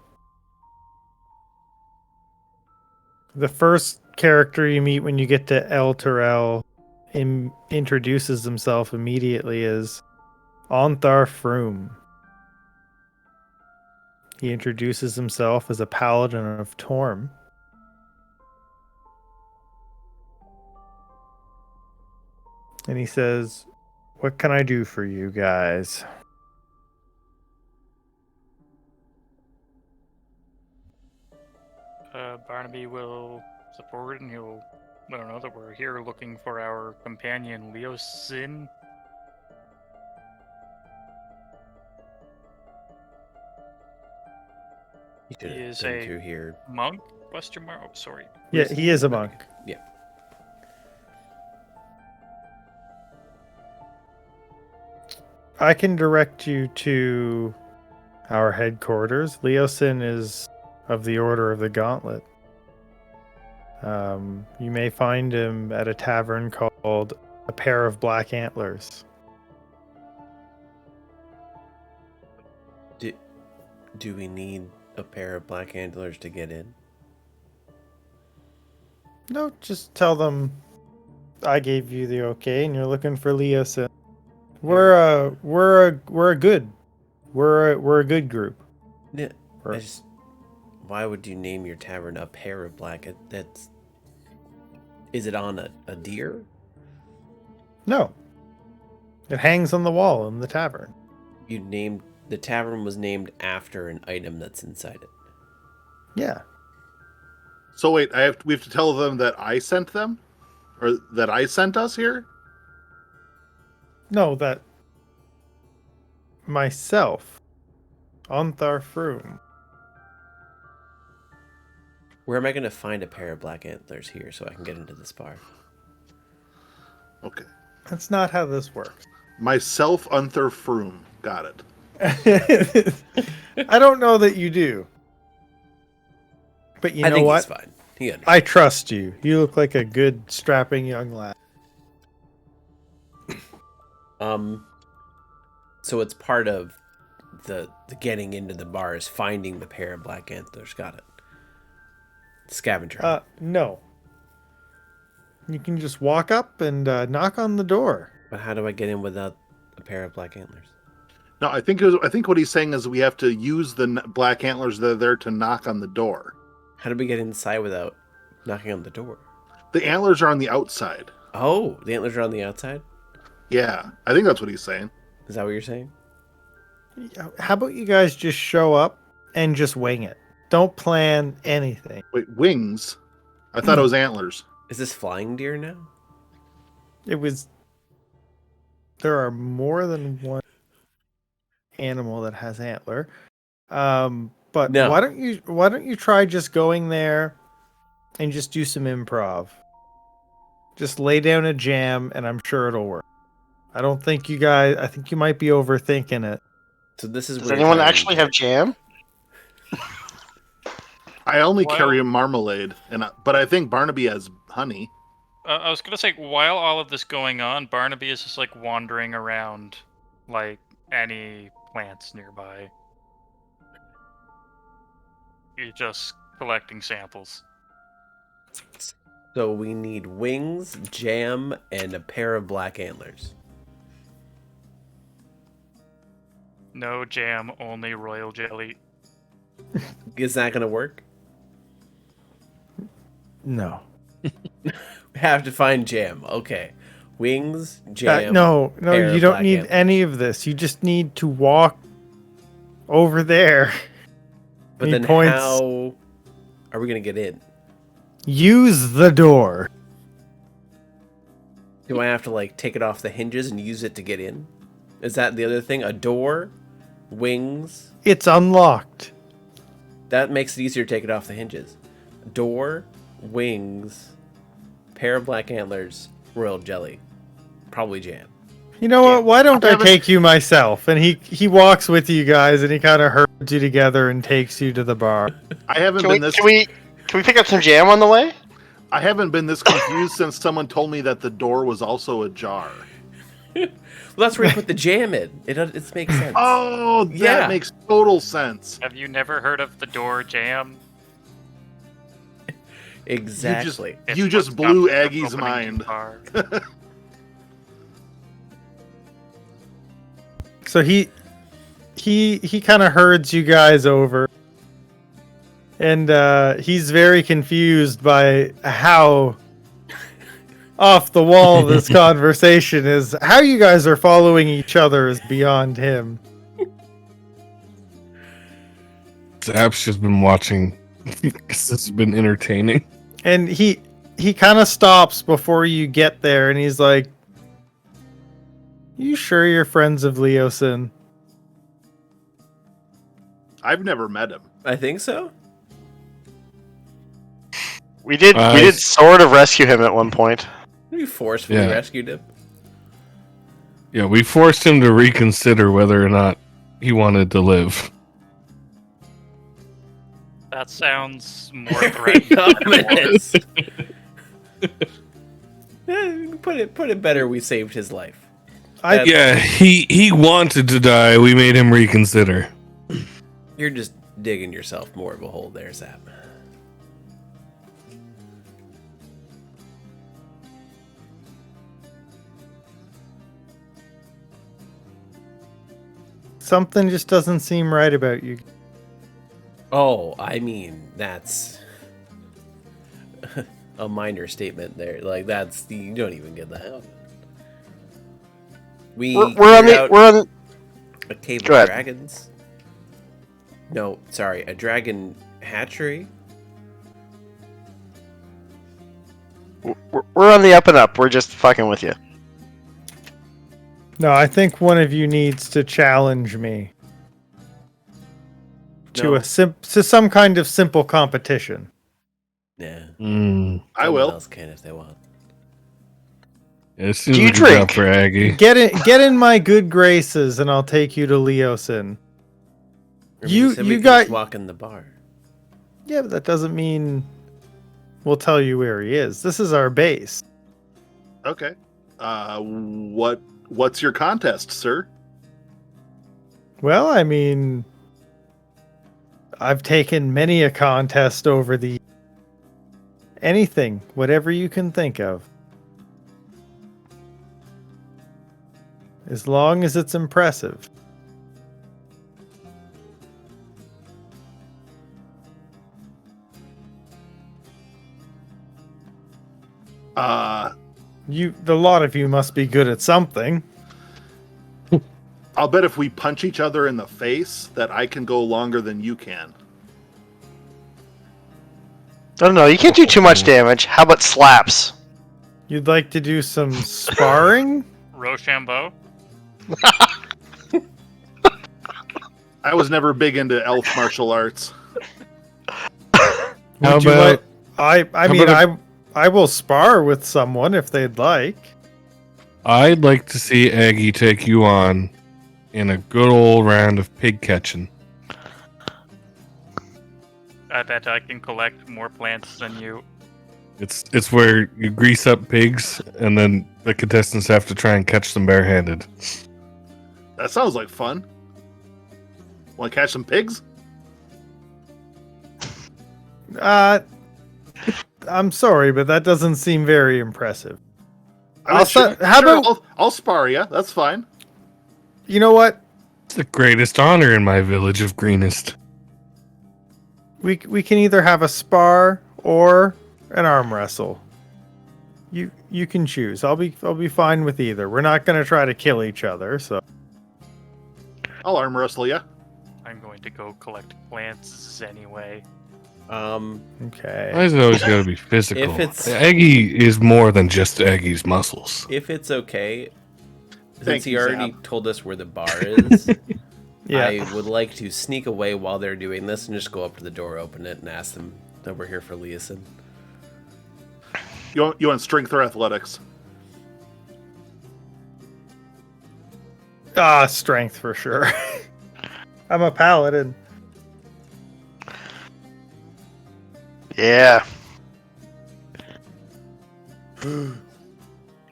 The first character you meet when you get to El Terrell introduces himself immediately as Ontharr Froom. He introduces himself as a paladin of Torm. And he says, "What can I do for you guys?" Barnaby will support and he'll let him know that we're here looking for our companion Leosin. He He is been a through here. monk? Question mark? Oh, sorry. Yeah, he is a monk. Yeah. I can direct you to our headquarters. Leosin is of the Order of the Gauntlet. You may find him at a tavern called A Pair of Black Antlers. Do we need a pair of black antlers to get in? No, just tell them I gave you the okay and you're looking for Leosin. We're a good group. Yeah. Or- Why would you name your tavern A Pair of Black? Is it on a deer? No. It hangs on the wall in the tavern. The tavern was named after an item that's inside it. Yeah. So wait, we have to tell them that I sent them, or that I sent us here. No, that myself, Ontharr Froom. Where am I going to find a pair of black antlers here so I can get into this bar? Okay. That's not how this works. Myself, Unther Froom. Got it. I don't know that you do. But you I know think what? he's fine. He understands. I trust you. You look like a good, strapping young lad. So it's part of the getting into the bar is finding the pair of black antlers. Got it. Scavenger. hunt. No. You can just walk up and knock on the door. But how do I get in without a pair of black antlers? No, I think what he's saying is we have to use the black antlers that are there to knock on the door. How do we get inside without knocking on the door? The antlers are on the outside. Oh, the antlers are on the outside? Yeah, I think that's what he's saying. Is that what you're saying? How about you guys just show up and just wing it? Don't plan anything. Wait, wings? I thought it was antlers. Is this flying deer now? It was. There are more than one animal that has antler. But No. why don't you try just going there and just do some improv? Just lay down a jam and I'm sure it'll work. I think you might be overthinking it. So this is Does where anyone actually have jam? I only Well- carry a marmalade, but I think Barnaby has honey. I was gonna say, while all of this going on, Barnaby is just like wandering around, like any plants nearby. You're just collecting samples. So we need wings, jam, and a pair of black antlers. No jam, only royal jelly. Is that going to work? No. We have to find jam. Okay. Wings, jam. No, pair you of don't black need antlers. any of this. You just need to walk over there. But He then points- how are we going to get in? Use the door. Do I have to like take it off the hinges and use it to get in? Is that the other thing? A door, wings. It's unlocked. That makes it easier to take it off the hinges. Door, wings, pair of black antlers, royal jelly, probably jam. You know what? Why don't I haven't- take you myself? And he walks with you guys and he kind of herds you together and takes you to the bar. I haven't Can been we, this. can we pick up some jam on the way? I haven't been this confused since someone told me that the door was also a jar. Well, that's where you put the jam in. It makes sense. Oh, that Yeah. makes total sense. Have you never heard of the door jam? Exactly. It's You just what's blew stopping you Aggie's from opening mind. the bar. So he kind of herds you guys over. And he's very confused by how off the wall this conversation is. How you guys are following each other is beyond him. Zap's just been watching. This has been entertaining. And he kind of stops before you get there and he's like, "You sure you're friends of Leosin?" I've never met him. I think so. We did sort of rescue him at one point. We forcefully Yeah. rescued him. Yeah, we forced him to reconsider whether or not he wanted to live. That sounds more Very threatening. than it was. ominous. Put it better. We saved his life. Yeah, he wanted to die. We made him reconsider. You're just digging yourself more of a hole there, Zap. Something just doesn't seem right about you. Oh, I mean, that's a minor statement there. Like, you don't even get that. We're on a cave Go of ahead. dragons. No, sorry, a dragon hatchery. We're on the up and up. We're just fucking with you. No, I think one of you needs to challenge me to No. to some kind of simple competition. Yeah. I Someone will. else can if they want. As soon Do as you we can drop drink? for Aggie. Get in my good graces, and I'll take you to Leosin. I mean, You- said you we could got- just walk in the bar. Yeah, but that doesn't mean we'll tell you where he is. This is our base. Okay. What's your contest, sir? Well, I mean, I've taken many a contest over the anything, whatever you can think of. As long as it's impressive. The lot of you must be good at something. I'll bet if we punch each other in the face that I can go longer than you can. No, you can't do too much damage. How about slaps? You'd like to do some sparring? Rochambeau. I was never big into elf martial arts. How Would you about like? I how mean, about I will spar with someone if they'd like. I'd like to see Aggie take you on in a good old round of pig catching. I bet I can collect more plants than you. It's where you grease up pigs and then the contestants have to try and catch them barehanded. That sounds like fun. Want to catch some pigs? I'm sorry, but that doesn't seem very impressive. I mean, I'll set- how about- I'll spar you. That's fine. You know what? It's the greatest honor in my village of greenest. We can either have a spar or an arm wrestle. You can choose. I'll be fine with either. We're not gonna try to kill each other, so I'll arm wrestle you. I'm going to go collect plants anyway. okay. Why is it always got to be physical? If it's- Aggie is more than just Aggie's muscles. If it's okay, Thank since he you, already Zap. told us where the bar is, Yeah. I would like to sneak away while they're doing this and just go up to the door, open it, and ask them that we're here for Leosin. You want strength or athletics? Strength for sure. I'm a paladin. Yeah.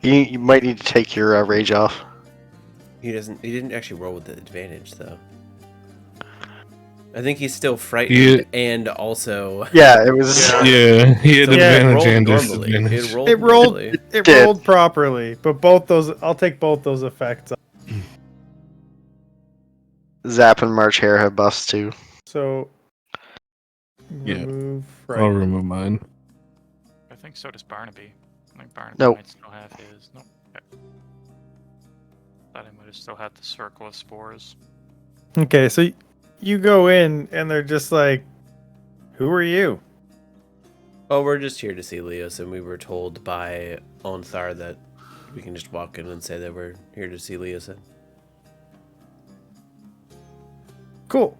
You might need to take your rage off. He didn't actually roll with the advantage though. I think he's still frightened and also Yeah, it was. Yeah. Yeah, he had So it advantage rolled and normally. disadvantage. It rolled. normally. It Did. rolled properly, but both those. I'll take both those effects. Zap and March Hare have buffs too. So Yeah. remove. I'll remove mine. I think so does Barnaby. I think Barnaby Nope. might still have his. Nope. Okay. Thought he might have still had the circle of spores. Okay, so you go in and they're just like, "Who are you?" Oh, we're just here to see Leos, and we were told by Onthar that we can just walk in and say that we're here to see Leos. Cool.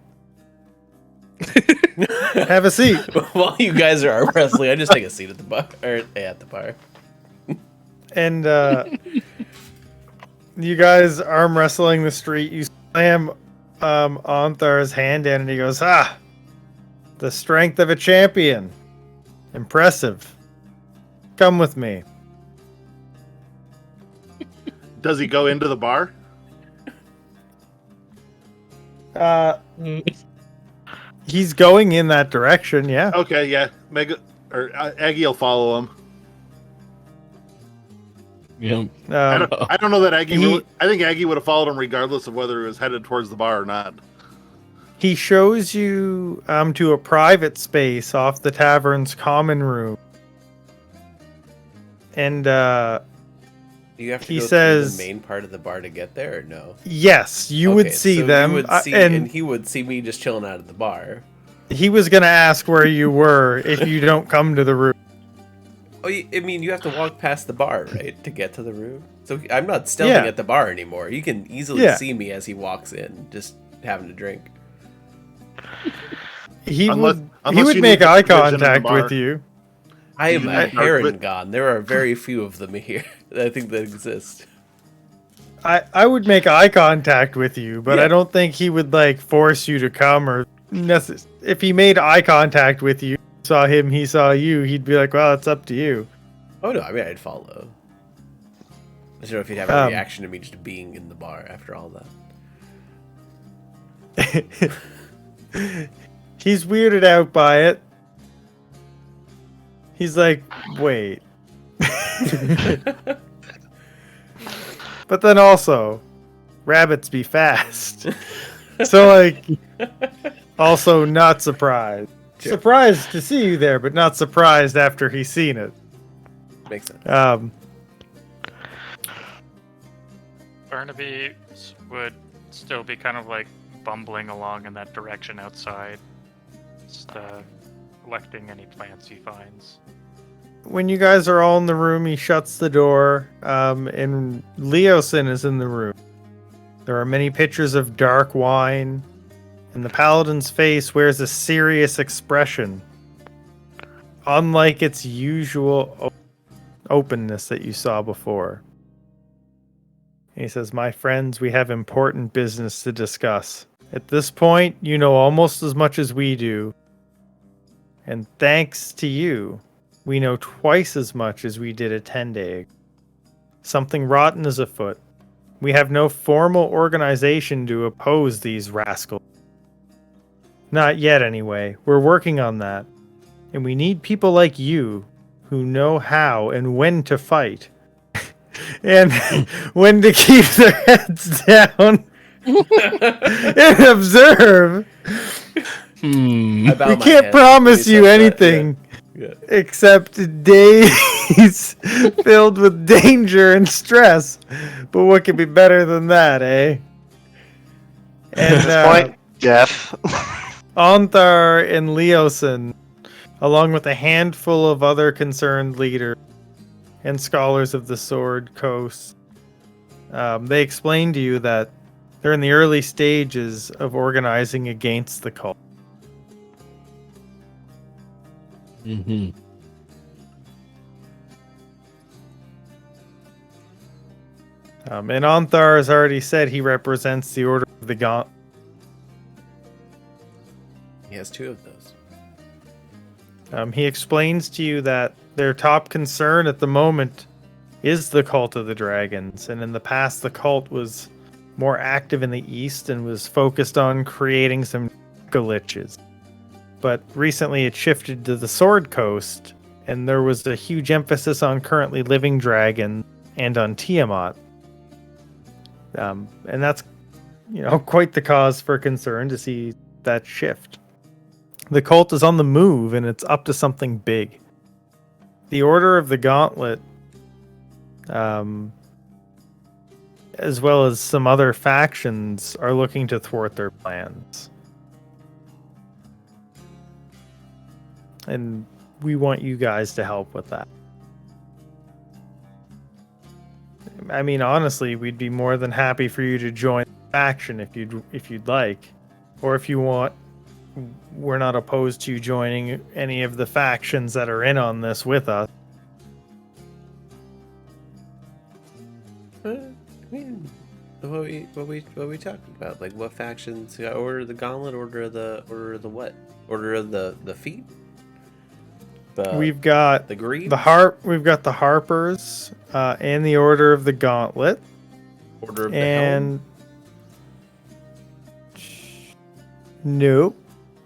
Have a seat. While you guys are arm wrestling, I just take a seat at the bar. Or at the bar. And you guys arm wrestling the street. You slam Onthar's hand in, and he goes, the strength of a champion. Impressive. Come with me." Does he go into the bar? He's going in that direction, yeah. Okay, yeah. Aggie will follow him. Yep. I don't know that Aggie. He- I think Aggie would have followed him regardless of whether he was headed towards the bar or not. He shows you to a private space off the tavern's common room. And Do you have to He go says- through the main part of the bar to get there, or no? yes, you would Okay, see so them. You would see, and and he would see me just chilling out at the bar. he was gonna ask where you were if you don't come to the room. Oh, I mean, you have to walk past the bar, right, to get to the room. So I'm not stealthing Yeah. at the bar anymore. You can easily Yeah. see me as he walks in, just having a drink. He Unless- would unless he would you make need the eye provision in the contact bar. with you. I am You a need dark heron wit. god. There are very few of them here that I think that exist. I would make eye contact with you, but Yeah. I don't think he would like force you to come or if he made eye contact with you, saw him, he saw you, he'd be like, "Well, it's up to you." Oh no, I mean I'd follow. I don't know if he'd have a Um, reaction to me just being in the bar after all that. He's weirded out by it. He's like, "Wait." But then also, rabbits be fast. So like, also not surprised. Sure. Surprised to see you there, but not surprised after he's seen it. Makes sense. Barnaby would still be kind of like bumbling along in that direction outside, just collecting any plants he finds. When you guys are all in the room, he shuts the door, and Leosin is in the room. There are many pitchers of dark wine, and the paladin's face wears a serious expression, unlike its usual openness that you saw before. And he says, "My friends, we have important business to discuss. At this point, you know almost as much as we do. And thanks to you, we know twice as much as we did at 10 Day. Something rotten is afoot. We have no formal organization to oppose these rascals. Not yet, anyway. We're working on that. And we need people like you who know how and when to fight. And when to keep their heads down and observe. Hmm. I bow We my can't head promise when he you says that, anything Yeah. except days filled with danger and stress. But what could be better than that, eh? At And this point, death. Onthar and Leosin, along with a handful of other concerned leaders and scholars of the Sword Coast, they explain to you that they're in the early stages of organizing against the cult. Mm-hmm. And Onthar has already said he represents the Order of the Gaunt. He has two of those. He explains to you that their top concern at the moment is the Cult of the Dragons, and in the past the cult was more active in the east and was focused on creating some glitches. But recently it shifted to the Sword Coast, and there was a huge emphasis on currently living dragons and on Tiamat. And that's, quite the cause for concern to see that shift. The cult is on the move, and it's up to something big. The Order of the Gauntlet, as well as some other factions, are looking to thwart their plans. And we want you guys to help with that. I mean, honestly, we'd be more than happy for you to join the faction if you'd like, or if you want. We're not opposed to you joining any of the factions that are in on this with us. I mean, what we talking about? Like what factions? Order of the Gauntlet, Order of the what? Order of the feet. We've got the Green. We've got the Harpers, and the Order of the Gauntlet, Order of the and Helm. nope,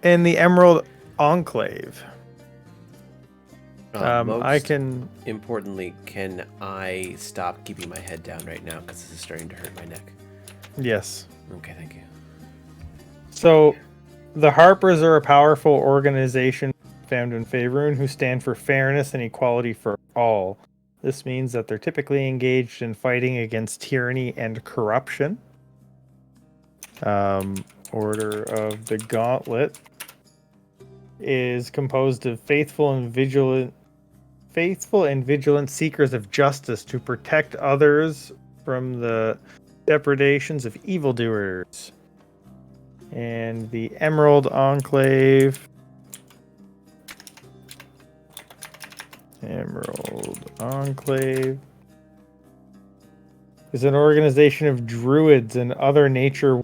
and the Emerald Enclave. I Most can. importantly, can I stop keeping my head down right now because this is starting to hurt my neck? Yes. Okay, thank you. So, the Harpers are a powerful organization found in Faerun who stand for fairness and equality for all. This means that they're typically engaged in fighting against tyranny and corruption. Order of the Gauntlet is composed of faithful and vigilant seekers of justice to protect others from the depredations of evildoers. And the Emerald Enclave. Emerald Enclave is an organization of druids and other nature.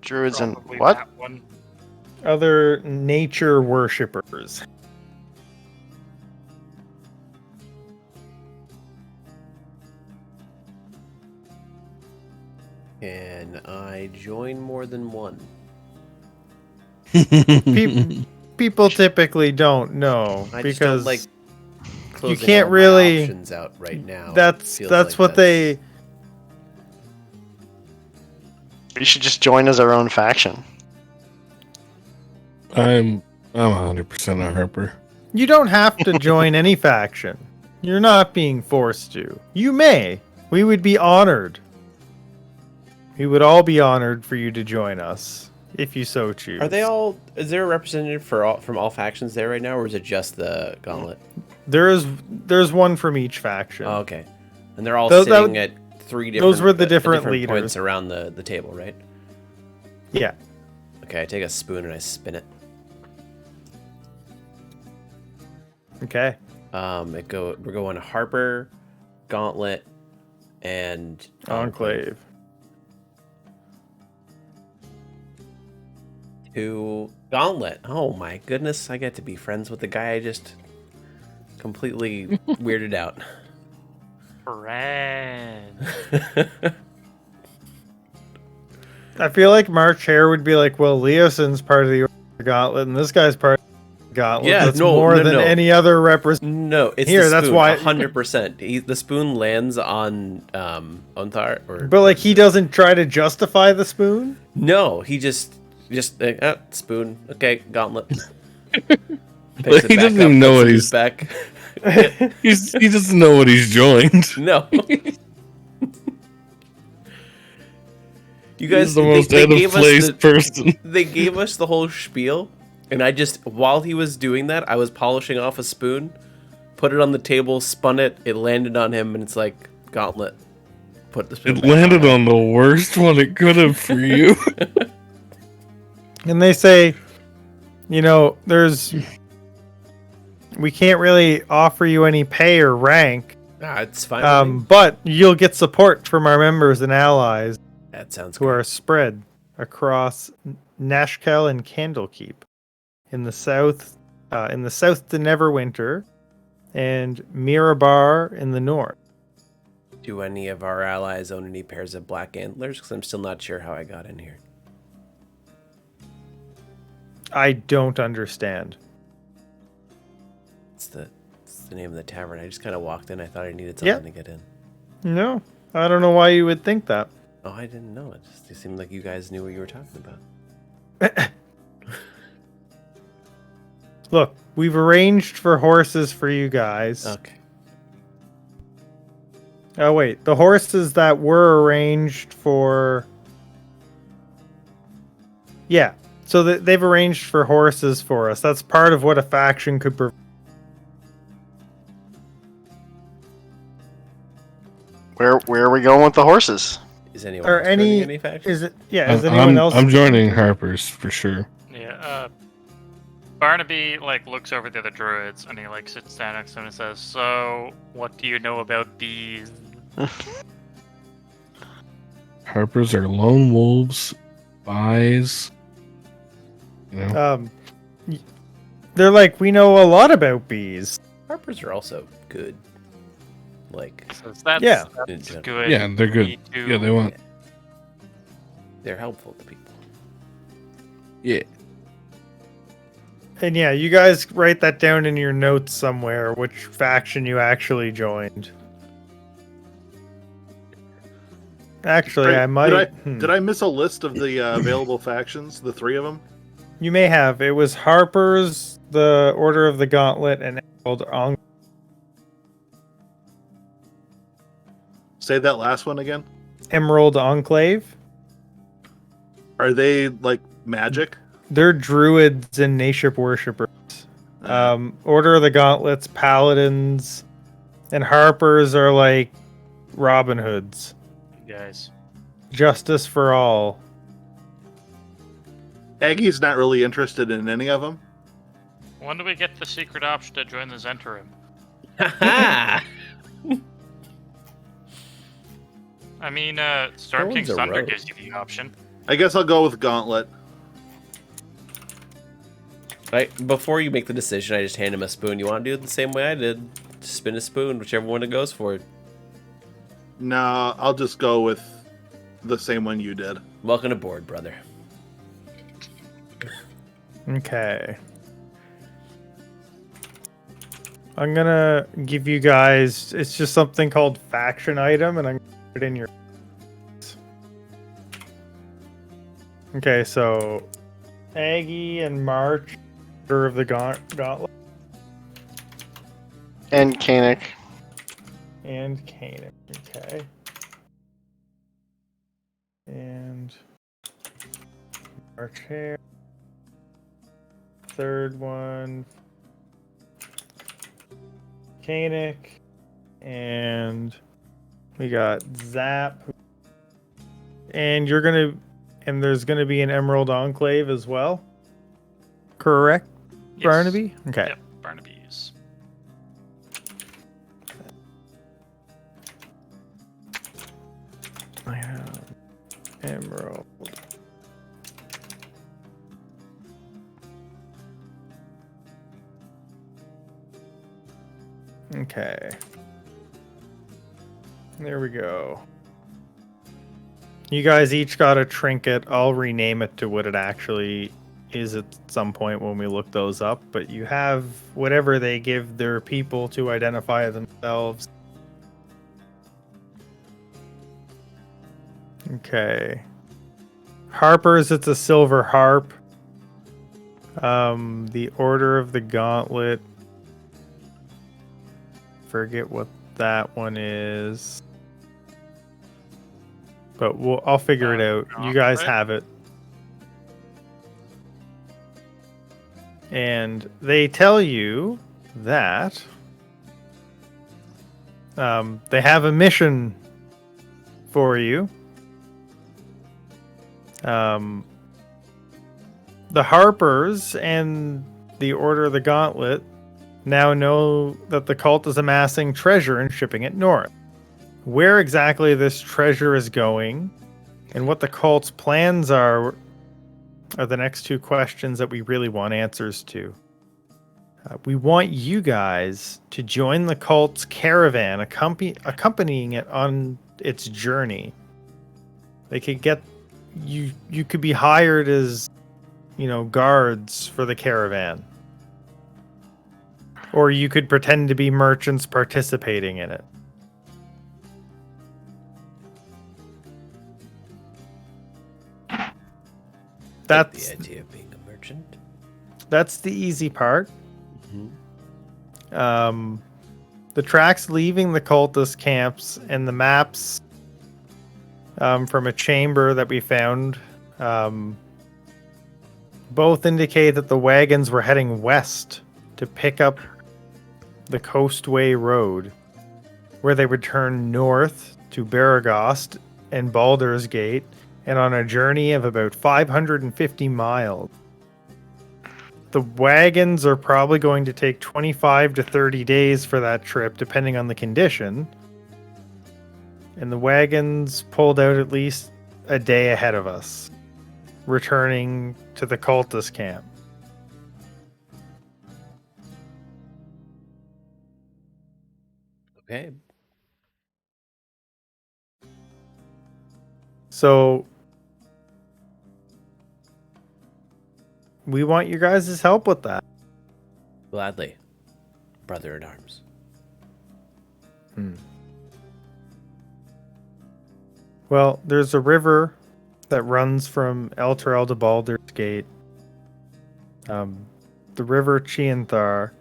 Druids and Probably what? that one. Other nature worshippers. Can I join more than one? People typically don't know I just don't because like closing can't all my really- options out right now. that's Feels that's like what they. We should just join as our own faction. I'm 100% a Harper. You don't have to join any faction. You're not being forced to. You may. We would be honored. We would all be honored for you to join us, if you so choose. Are they all? Is there a representative for all from all factions there right now, or is it just the Gauntlet? There's one from each faction. Oh, okay, and they're all Those- that sitting would- at three different. those were the different points leaders. around the table, right? Yeah. Okay, I take a spoon and I spin it. Okay. We're going Harper, Gauntlet, and Enclave. To Gauntlet. Oh my goodness, I get to be friends with the guy I just completely weirded out. Friend. I feel like March Hare would be like, well, Leoson's part of the Gauntlet, and this guy's part of the Gauntlet. Yeah, That's no, more no, than no. any other representation. No, it's Here, the that's spoon, why- 100%. The spoon lands on Onthar, or But like, he doesn't try to justify the spoon. no, he just spoon. Okay, Gauntlet. But he doesn't even know what he's back. he doesn't know what he's joined. No. You guys, He's the most they out of gave us place the- person. They gave us the whole spiel, and I just, while he was doing that, I was polishing off a spoon, put it on the table, spun it, it landed on him, and it's like, Gauntlet. Put the spoon It back landed him. on the worst one it could have for you. And they say, you know, we can't really offer you any pay or rank, Ah, it's fine. with me. but you'll get support from our members and allies That sounds who good. are spread across Nashkel and Candlekeep in the south, to Neverwinter, and Mirabar in the north. Do any of our allies own any pairs of black antlers? Because I'm still not sure how I got in here. I don't understand. It's the name of the tavern. I just kind of walked in. I thought I needed something to get in. No, I don't know why you would think that. Oh, I didn't know. It seemed like you guys knew what you were talking about. Look, we've arranged for horses for you guys. Okay. Oh wait, the horses that were arranged for. Yeah, so they've arranged for horses for us. That's part of what a faction could provide. Where are we going with the horses? Is anyone Or else joining any? any faction? Is it? Yeah. Is anyone else? I'm joining Harper's for sure. Yeah, Barnaby like looks over the other druids and he like sits down next to him and says, "So, what do you know about bees?" Harper's are lone wolves, spies. You know, They're like, we know a lot about bees. Harpers are also good. Like, So that's, Yeah. that's Yeah, good. yeah, they're good. Me too. Yeah, they want. they're helpful to people. Yeah, And yeah, you guys write that down in your notes somewhere, which faction you actually joined. Actually, Right, I might. Did I miss a list of the available factions? The three of them? You may have. It was Harper's, the Order of the Gauntlet, and Say that last one again. Emerald Enclave. Are they like magic? They're druids and nation worshippers. Order of the Gauntlets, paladins, and harpers are like Robin Hoods. Guys. Justice for all. Aggie's not really interested in any of them. When do we get the secret option to join the Zentarim? Ha I mean, That Storm one's King's a Thunder rogue. gives you the option. I guess I'll go with Gauntlet. Right, before you make the decision, I just hand him a spoon. You want to do it the same way I did? Just spin a spoon, whichever one it goes for. No, I'll just go with the same one you did. Welcome aboard, brother. Okay. I'm gonna give you guys, it's just something called faction item, and I'm gonna put it in your... Okay, so Aggie and March, Order of the Gauntlet, And Kanik. and Kanan. Okay. And March here. Third one, Kanik, and we got Zap. And there's gonna be an Emerald Enclave as well. Correct, Yes. Barnaby? Okay. Yep, Barnaby's. I have Emerald. Okay. There we go. You guys each got a trinket. I'll rename it to what it actually is at some point when we look those up, but you have whatever they give their people to identify themselves. Okay. Harper's, it's a silver harp. The Order of the Gauntlet. Forget what that one is. But I'll figure it out. You guys have it. And they tell you that they have a mission for you. The Harpers and the Order of the Gauntlet now know that the cult is amassing treasure and shipping it north. Where exactly this treasure is going and what the cult's plans are the next two questions that we really want answers to. We want you guys to join the cult's caravan, accompanying it on its journey. They could get you. You could be hired as, guards for the caravan, or you could pretend to be merchants participating in it. That's the idea of being a merchant. That's the easy part. Mm-hmm. The tracks leaving the cultist camps and the maps from a chamber that we found both indicate that the wagons were heading west to pick up the Coastway Road, where they would turn north to Baragost and Baldur's Gate, and on a journey of about 550 miles. The wagons are probably going to take 25 to 30 days for that trip, depending on the condition. And the wagons pulled out at least a day ahead of us, returning to the cultist camp. Okay. So we want your guys' help with that. Gladly, brother in arms. Well, there's a river that runs from Elturel to Baldur's Gate. The River Chianthar.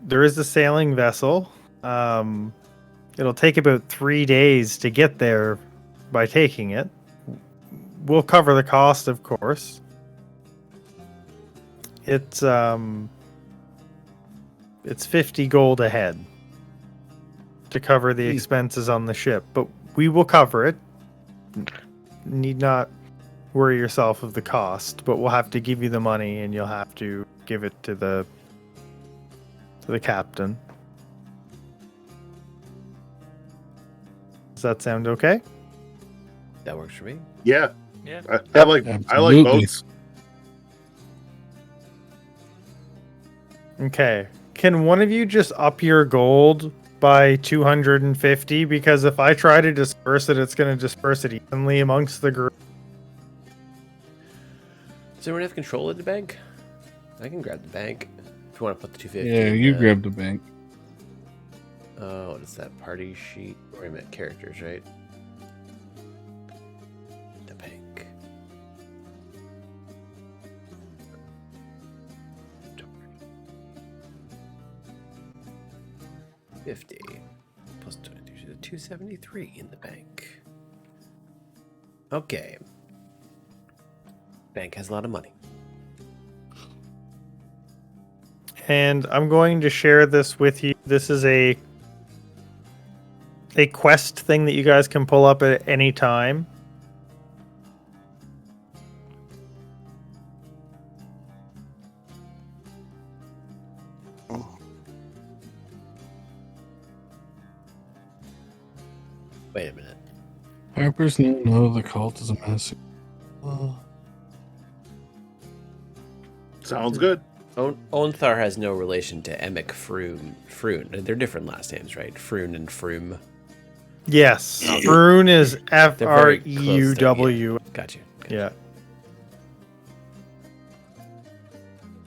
There is a sailing vessel. It'll take about 3 days to get there by taking it. We'll cover the cost, of course. It's 50 gold a head to cover the expenses on the ship, but we will cover it. Need not worry yourself of the cost, but we'll have to give you the money, and you'll have to give it to the captain. Does that sound okay? That works for me. Yeah. Yeah. I like Absolutely. boats. Okay. Can one of you just up your gold by 250? Because if I try to disperse it, it's going to disperse it evenly amongst the group. Does anyone have control of the bank? I can grab the bank. If you want to put the 250. Yeah, in you the- grab the bank. Oh, what is that? Party sheet? Wait a minute, characters, right? The bank. 50 plus 23, 273 in the bank. Okay. Bank has a lot of money. And I'm going to share this with you. This is a quest thing that you guys can pull up at any time. Wait a minute. Harper's no, the cult is a massive. Sounds good. Onthar has no relation to Emic Froon. They're different last names, right? Froon and Froom. Yes. Froon is They're very close F-R-E-U-W. Got you. Yeah.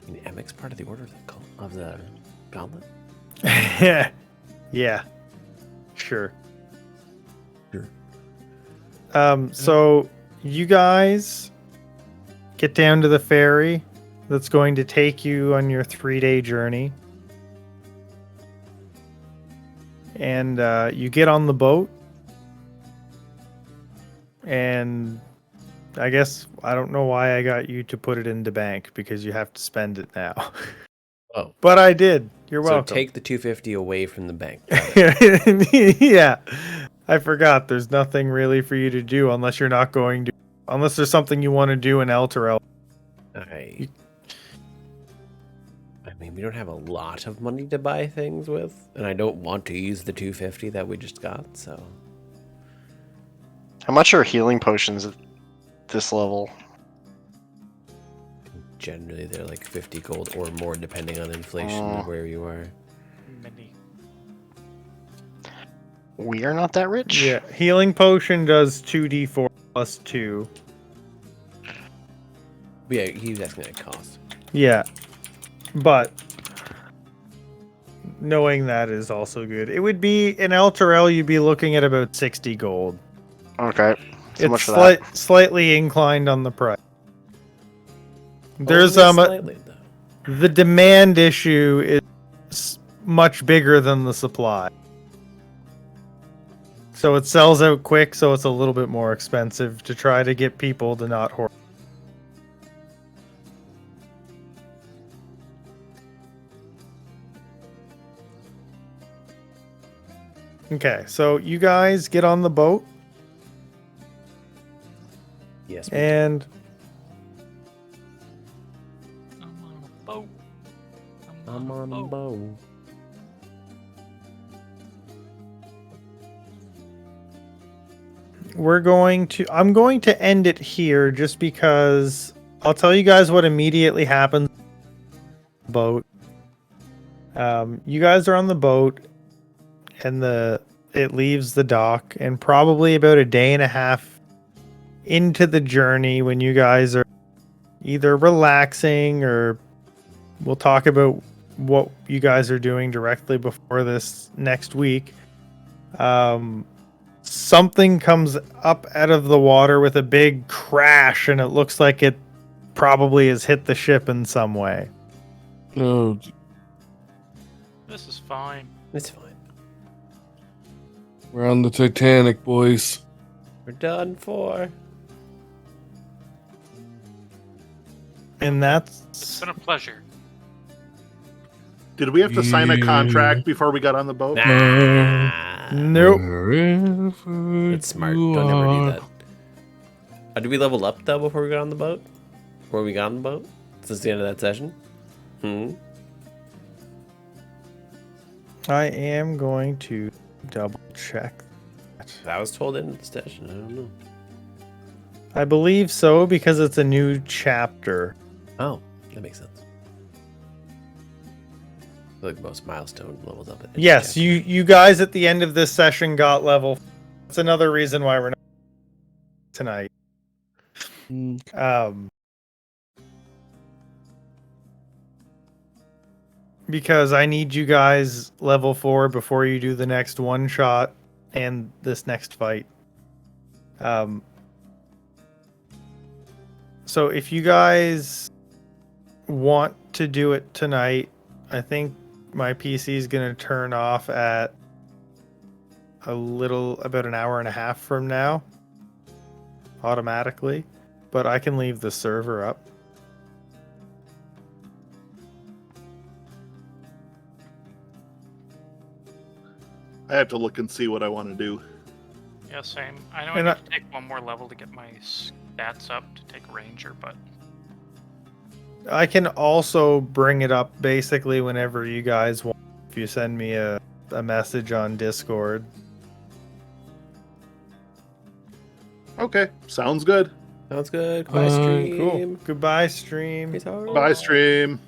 I mean, Emic's part of the Order of the Gauntlet? Yeah. Sure. Sure. So you guys get down to the ferry that's going to take you on your 3-day journey. And you get on the boat. And I guess I don't know why I got you to put it into bank, because you have to spend it now. Oh. But I did. You're welcome. So take the 250 away from the bank. Yeah. I forgot. There's nothing really for you to do unless you're not going to. Unless there's something you want to do in Elturel. I mean, we don't have a lot of money to buy things with, and I don't want to use the 250 that we just got, so. How much are healing potions at this level? Generally, they're like 50 gold or more, depending on inflation and where you are. Mini. We are not that rich? Yeah. Healing potion does 2d4 plus 2. But yeah, he's asking that cost. Yeah. But knowing that is also good. It would be in Elturel, you'd be looking at about 60 gold. Okay. So much It's for that. slightly inclined on the price. There's Only slightly, though. the demand issue is much bigger than the supply. So it sells out quick, so it's a little bit more expensive to try to get people to not hoard. Okay, so you guys get on the boat Yes. and I'm on a boat. I'm on a boat. I'm going to end it here just because I'll tell you guys what immediately happens on the boat. You guys are on the boat and it leaves the dock, and probably about a day and a half into the journey, when you guys are either relaxing, or we'll talk about what you guys are doing directly before this next week. Something comes up out of the water with a big crash, and it looks like it probably has hit the ship in some way. Oh, This is fine. It's fine. we're on the Titanic, boys. We're done for. And It's that's been a pleasure. Did we have to sign a Yeah. contract before we got on the boat? Nah. nope. That's smart. Don't ever do that. Did we level up though before we got on the boat? Before we got on the boat? Since the end of that session? I am going to double check. I was told in the session. I don't know. I believe so because it's a new chapter. Oh, that makes sense. Like most milestone levels up. At Yes, you guys at the end of this session got level. That's another reason why we're not tonight. Because I need you guys level 4 before you do the next one shot and this next fight. So if you guys want to do it tonight, I think my PC is going to turn off at about an hour and a half from now automatically, but I can leave the server up. I have to look and see what I want to do. Yeah, same. I know And I need to take one more level to get my stats up to take Ranger, but I can also bring it up basically whenever you guys want. If you send me a message on Discord. Okay, sounds good. Sounds good. Goodbye, stream. Cool. Goodbye, stream. Peace out. Bye, stream.